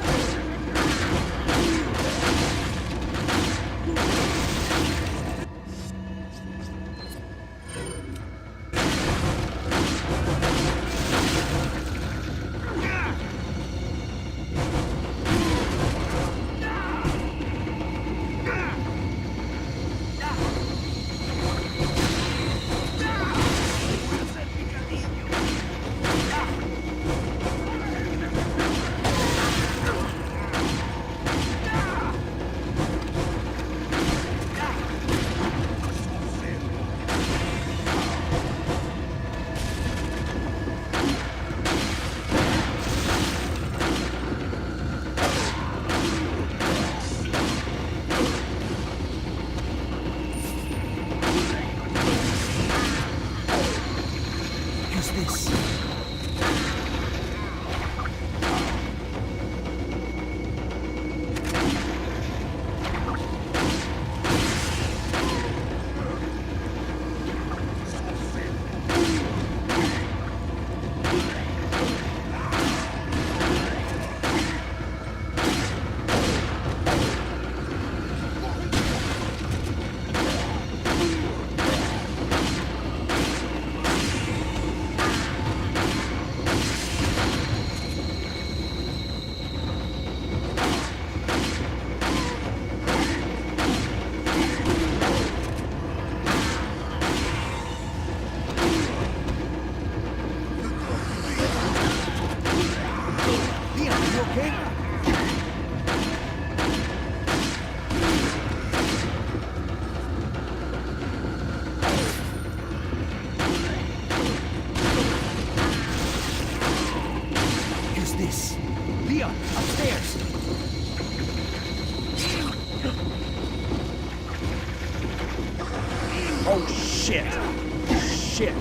Oh, shit. Shit.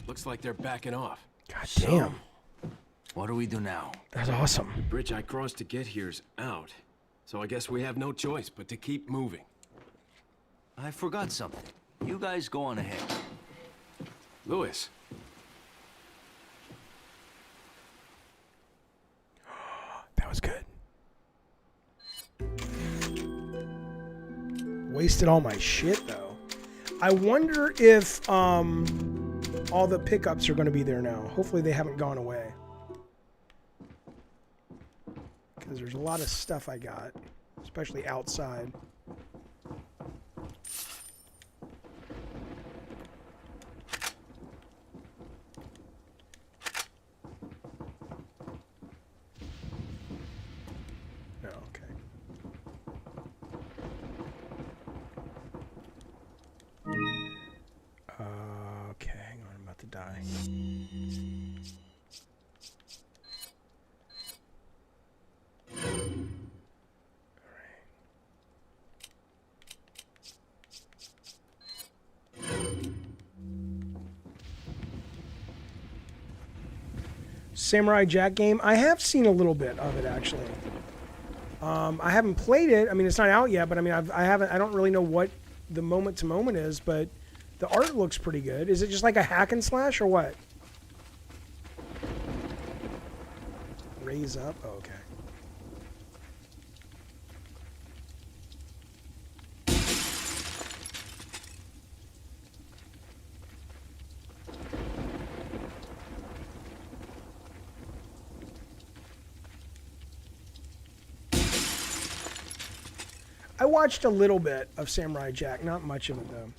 Looks like they're backing off.
God damn.
What do we do now?
That's awesome.
The bridge I crossed to get here's out. So I guess we have no choice but to keep moving.
I forgot something. You guys go on ahead.
Lewis.
That was good. Wasted all my shit, though. I wonder if all the pickups are going to be there now. Hopefully they haven't gone away. Because there's a lot of stuff I got, especially outside. Okay, hang on, I'm about to die. Samurai Jack game. I have seen a little bit of it actually. I haven't played it. I mean, it's not out yet, but I mean, I haven't. I don't really know what the moment to moment is, but the art looks pretty good. Is it just like a hack and slash or what? Raise up. Oh, okay. I watched a little bit of Samurai Jack, not much of it though.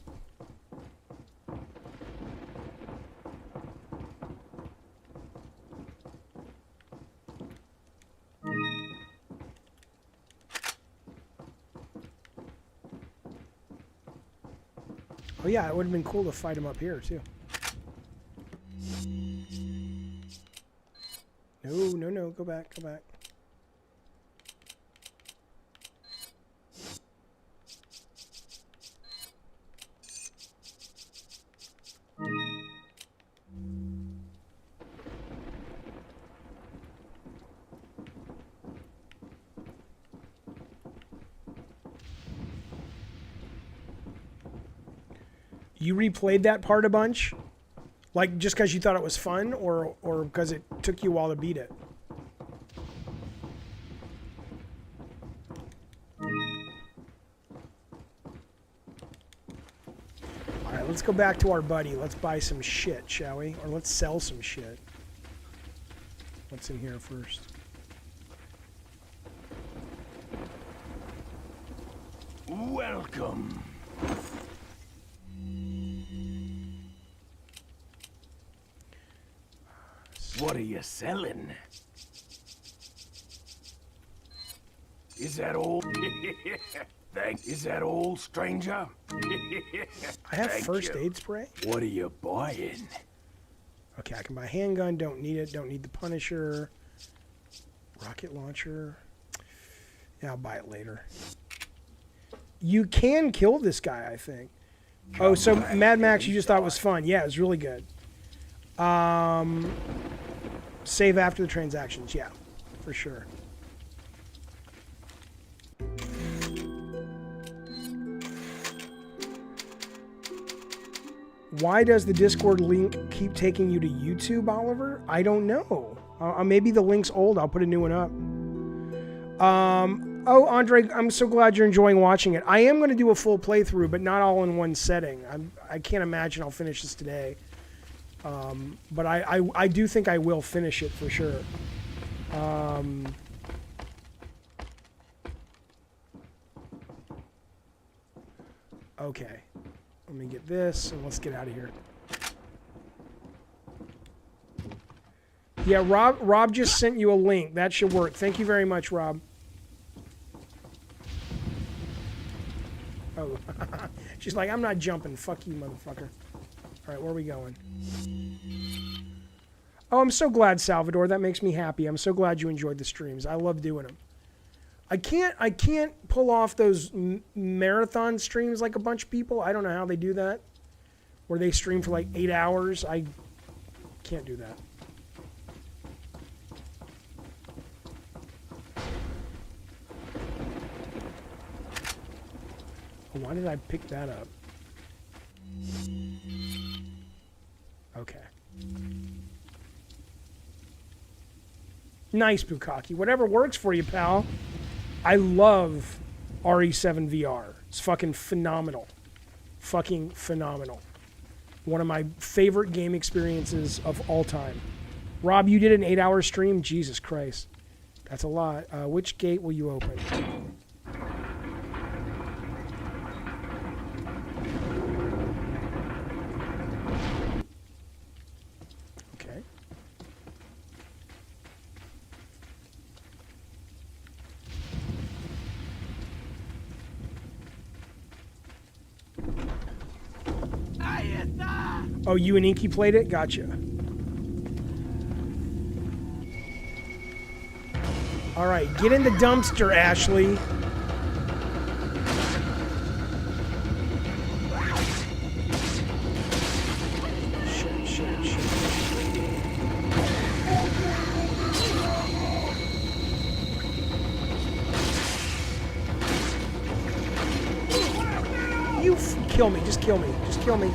Oh yeah, it would have been cool to fight him up here too. No, go back, go back. You replayed that part a bunch? Like, just because you thought it was fun, or because it took you a while to beat it? Alright, let's go back to our buddy. Let's buy some shit, shall we? Or let's sell some shit. What's in here first?
Welcome. What are you selling? Is that all? Is that all, stranger?
I have first aid spray.
What are you buying?
Okay, I can buy handgun. Don't need it. Don't need the Punisher. Rocket launcher. Yeah, I'll buy it later. You can kill this guy, I think. Oh, so Mad Max, you just thought it was fun. Yeah, it was really good. Save after the transactions. Yeah, for sure. Why does the Discord link keep taking you to YouTube, Oliver? I don't know. Maybe the link's old. I'll put a new one up. Oh, Andre, I'm so glad you're enjoying watching it. I am going to do a full playthrough, but not all in one setting. I can't imagine I'll finish this today. But I do think I will finish it for sure. Okay. Let me get this, and let's get out of here. Yeah, Rob just sent you a link. That should work. Thank you very much, Rob. Oh. She's like, I'm not jumping. Fuck you, motherfucker. All right, where are we going? Oh, I'm so glad, Salvador. That makes me happy. I'm so glad you enjoyed the streams. I love doing them. I can't pull off those marathon streams like a bunch of people. I don't know how they do that. Where they stream for like 8 hours. I can't do that. Why did I pick that up? Okay. Nice, Bukaki. Whatever works for you, pal. I love RE7 VR. It's fucking phenomenal. Fucking phenomenal. One of my favorite game experiences of all time. Rob, you did an 8-hour stream? Jesus Christ. That's a lot. Which gate will you open? Okay. Oh, you and Inky played it? Gotcha. All right, get in the dumpster, Ashley. Shit. Kill me, just kill me, just kill me.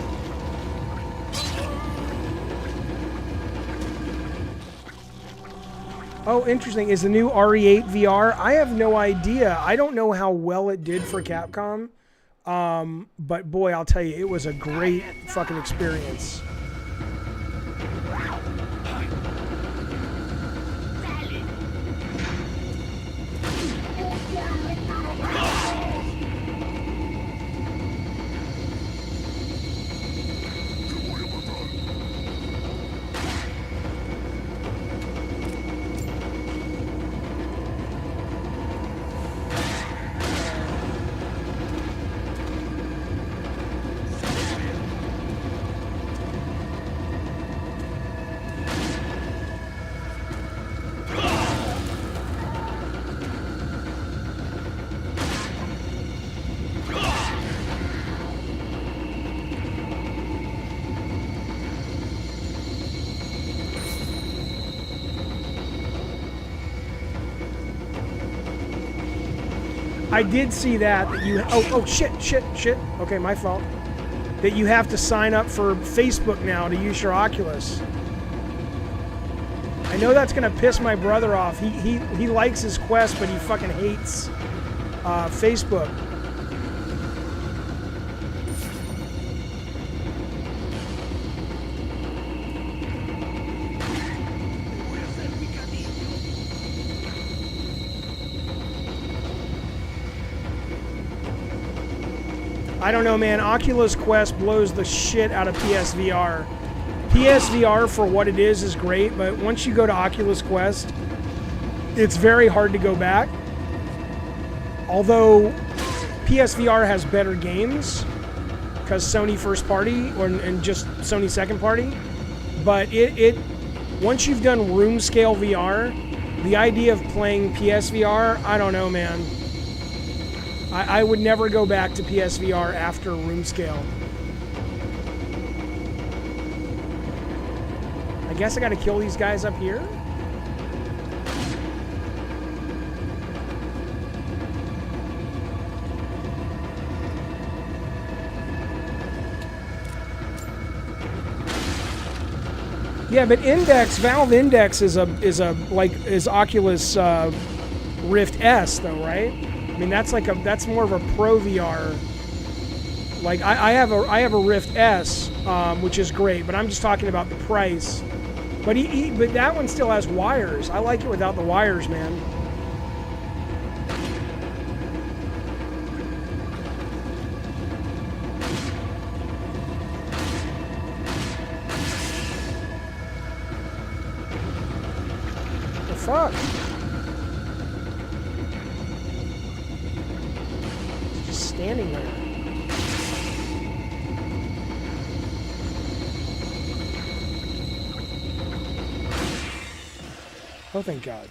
Oh, interesting. Is the new RE8 VR? I have no idea. I don't know how well it did for Capcom. But boy, I'll tell you, it was a great fucking experience. I did see that you. Oh shit. Okay, my fault. That you have to sign up for Facebook now to use your Oculus. I know that's gonna piss my brother off. He likes his Quest, but he fucking hates Facebook. I don't know, man. Oculus Quest blows the shit out of PSVR. PSVR for what it is great, but once you go to Oculus Quest, it's very hard to go back. Although PSVR has better games because Sony first party and just Sony second party, but it once you've done room scale VR, the idea of playing PSVR, I don't know, man. I would never go back to PSVR after room scale. I guess I gotta kill these guys up here? Yeah, but Valve Index is Oculus Rift S though, right? I mean, that's more of a pro VR. Like I have a Rift S, which is great, but I'm just talking about the price. But but that one still has wires. I like it without the wires, man. The fuck? It's just standing there. Oh, thank God.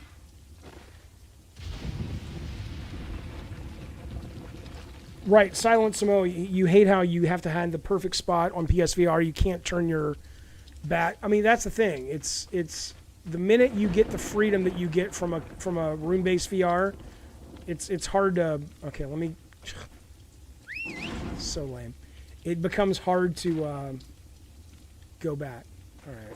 Right, Silent Samo, you hate how you have to have the perfect spot on PSVR. You can't turn your back. I mean, that's the thing. It's the minute you get the freedom that you get from a room-based VR, it's hard to. Okay, let me. So lame. It becomes hard to go back. All right.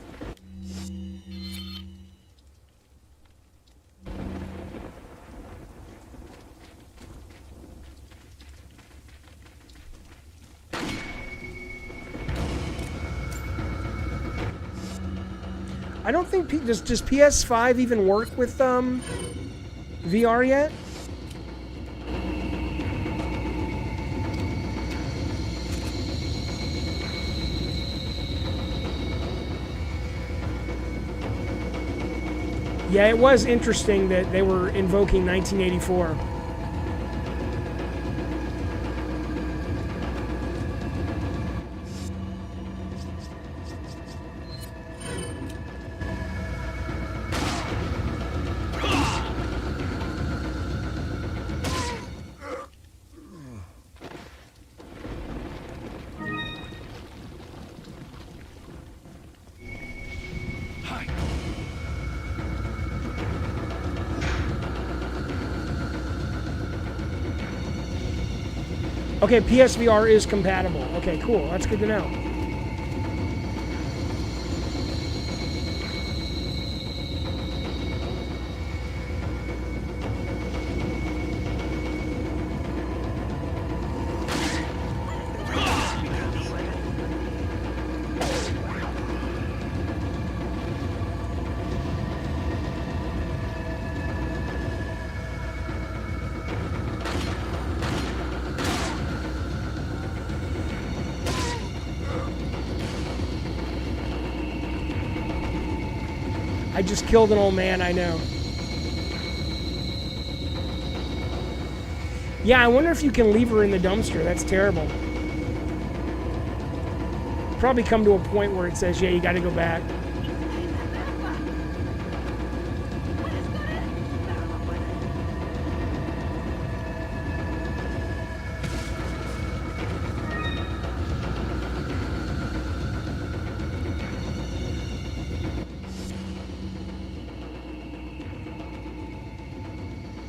I don't think does PS5 even work with VR yet? Yeah, it was interesting that they were invoking 1984. Okay, PSVR is compatible. Okay, cool. That's good to know. I just killed an old man, I know. Yeah, I wonder if you can leave her in the dumpster. That's terrible. Probably come to a point where it says, yeah, you gotta go back.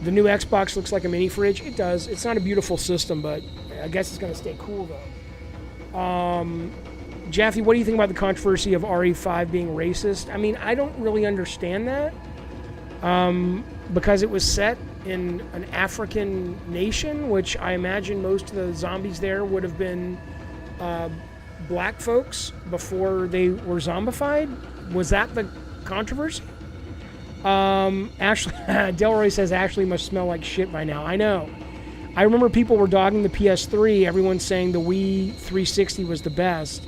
The new Xbox looks like a mini fridge. It does. It's not a beautiful system, but I guess it's going to stay cool, though. Jaffe, what do you think about the controversy of RE5 being racist? I mean, I don't really understand that. Because it was set in an African nation, which I imagine most of the zombies there would have been black folks before they were zombified. Was that the controversy? Ashley, Delroy says Ashley must smell like shit by now. I know. I remember people were dogging the PS3. Everyone saying the Wii 360 was the best.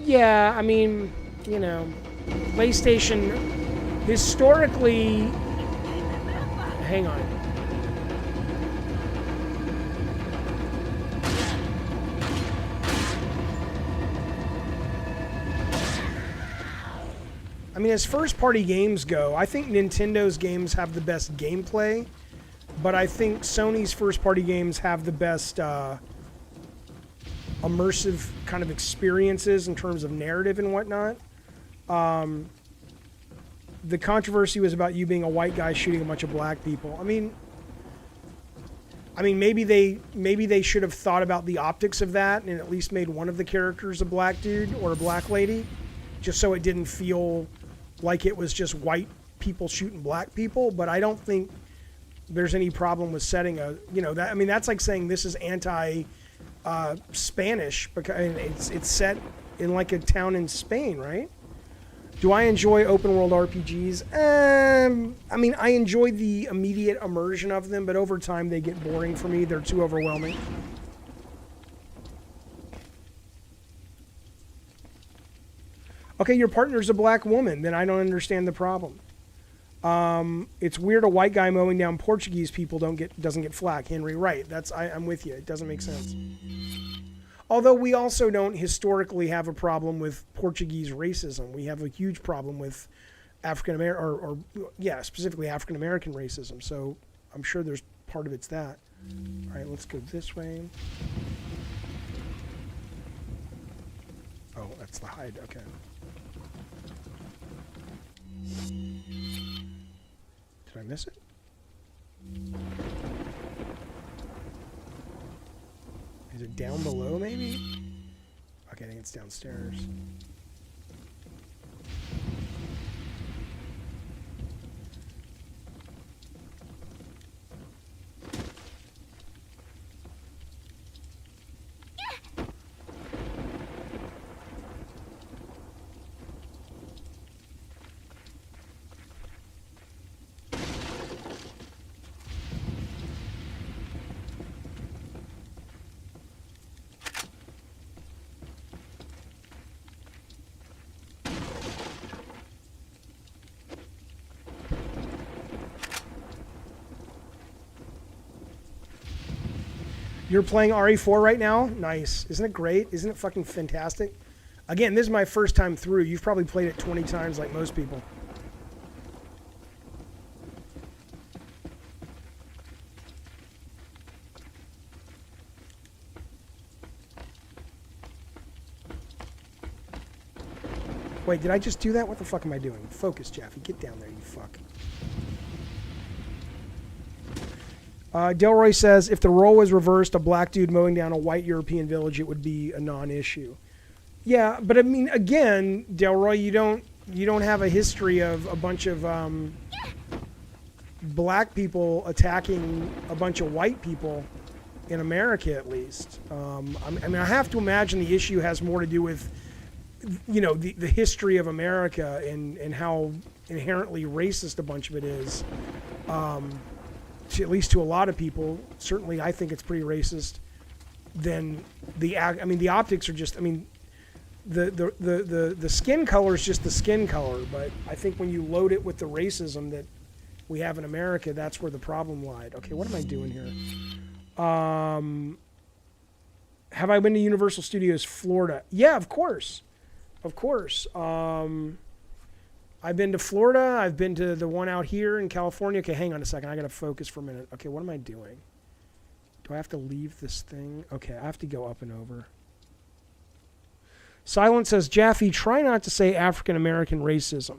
Yeah, I mean, you know, PlayStation historically. Hang on. I mean, as first-party games go, I think Nintendo's games have the best gameplay, but I think Sony's first-party games have the best immersive kind of experiences in terms of narrative and whatnot. The controversy was about you being a white guy shooting a bunch of black people. I mean, maybe they should have thought about the optics of that and at least made one of the characters a black dude or a black lady, just so it didn't feel like it was just white people shooting black people. But I don't think there's any problem with setting a, you know, that, I mean, that's like saying this is Spanish because it's set in like a town in Spain, right? Do I enjoy open world RPGs? I mean, I enjoy the immediate immersion of them, but over time they get boring for me. They're too overwhelming. Okay, your partner's a black woman, then I don't understand the problem. It's weird a white guy mowing down Portuguese people doesn't get flack. Henry, right? I'm with you. It doesn't make sense. Although we also don't historically have a problem with Portuguese racism. We have a huge problem with African American, specifically African American racism. So I'm sure there's part of it's that. All right, let's go this way. Oh, that's the hide. Okay. Did I miss it? Is it down below, maybe? Okay, I think it's downstairs. You're playing RE4 right now? Nice. Isn't it great? Isn't it fucking fantastic? Again, this is my first time through. You've probably played it 20 times like most people. Wait, did I just do that? What the fuck am I doing? Focus, Jaffe. Get down there, you fuck. Delroy says, if the role was reversed, a black dude mowing down a white European village, it would be a non-issue. Yeah, but I mean, again, Delroy, you don't have a history of a bunch of black people attacking a bunch of white people in America, at least. I mean, I have to imagine the issue has more to do with, you know, the history of America and how inherently racist a bunch of it is. At least to a lot of people, certainly I think it's pretty racist. Then the optics are just, I mean, the skin color is just the skin color, but I think when you load it with the racism that we have in America, that's where the problem lied. Okay, what am I doing here? Have I been to Universal Studios Florida? Yeah, of course. Of course. I've been to Florida. I've been to the one out here in California. Okay, hang on a second. I got to focus for a minute. Okay, what am I doing? Do I have to leave this thing? Okay, I have to go up and over. Silence says, Jaffe, try not to say African-American racism.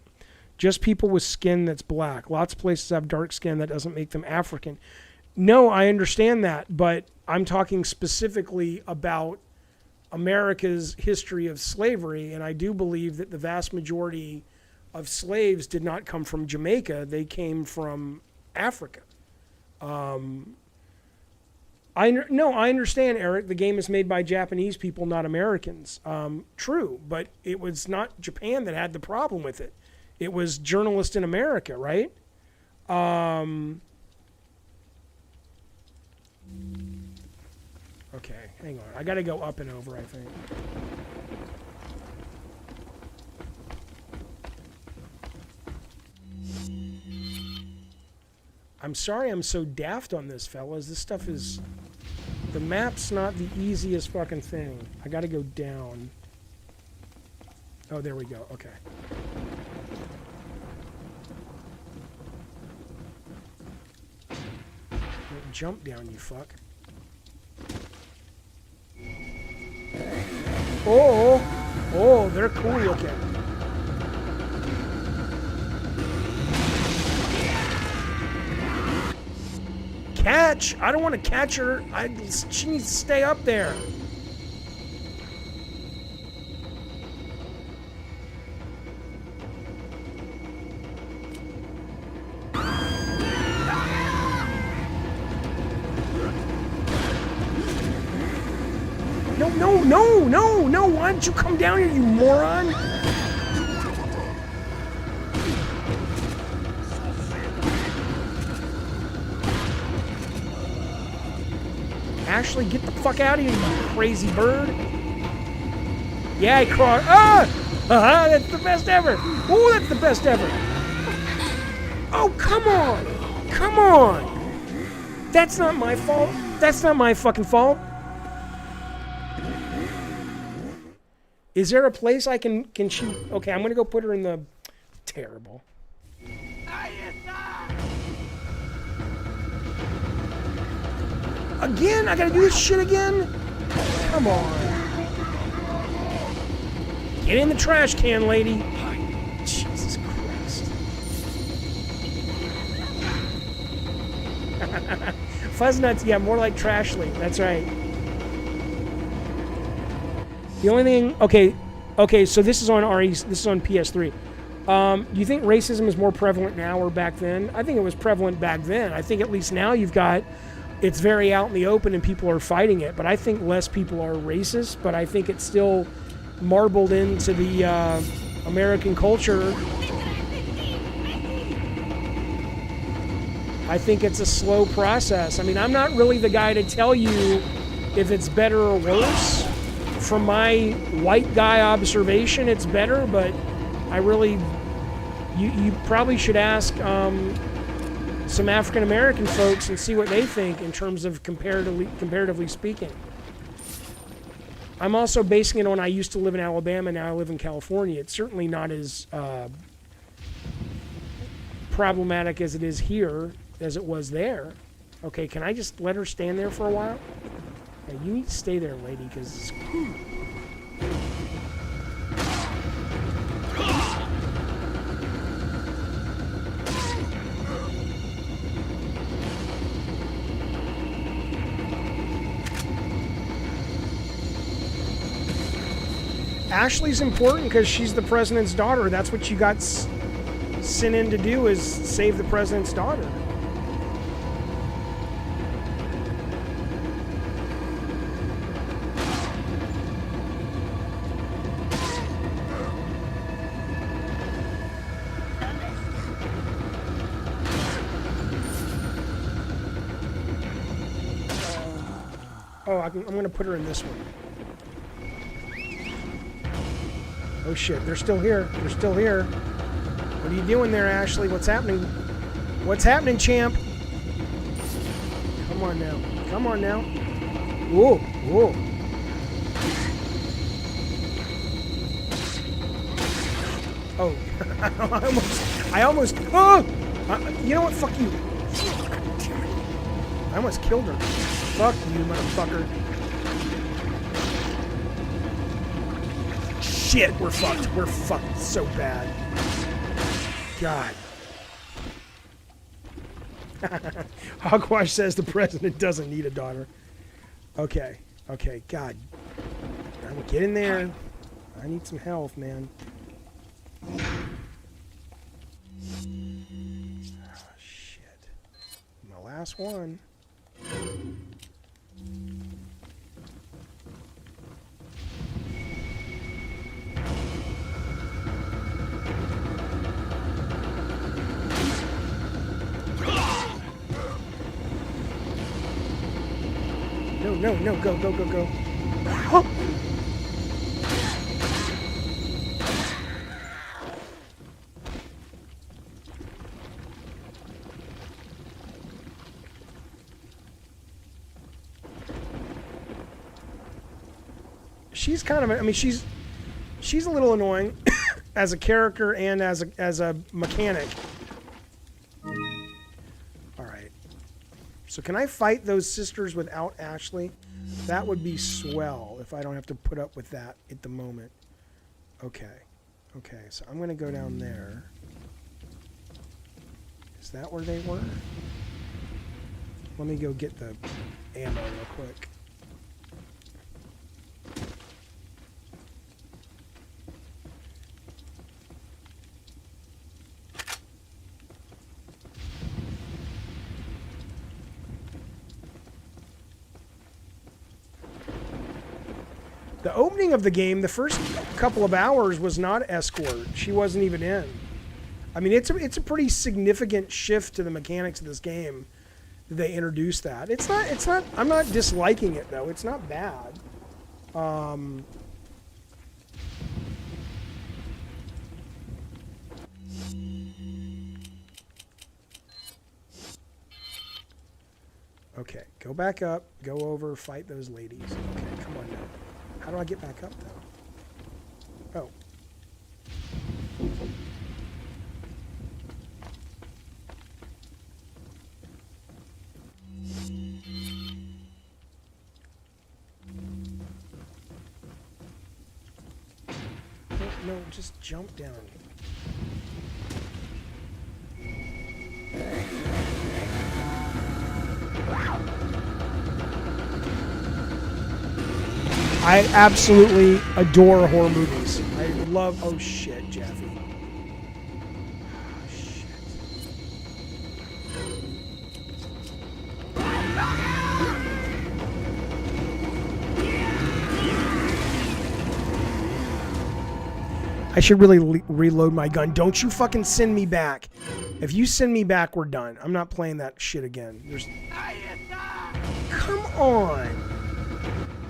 Just people with skin that's black. Lots of places have dark skin. That doesn't make them African. No, I understand that, but I'm talking specifically about America's history of slavery, and I do believe that the vast majority of slaves did not come from Jamaica. They came from Africa. I understand, Eric. The game is made by Japanese people, not Americans. True, but it was not Japan that had the problem with it. It was journalists in America, right? Okay, hang on. I gotta go up and over, I think. I'm sorry I'm so daft on this, fellas. This stuff is... The map's not the easiest fucking thing. I gotta go down. Oh, there we go. Okay. Don't jump down, you fuck. Oh! Oh, they're cool looking. Catch! I don't want to catch her. She needs to stay up there. No, no, no, no, no! Why didn't you come down here, you moron? Ashley, get the fuck out of here, you crazy bird. Yeah, I crawled. Ah! That's the best ever. Oh, that's the best ever. Oh, come on. Come on. That's not my fault. That's not my fucking fault. Is there a place I can shoot? Okay, I'm going to go put her in the... Terrible. Again? I gotta do this shit again? Come on. Get in the trash can, lady. Jesus Christ. Fuzznuts, yeah, more like Trashly. That's right. The only thing... Okay, so this is on RE... This is on PS3. You think racism is more prevalent now or back then? I think it was prevalent back then. I think at least now you've got... It's very out in the open and people are fighting it, but I think less people are racist, but I think it's still marbled into the American culture. I think it's a slow process. I mean, I'm not really the guy to tell you if it's better or worse. From my white guy observation, it's better, but I really... You probably should ask... some African American folks and see what they think in terms of comparatively speaking. I'm also basing it on I used to live in Alabama, now I live in California. It's certainly not as problematic as it is here as it was there. Okay, can I just let her stand there for a while? Yeah, you need to stay there, lady, because... Ashley's important because she's the president's daughter. That's what you got sent in to do, is save the president's daughter. Oh, I'm going to put her in this one. Oh shit, they're still here. They're still here. What are you doing there, Ashley? What's happening? What's happening, champ? Come on now. Come on now. Whoa, whoa. Oh, I almost, oh! You know what? Fuck you. I almost killed her. Fuck you, motherfucker. Shit, we're fucked. We're fucked so bad. God. Hogwash says the president doesn't need a daughter. Okay. Okay, God. Get in there. I need some health, man. Oh, shit. My last one. no, go. Oh. She's kind of, I mean, she's a little annoying as a character and as a mechanic. All right. So can I fight those sisters without Ashley? That would be swell if I don't have to put up with that at the moment. Okay. Okay, so I'm going to go down there. Is that where they were? Let me go get the ammo real quick. The opening of the game, the first couple of hours was not escort. She wasn't even in. I mean, it's a pretty significant shift to the mechanics of this game. They introduced that. It's not. I'm not disliking it though. It's not bad. Okay, go back up, go over, fight those ladies. Okay, come on now. How do I get back up, though? Oh. No, just jump down. I absolutely adore horror movies. I love... Oh, shit, Jeffy. Oh, shit. I should really reload my gun. Don't you fucking send me back. If you send me back, we're done. I'm not playing that shit again. Come on.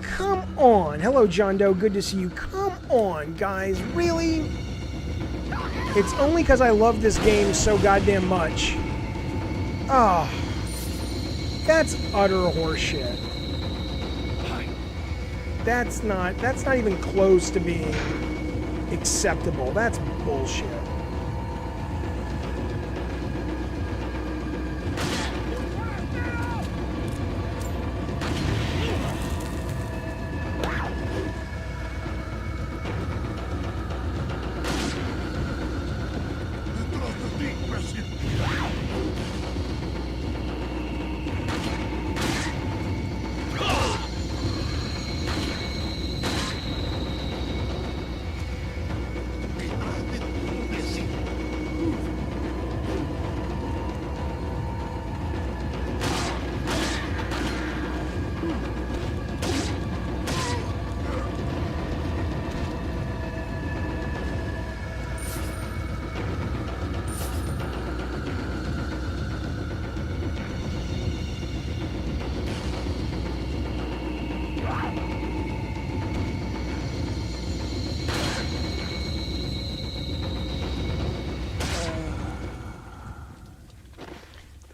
Come on. Hello, John Doe. Good to see you. Come on, guys. Really? It's only because I love this game so goddamn much. Oh. That's utter horseshit. That's not even close to being acceptable. That's bullshit.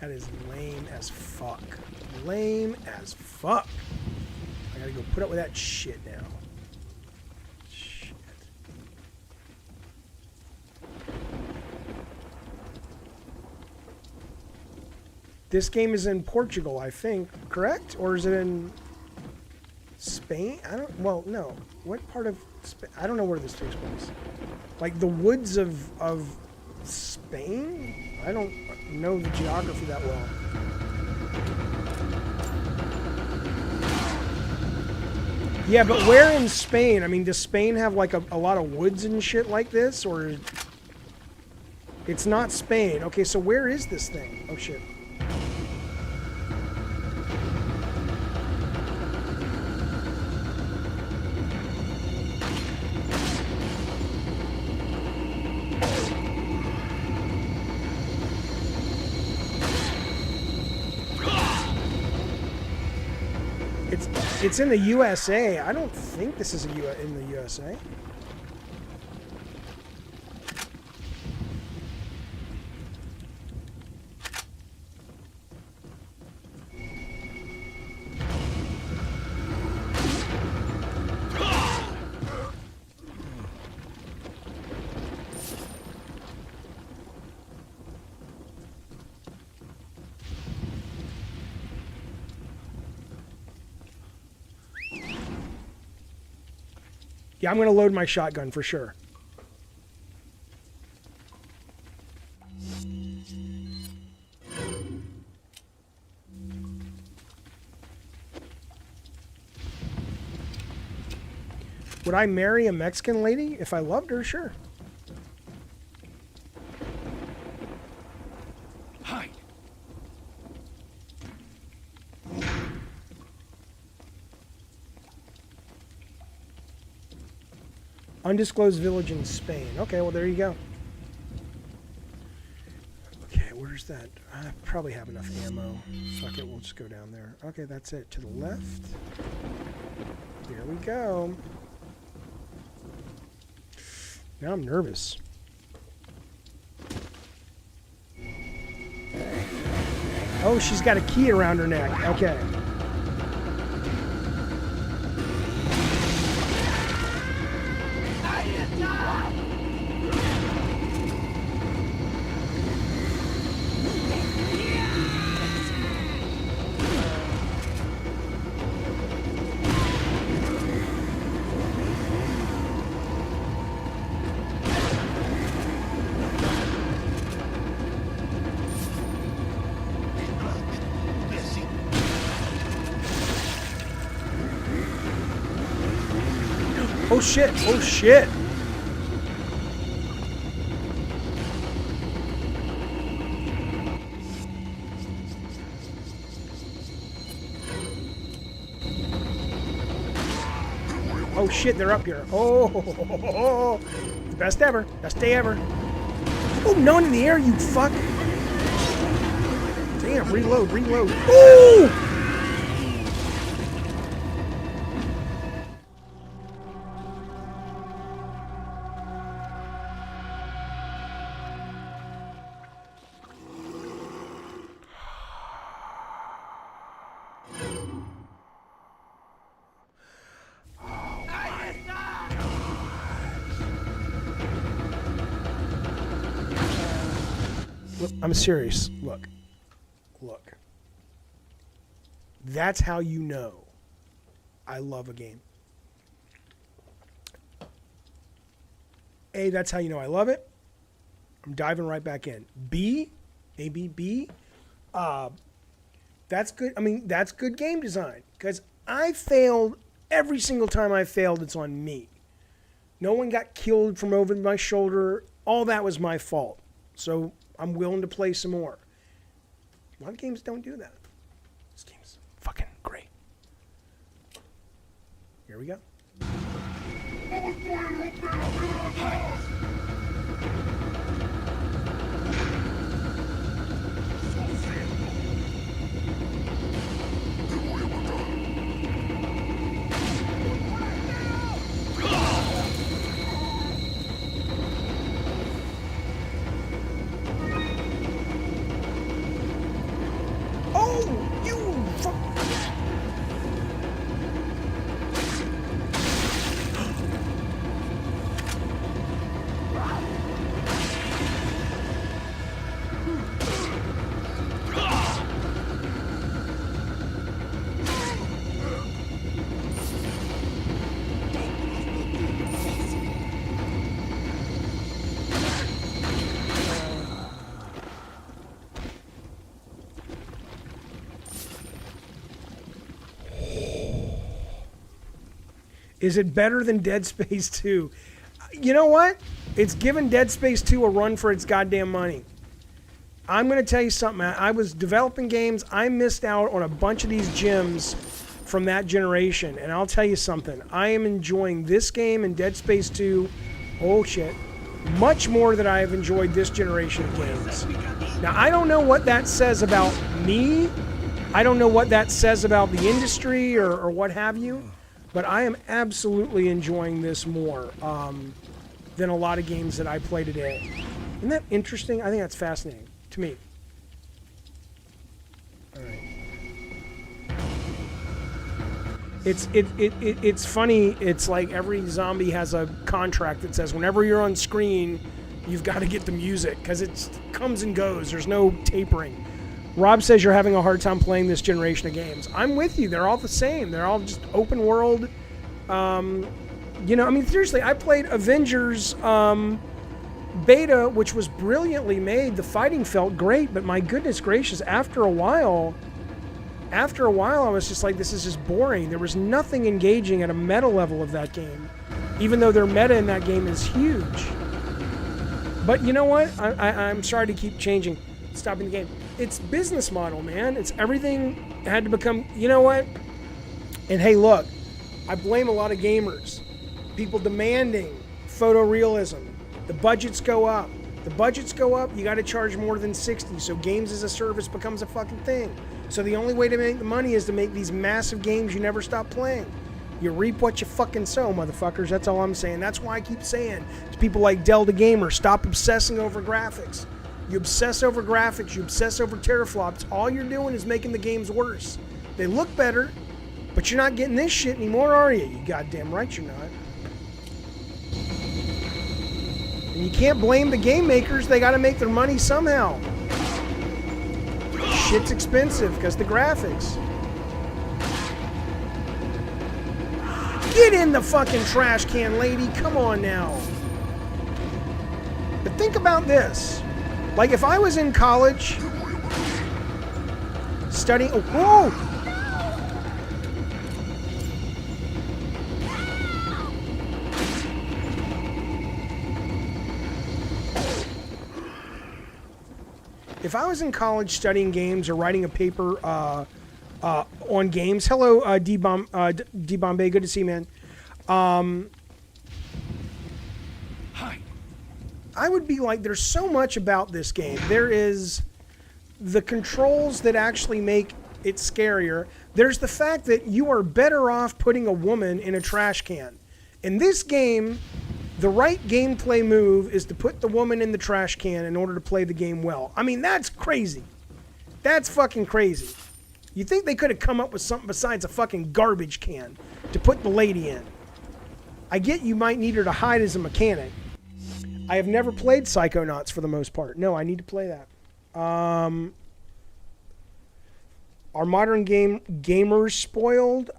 That is lame as fuck. Lame as fuck. I gotta go put up with that shit now. Shit. This game is in Portugal, I think, correct? Or is it in Spain? I don't, well, no. What part of Spain? I don't know where this takes place. Like the woods of Spain? I don't know the geography that well. Yeah, but where in Spain? I mean, does Spain have like a lot of woods and shit like this? Or it's not Spain. Okay, so where is this thing? Oh shit. It's in the USA. I don't think this is in the USA. Yeah, I'm going to load my shotgun for sure. Would I marry a Mexican lady if I loved her? Sure.
Hide.
Undisclosed village in Spain. Okay, well, there you go. Okay, where's that? I probably have enough ammo. Fuck it, we'll just go down there. Okay, that's it. To the left. There we go. Now I'm nervous. Oh, she's got a key around her neck. Okay. Oh shit, oh shit. Oh shit, they're up here. Oh, best ever, best day ever. Oh, no one in the air, you fuck. Damn, reload, reload. Ooh! I'm serious. Look. That's how you know I love a game. A, that's how you know I love it. I'm diving right back in. B, that's good. I mean, that's good game design because I failed every single time I failed. It's on me. No one got killed from over my shoulder. All that was my fault. So I'm willing to play some more. A lot of games don't do that. This game's fucking great. Here we go. Is it better than Dead Space 2? You know what? It's given Dead Space 2 a run for its goddamn money. I'm going to tell you something. I was developing games. I missed out on a bunch of these gems from that generation. And I'll tell you something. I am enjoying this game and Dead Space 2, oh shit, much more than I have enjoyed this generation of games. Now, I don't know what that says about me I don't know what that says about the industry or what have you, but I am absolutely enjoying this more than a lot of games that I play today. Isn't that interesting? I think that's fascinating to me. All right. It's funny. It's like every zombie has a contract that says whenever you're on screen, you've got to get the music because it comes and goes. There's no tapering. Rob says you're having a hard time playing this generation of games. I'm with you. They're all the same. They're all just open world. You know, I mean, seriously, I played Avengers beta, which was brilliantly made. The fighting felt great, but my goodness gracious, after a while, I was just like, this is just boring. There was nothing engaging at a meta level of that game, even though their meta in that game is huge. But you know what? I'm sorry to keep stopping the game. It's business model, man. It's everything had to become, you know what? And hey, look, I blame a lot of gamers. People demanding photorealism. The budgets go up. You got to charge more than 60. So games as a service becomes a fucking thing. So the only way to make the money is to make these massive games you never stop playing. You reap what you fucking sow, motherfuckers. That's all I'm saying. That's why I keep saying to people like Delta Gamer, stop obsessing over graphics. You obsess over graphics, you obsess over teraflops. All you're doing is making the games worse. They look better, but you're not getting this shit anymore, are you? You goddamn right you're not. And you can't blame the game makers. They got to make their money somehow. Shit's expensive because the graphics. Get in the fucking trash can, lady. Come on now. But think about this. Like if I was in college studying... Oh, whoa! If I was in college studying games or writing a paper on games... Hello, D-Bombay. Good to see you, man.
Hi.
I would be like, there's so much about this game. There is the controls that actually make it scarier. There's the fact that you are better off putting a woman in a trash can. In this game, the right gameplay move is to put the woman in the trash can in order to play the game well. I mean, that's crazy. That's fucking crazy. You think they could have come up with something besides a fucking garbage can to put the lady in. I get you might need her to hide as a mechanic. I have never played Psychonauts for the most part. No, I need to play that. Are modern gamers spoiled?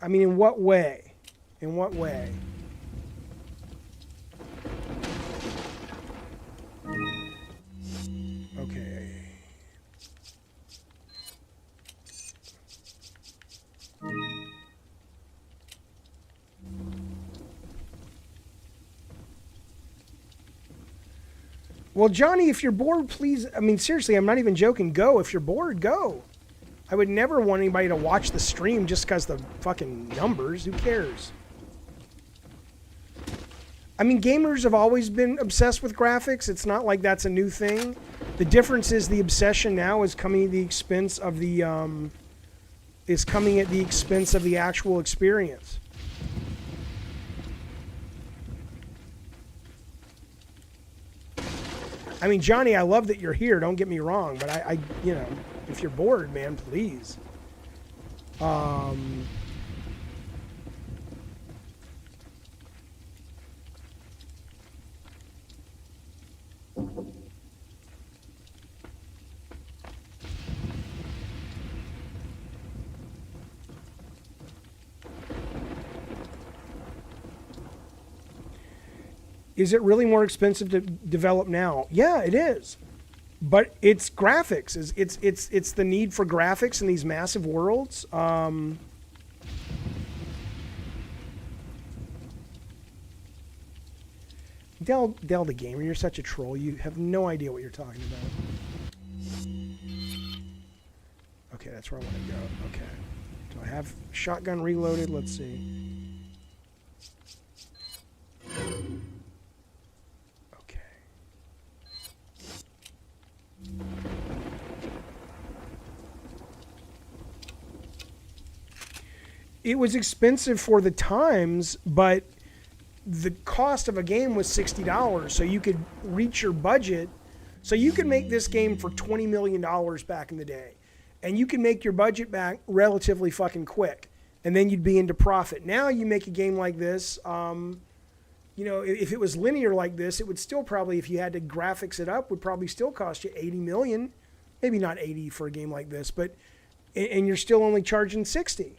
I mean, in what way? In what way? Okay. Well, Johnny, if you're bored, please, I mean, seriously, I'm not even joking. Go. If you're bored, go. I would never want anybody to watch the stream just because the fucking numbers. Who cares? I mean, gamers have always been obsessed with graphics. It's not like that's a new thing. The difference is the obsession now is coming at the expense of the, actual experience. I mean, Johnny, I love that you're here. Don't get me wrong, but I you know, if you're bored, man, please. Is it really more expensive to develop now? Yeah, it is. But it's graphics. It's the need for graphics in these massive worlds. Del the Gamer, you're such a troll. You have no idea what you're talking about. Okay, that's where I want to go. Okay. Do I have shotgun reloaded? Let's see. it was expensive for the times, but the cost of a game was $60, so you could reach your budget. So you could make this game for $20 million back in the day, and you can make your budget back relatively fucking quick, and then you'd be into profit. Now you make a game like this, you know, if it was linear like this, it would still probably, if you had to graphics it up, would probably still cost you 80 million. Maybe not 80 for a game like this, but, and you're still only charging 60.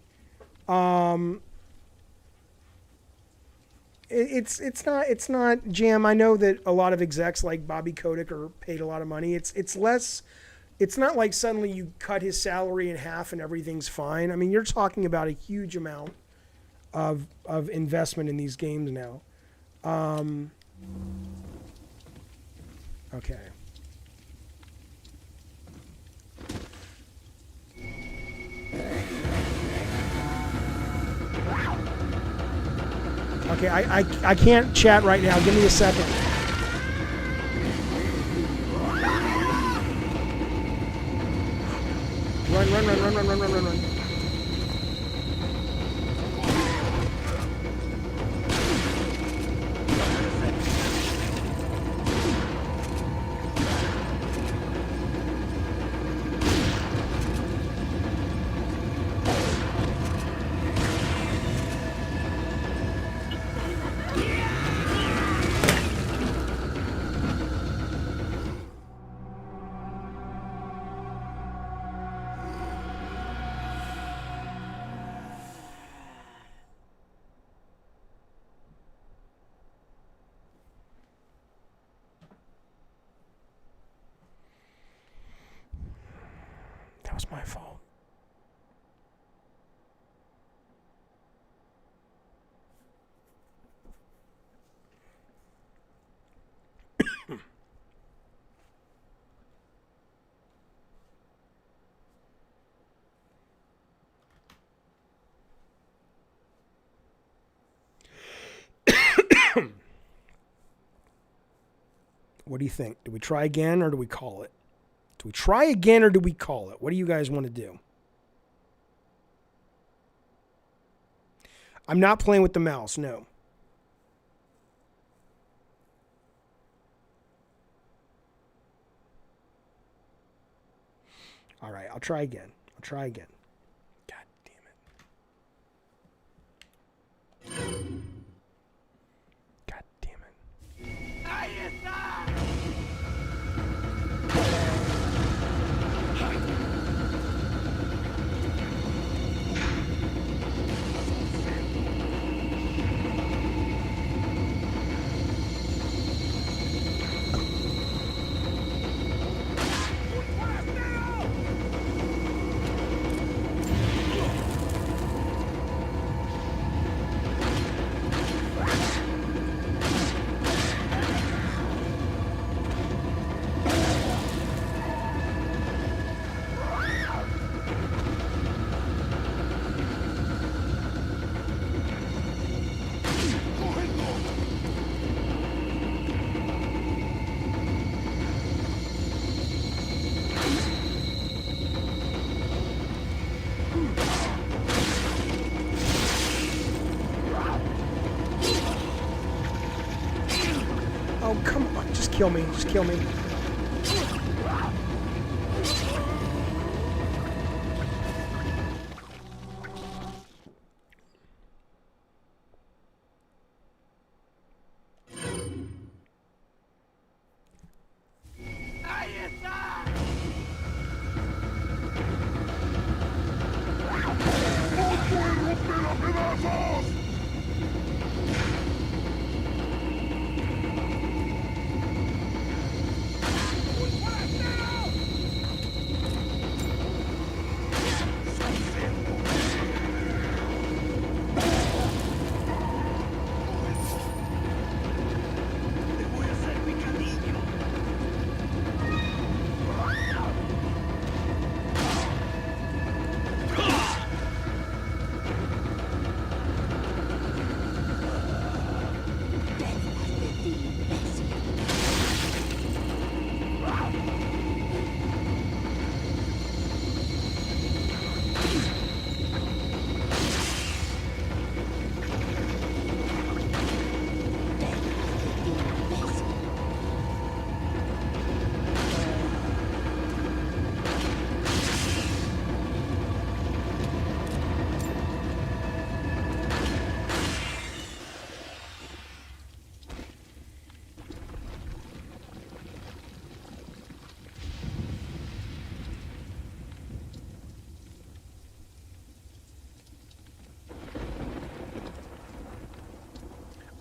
It's not Jam. I know that a lot of execs like Bobby Kotick are paid a lot of money. It's less, it's not like suddenly you cut his salary in half and everything's fine. I mean, you're talking about a huge amount of investment in these games now. Okay. Okay, I can't chat right now. Give me a second. Run. That was my fault. What do you think? Do we try again or do we call it? Do we try again or do we call it? What do you guys want to do? I'm not playing with the mouse, no. All right, I'll try again. God damn it. God damn it. Oh, come on. Just kill me. Just kill me.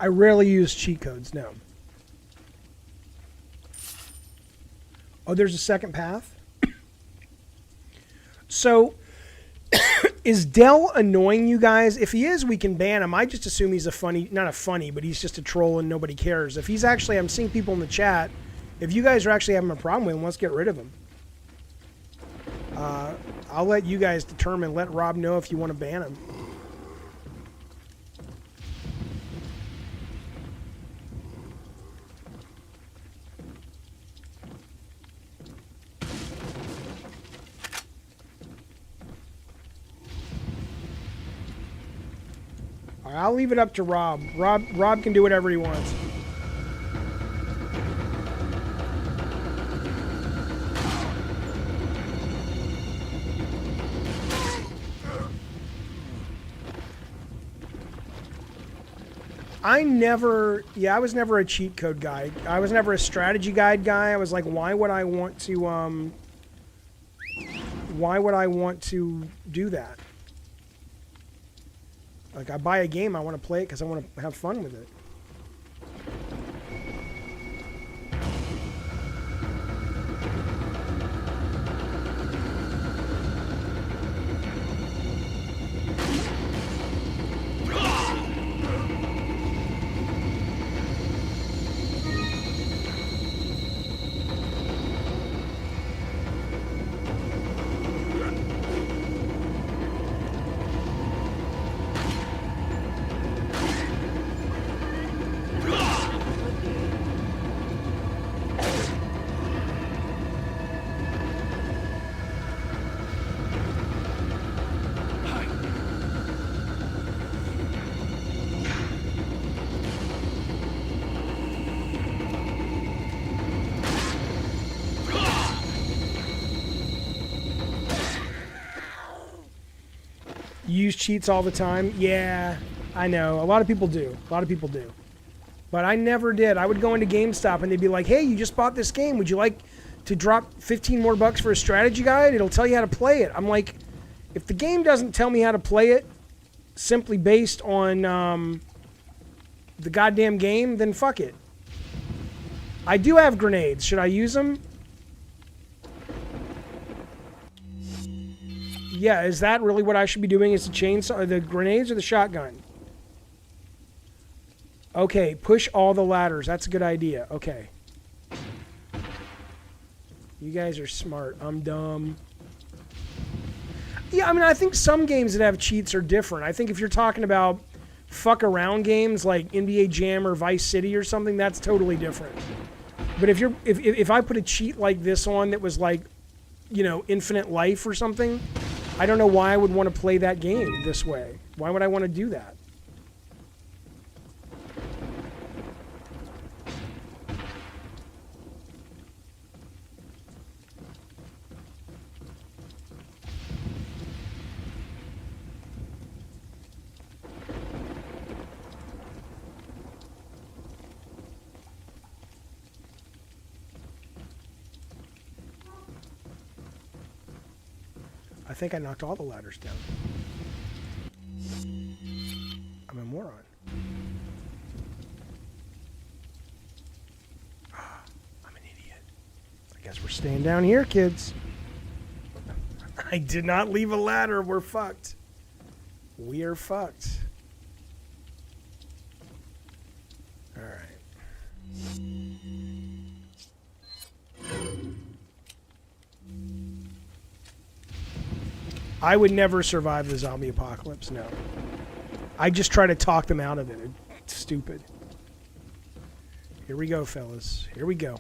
I rarely use cheat codes, no. Oh, there's a second path? So, is Dell annoying you guys? If he is, we can ban him. I just assume he's not a funny, but he's just a troll and nobody cares. If he's actually, I'm seeing people in the chat, if you guys are actually having a problem with him, let's get rid of him. I'll let you guys determine. Let Rob know if you want to ban him. All right, I'll leave it up to Rob. Rob can do whatever he wants. I was never a cheat code guy. I was never a strategy guide guy. I was like, why would I want to do that? Like, I buy a game, I want to play it because I want to have fun with it. You use cheats all the time? Yeah, I know. A lot of people do. But I never did. I would go into GameStop and they'd be like, hey, you just bought this game. Would you like to drop 15 more bucks for a strategy guide? It'll tell you how to play it. I'm like, if the game doesn't tell me how to play it simply based on the goddamn game, then fuck it. I do have grenades. Should I use them? Yeah, is that really what I should be doing? Is the chainsaw, or the grenades, or the shotgun? Okay, push all the ladders. That's a good idea. Okay. You guys are smart. I'm dumb. Yeah, I mean, I think some games that have cheats are different. I think if you're talking about fuck around games like NBA Jam or Vice City or something, that's totally different. But if I put a cheat like this on that was like, you know, infinite life or something, I don't know why I would want to play that game this way. Why would I want to do that? I think I knocked all the ladders down. I'm a moron. I'm an idiot. I guess we're staying down here, kids. I did not leave a ladder. We're fucked. We are fucked. All right. I would never survive the zombie apocalypse, no. I just try to talk them out of it. It's stupid. Here we go, fellas. Here we go.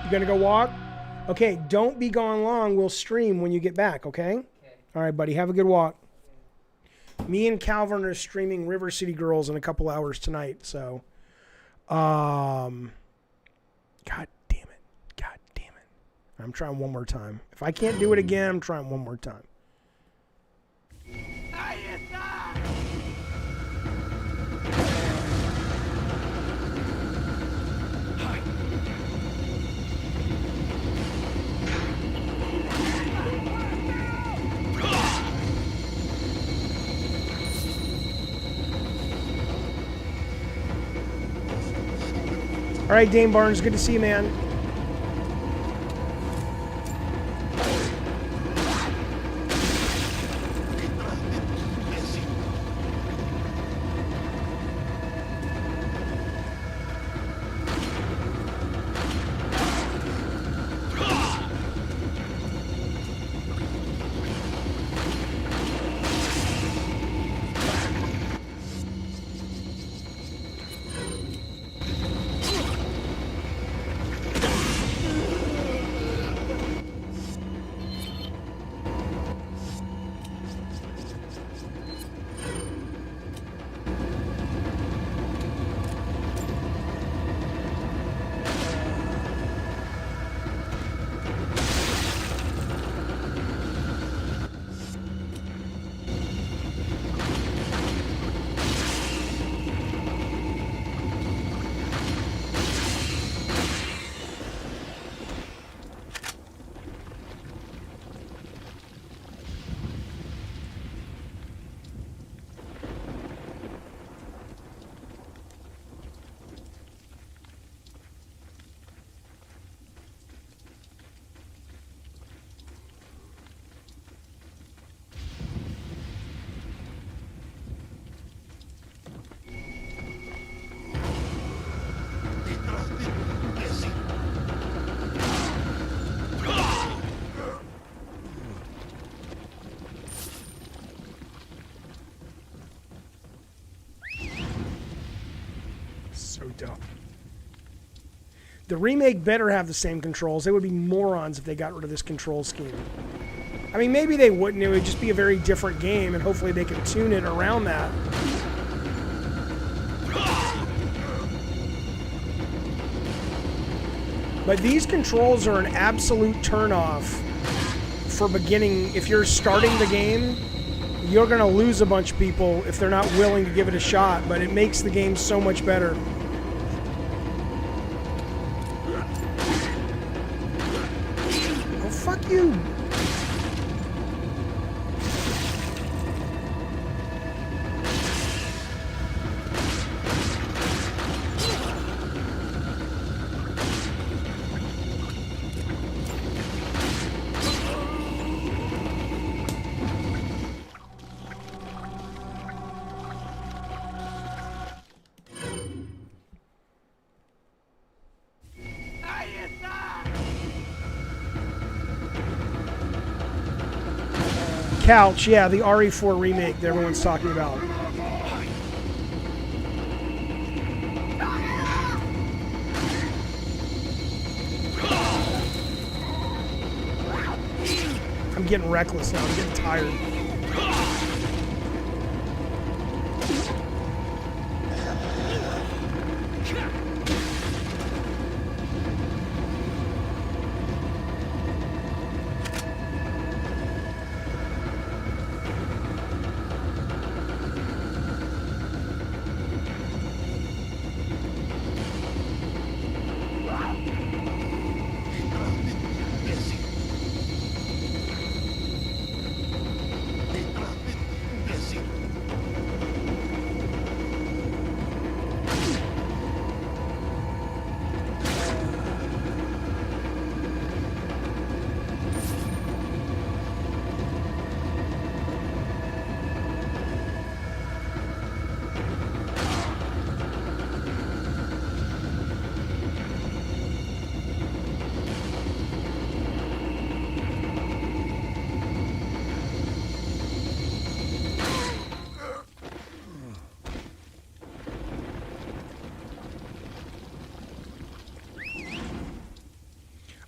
You gonna go walk? Okay, don't be gone long. We'll stream when you get back, okay? All right, buddy. Have a good walk. Me and Calvin are streaming River City Girls in a couple hours tonight, so God damn it. God damn it. I'm trying one more time. If I can't do it again, I'm trying one more time. All right, Dane Barnes, good to see you, man. So dumb. The remake better have the same controls. They would be morons if they got rid of this control scheme. I mean, maybe they wouldn't. It would just be a very different game, and hopefully they can tune it around that. But these controls are an absolute turnoff for beginning. If you're starting the game, you're going to lose a bunch of people if they're not willing to give it a shot, but it makes the game so much better. Oh, fuck you. Couch, yeah, the RE4 remake that everyone's talking about. I'm getting reckless now. I'm getting tired.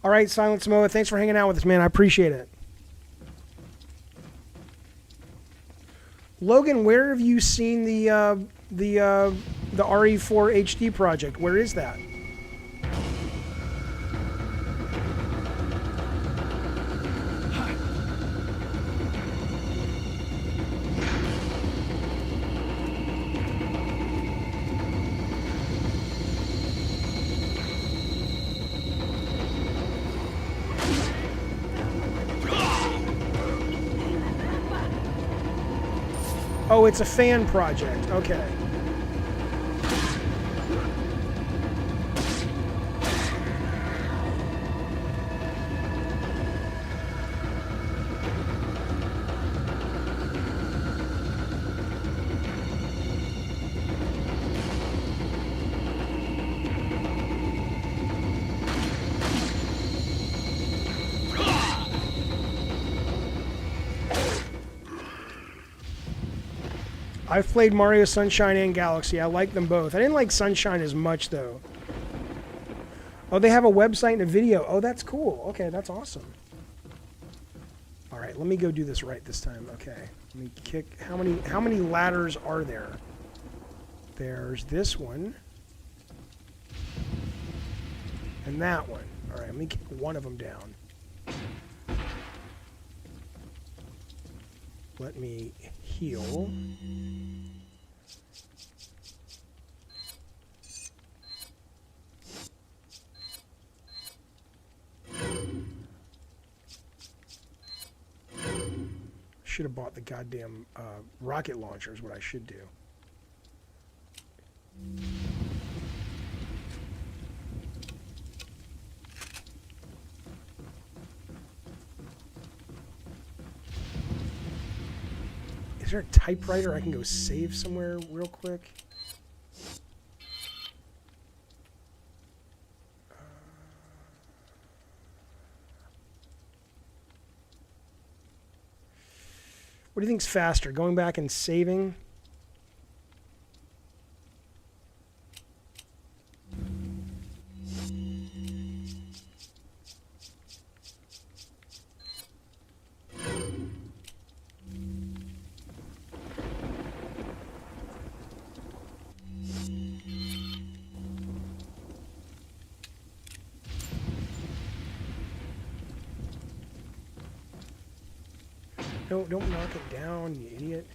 All right, Silent Samoa, thanks for hanging out with us, man. I appreciate it. Logan, where have you seen the RE4 HD project? Where is that? Oh, it's a fan project. Okay. I've played Mario Sunshine and Galaxy. I like them both. I didn't like Sunshine as much, though. Oh, they have a website and a video. Oh, that's cool. Okay, that's awesome. All right, let me go do this right this time. Okay, let me kick. How many ladders are there? There's this one. And that one. All right, let me kick one of them down. Let me heal. Should have bought the goddamn rocket launcher is what I should do. Is there a typewriter I can go save somewhere real quick? What do you think's faster, going back and saving? No, don't knock it down, you idiot.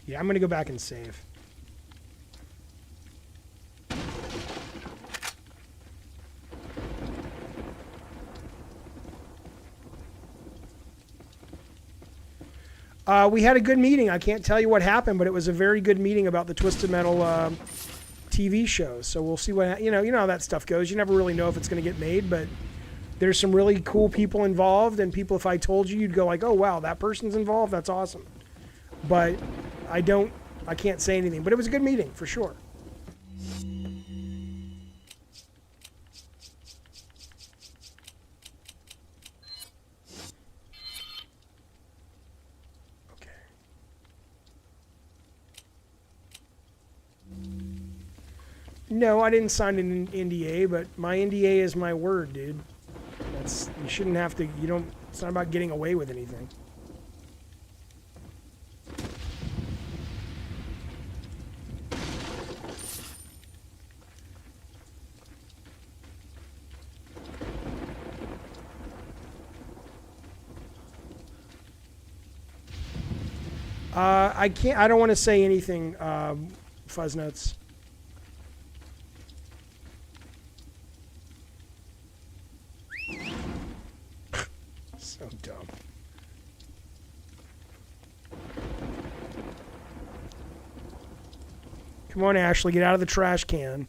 Yeah, I'm gonna go back and save. We had a good meeting. I can't tell you what happened, but it was a very good meeting about the Twisted Metal TV shows. So we'll see what, you know how that stuff goes. You never really know if it's going to get made, but there's some really cool people involved, and people, if I told you, you'd go like, oh wow, that person's involved, that's awesome. But I can't say anything, but it was a good meeting for sure. No, I didn't sign an NDA, but my NDA is my word, dude. You shouldn't have to, it's not about getting away with anything. I don't want to say anything, Fuzznuts. So dumb. Come on, Ashley, get out of the trash can.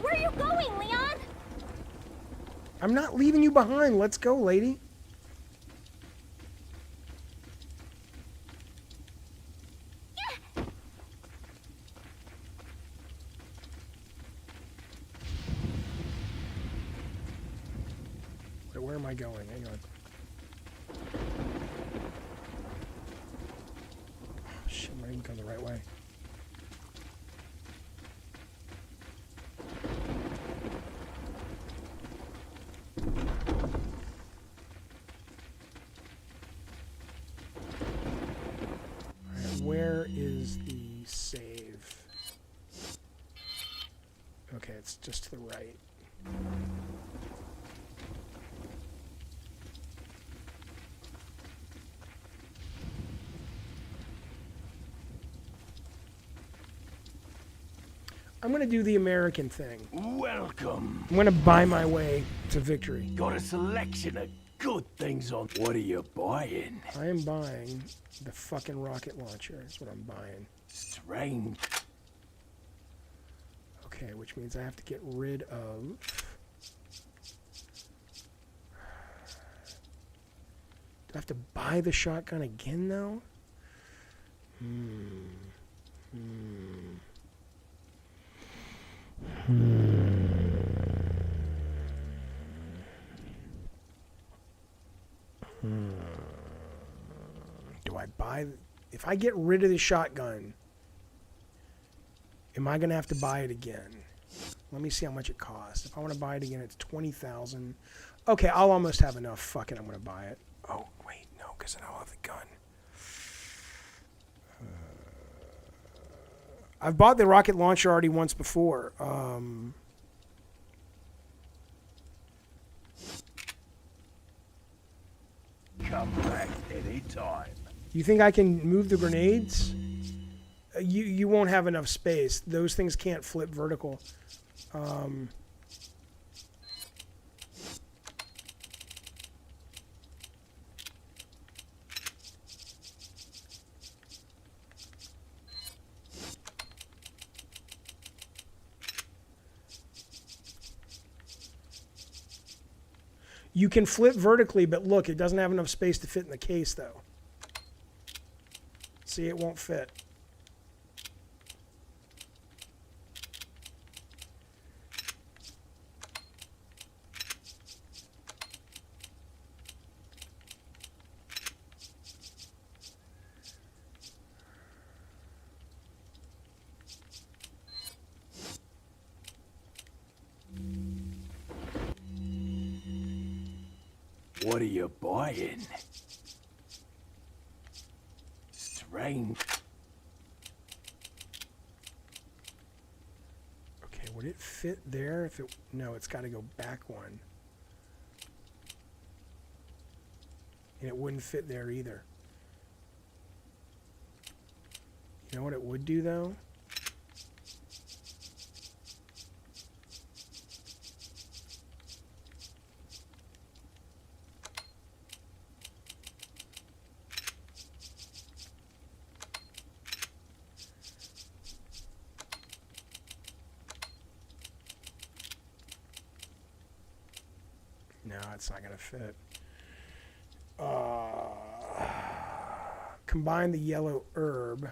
Where are you going, Leon?
I'm not leaving you behind. Let's go, lady. Where am I going? Hang on. I'm going the right way. Alright, where is the save? Okay, it's just to the right. I'm going to do the American thing.
Welcome.
I'm going to buy my way to victory.
Got a selection of good things on. What are you buying?
I am buying the fucking rocket launcher. That's what I'm buying.
Strange.
Okay, which means I have to get rid of... Do I have to buy the shotgun again, though? Do I buy... If I get rid of the shotgun, am I going to have to buy it again? Let me see how much it costs. If I want to buy it again, it's $20,000. Okay, I'll almost have enough. Fuck it, I'm going to buy it. Oh, wait, no, because I don't have the gun. I've bought the rocket launcher already once before.
Come back anytime.
You think I can move the grenades? You won't have enough space. Those things can't flip vertical. You can flip vertically, but look, it doesn't have enough space to fit in the case, though. See, it won't fit.
What are you buying? Strange.
Okay, would it fit there? If it no, it's got to go back one. And it wouldn't fit there either. You know what it would do though? No, it's not going to fit. Combine the yellow herb.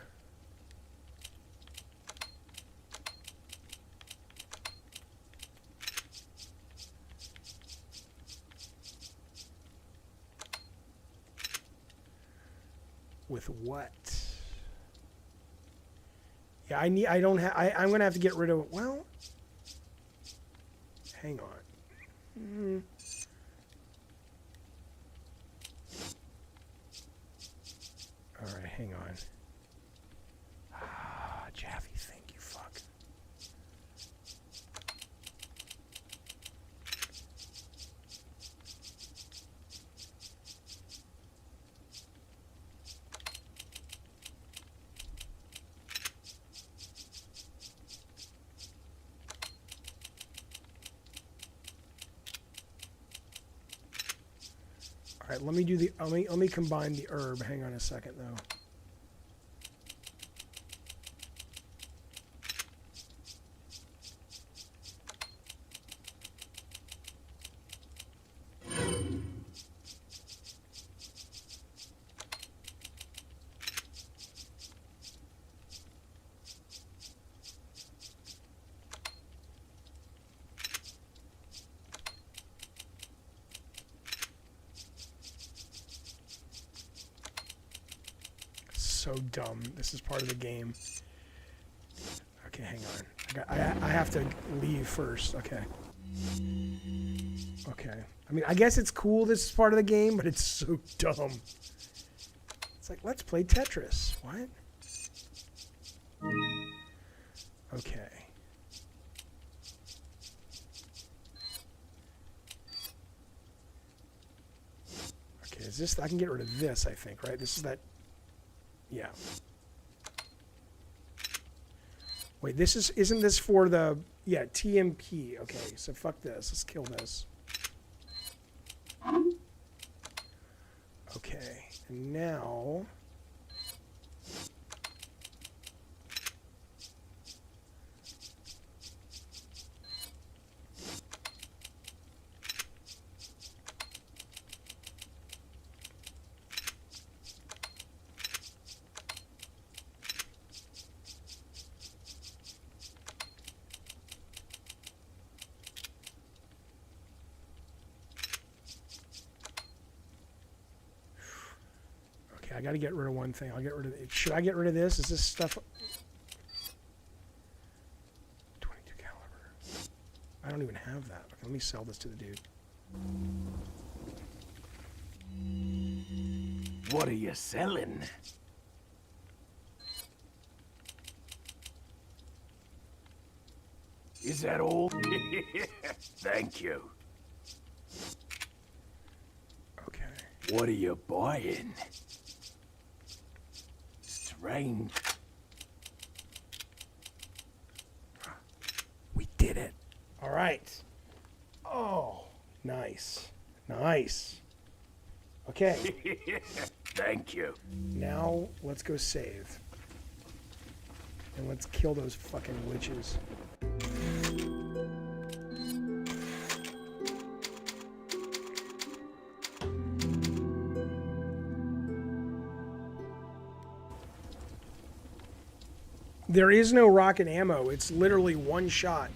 With what? Yeah, I'm going to have to get rid of, well, hang on. All right, hang on. Jaffe, thank you, fuck. All right, let me do the. Let me combine the herb. Hang on a second, though. so dumb. This is part of the game. Okay, hang on. I have to leave first. Okay. Okay. I mean, I guess it's cool this is part of the game, but it's so dumb. It's like, let's play Tetris. What? Okay. Okay, is this... I can get rid of this, I think, right? This is that... Yeah. Wait, this is... Isn't this for the... Yeah, TMP. Okay, so fuck this. Let's kill this. Okay, and now... I got to get rid of one thing. I'll get rid of it. Should I get rid of this? Is this stuff... 22 caliber. I don't even have that. Okay, let me sell this to the dude.
What are you selling? Is that all? Thank you.
Okay.
What are you buying? Strange.
We did it. All right. Oh, nice. Nice. Okay.
Thank you.
Now, let's go save. And let's kill those fucking witches. There is no rocket ammo. It's literally one shot.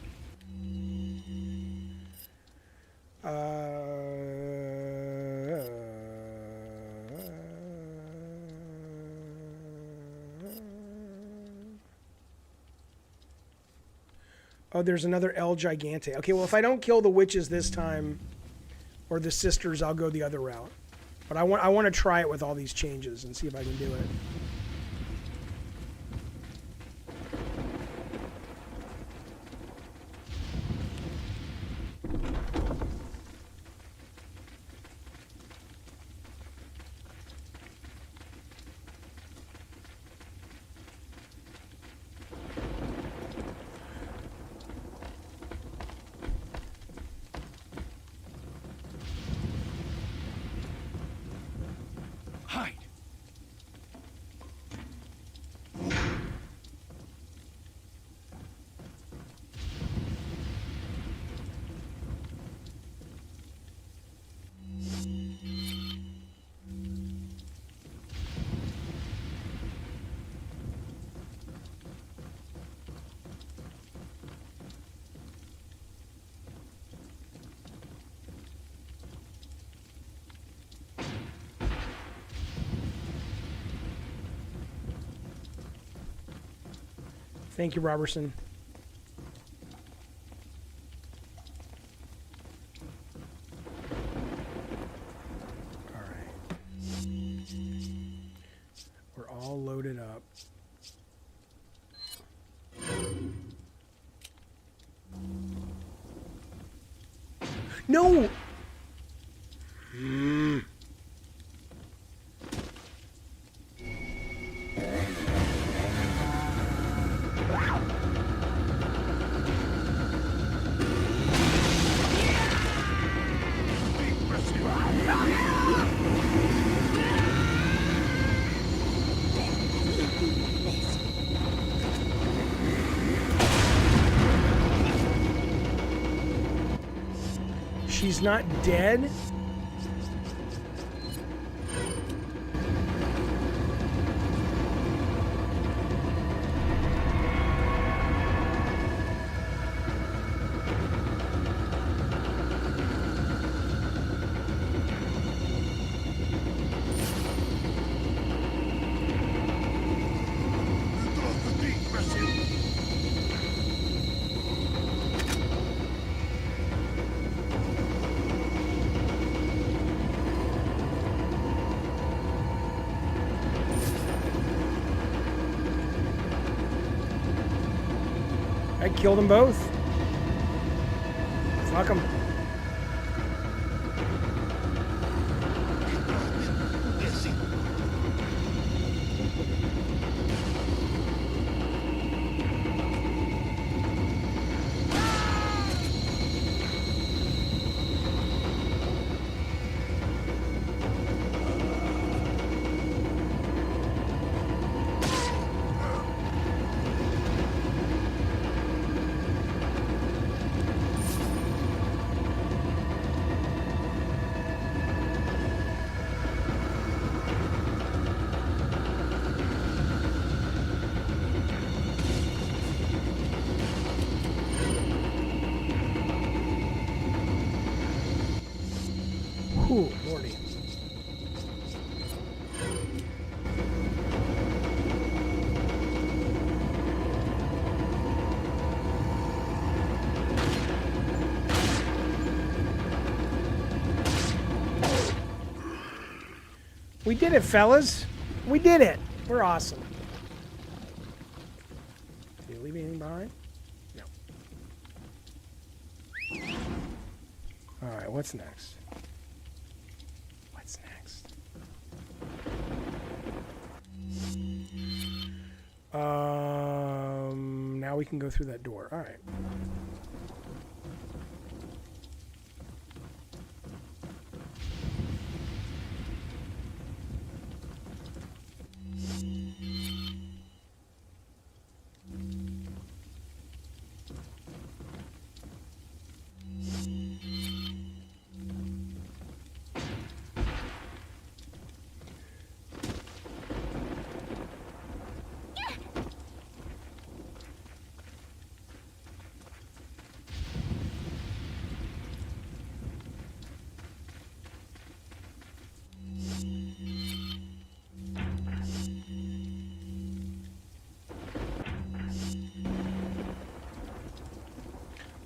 Oh, there's another El Gigante. Okay, well, if I don't kill the witches this time, or the sisters, I'll go the other route. But I want to try it with all these changes and see if I can do it. Thank you, Robertson. All right. We're all loaded up. No! She's not dead? That killed them both. Fuck them. Ooh, Lordy. We did it, fellas. We did it. We're awesome. Did you leave anything behind? No. All right, what's next? What's next? Now we can go through that door. All right.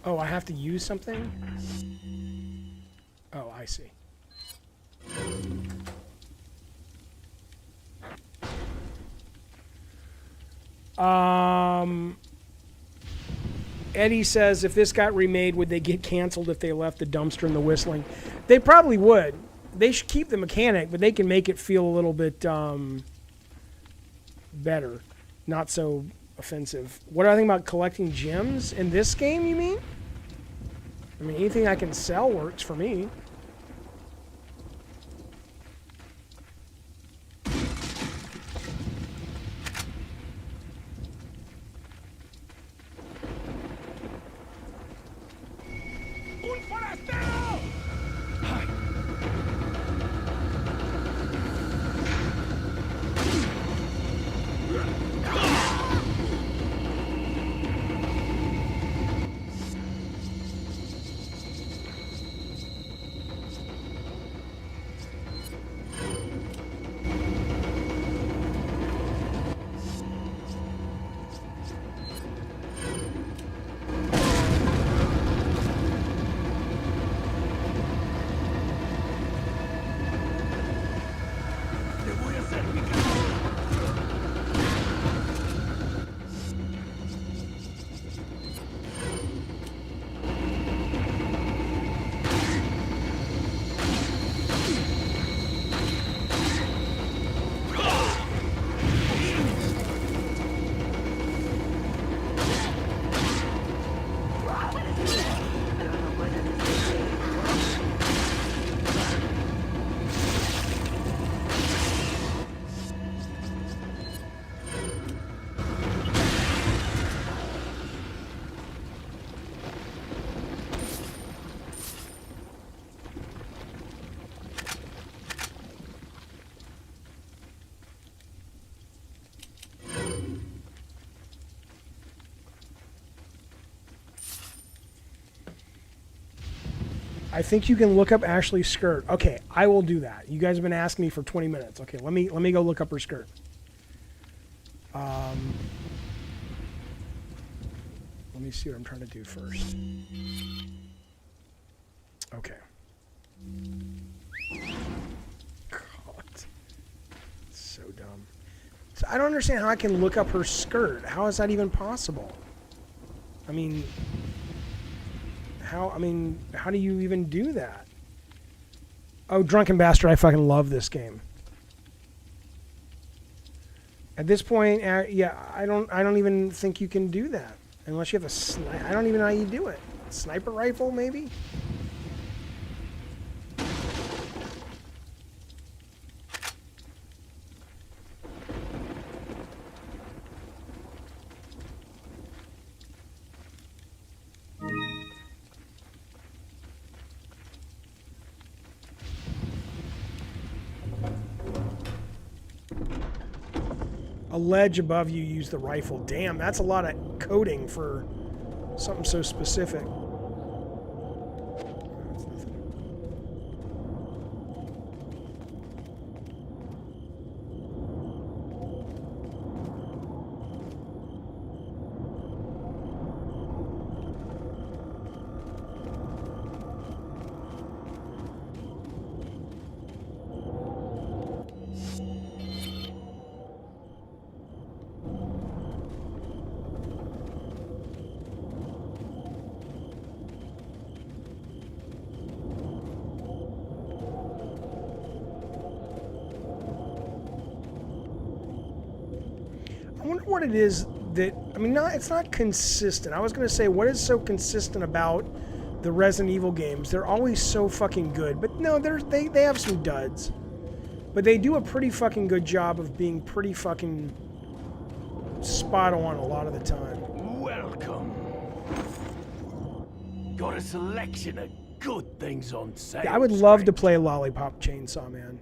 Oh, I have to use something? Oh, I see. Eddie says if this got remade, would they get canceled if they left the dumpster and the whistling? They probably would. They should keep the mechanic, but they can make it feel a little bit better. Not so offensive. What do I think about collecting gems in this game, you mean? I mean, anything I can sell works for me. I think you can look up Ashley's skirt. Okay, I will do that. You guys have been asking me for 20 minutes. Okay, let me go look up her skirt. Let me see what I'm trying to do first. Okay. God. So dumb. So I don't understand how I can look up her skirt. How is that even possible? I mean, how do you even do that? Oh, Drunken Bastard, I fucking love this game. At this point, yeah, I don't even think you can do that unless you have a I don't even know how you do it. Sniper rifle, maybe? A ledge above you, use the rifle. Damn, that's a lot of coding for something so specific. I wonder what it is that, I mean, it's not consistent. I was going to say, what is so consistent about the Resident Evil games? They're always so fucking good. But no, they have some duds. But they do a pretty fucking good job of being pretty fucking spot on a lot of the time.
Welcome. Got a selection of good things on sale.
Yeah, I would love to play Lollipop Chainsaw Man.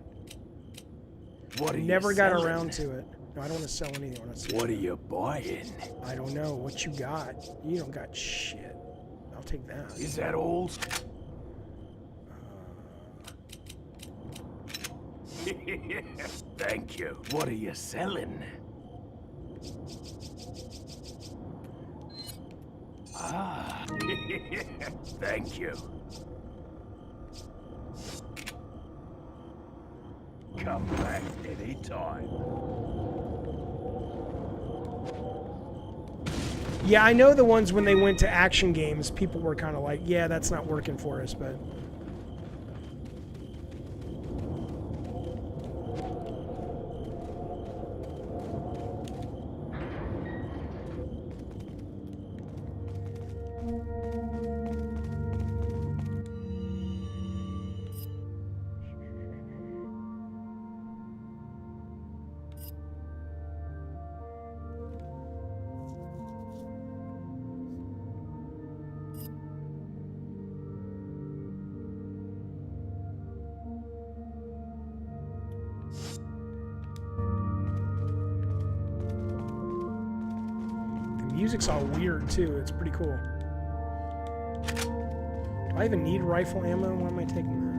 What are you
Never got
selling?
around to it. No, I don't want to sell anything.
What are you buying?
I don't know. What you got? You don't got shit. I'll take that.
Is that all? Thank you. What are you selling? Ah, thank you. Come back anytime.
Yeah, I know the ones when they went to action games, people were kind of like, yeah, that's not working for us, but... music's all weird too. It's pretty cool. Do I even need rifle ammo? Why am I taking that?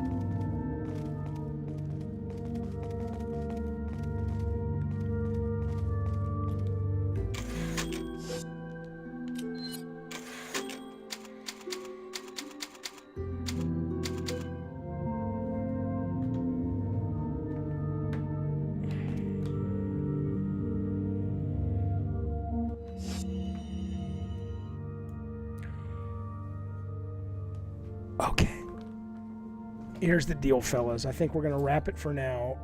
Okay. Here's the deal, fellas. I think we're going to wrap it for now.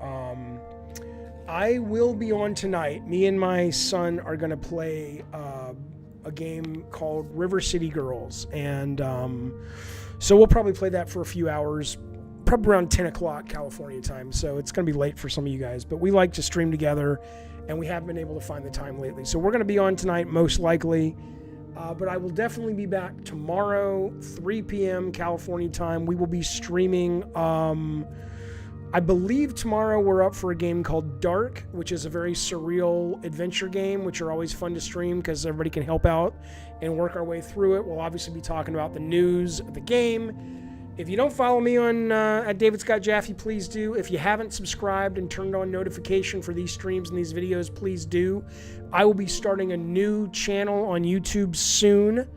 I will be on tonight. Me and my son are going to play a game called River City Girls. And so we'll probably play that for a few hours, probably around 10 o'clock California time. So it's going to be late for some of you guys. But we like to stream together, and we haven't been able to find the time lately. So we're going to be on tonight, most likely. But I will definitely be back tomorrow, 3 p.m. California time. We will be streaming. I believe tomorrow we're up for a game called Dark, which is a very surreal adventure game, which are always fun to stream because everybody can help out and work our way through it. We'll obviously be talking about the news of the game. If you don't follow me on at David Scott Jaffe, please do. If you haven't subscribed and turned on notification for these streams and these videos, please do. I will be starting a new channel on YouTube soon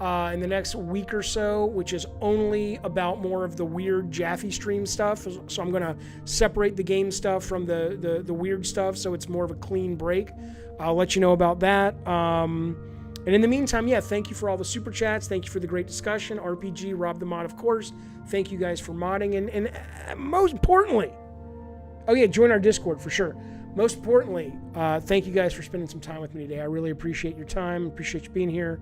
in the next week or so, which is only about more of the weird Jaffe stream stuff. So I'm going to separate the game stuff from the weird stuff, so it's more of a clean break. I'll let you know about that. And in the meantime, yeah, thank you for all the super chats. Thank you for the great discussion. RPG, Rob the Mod, of course. Thank you guys for modding. And most importantly, oh yeah, join our Discord for sure. Most importantly, thank you guys for spending some time with me today. I really appreciate your time. Appreciate you being here.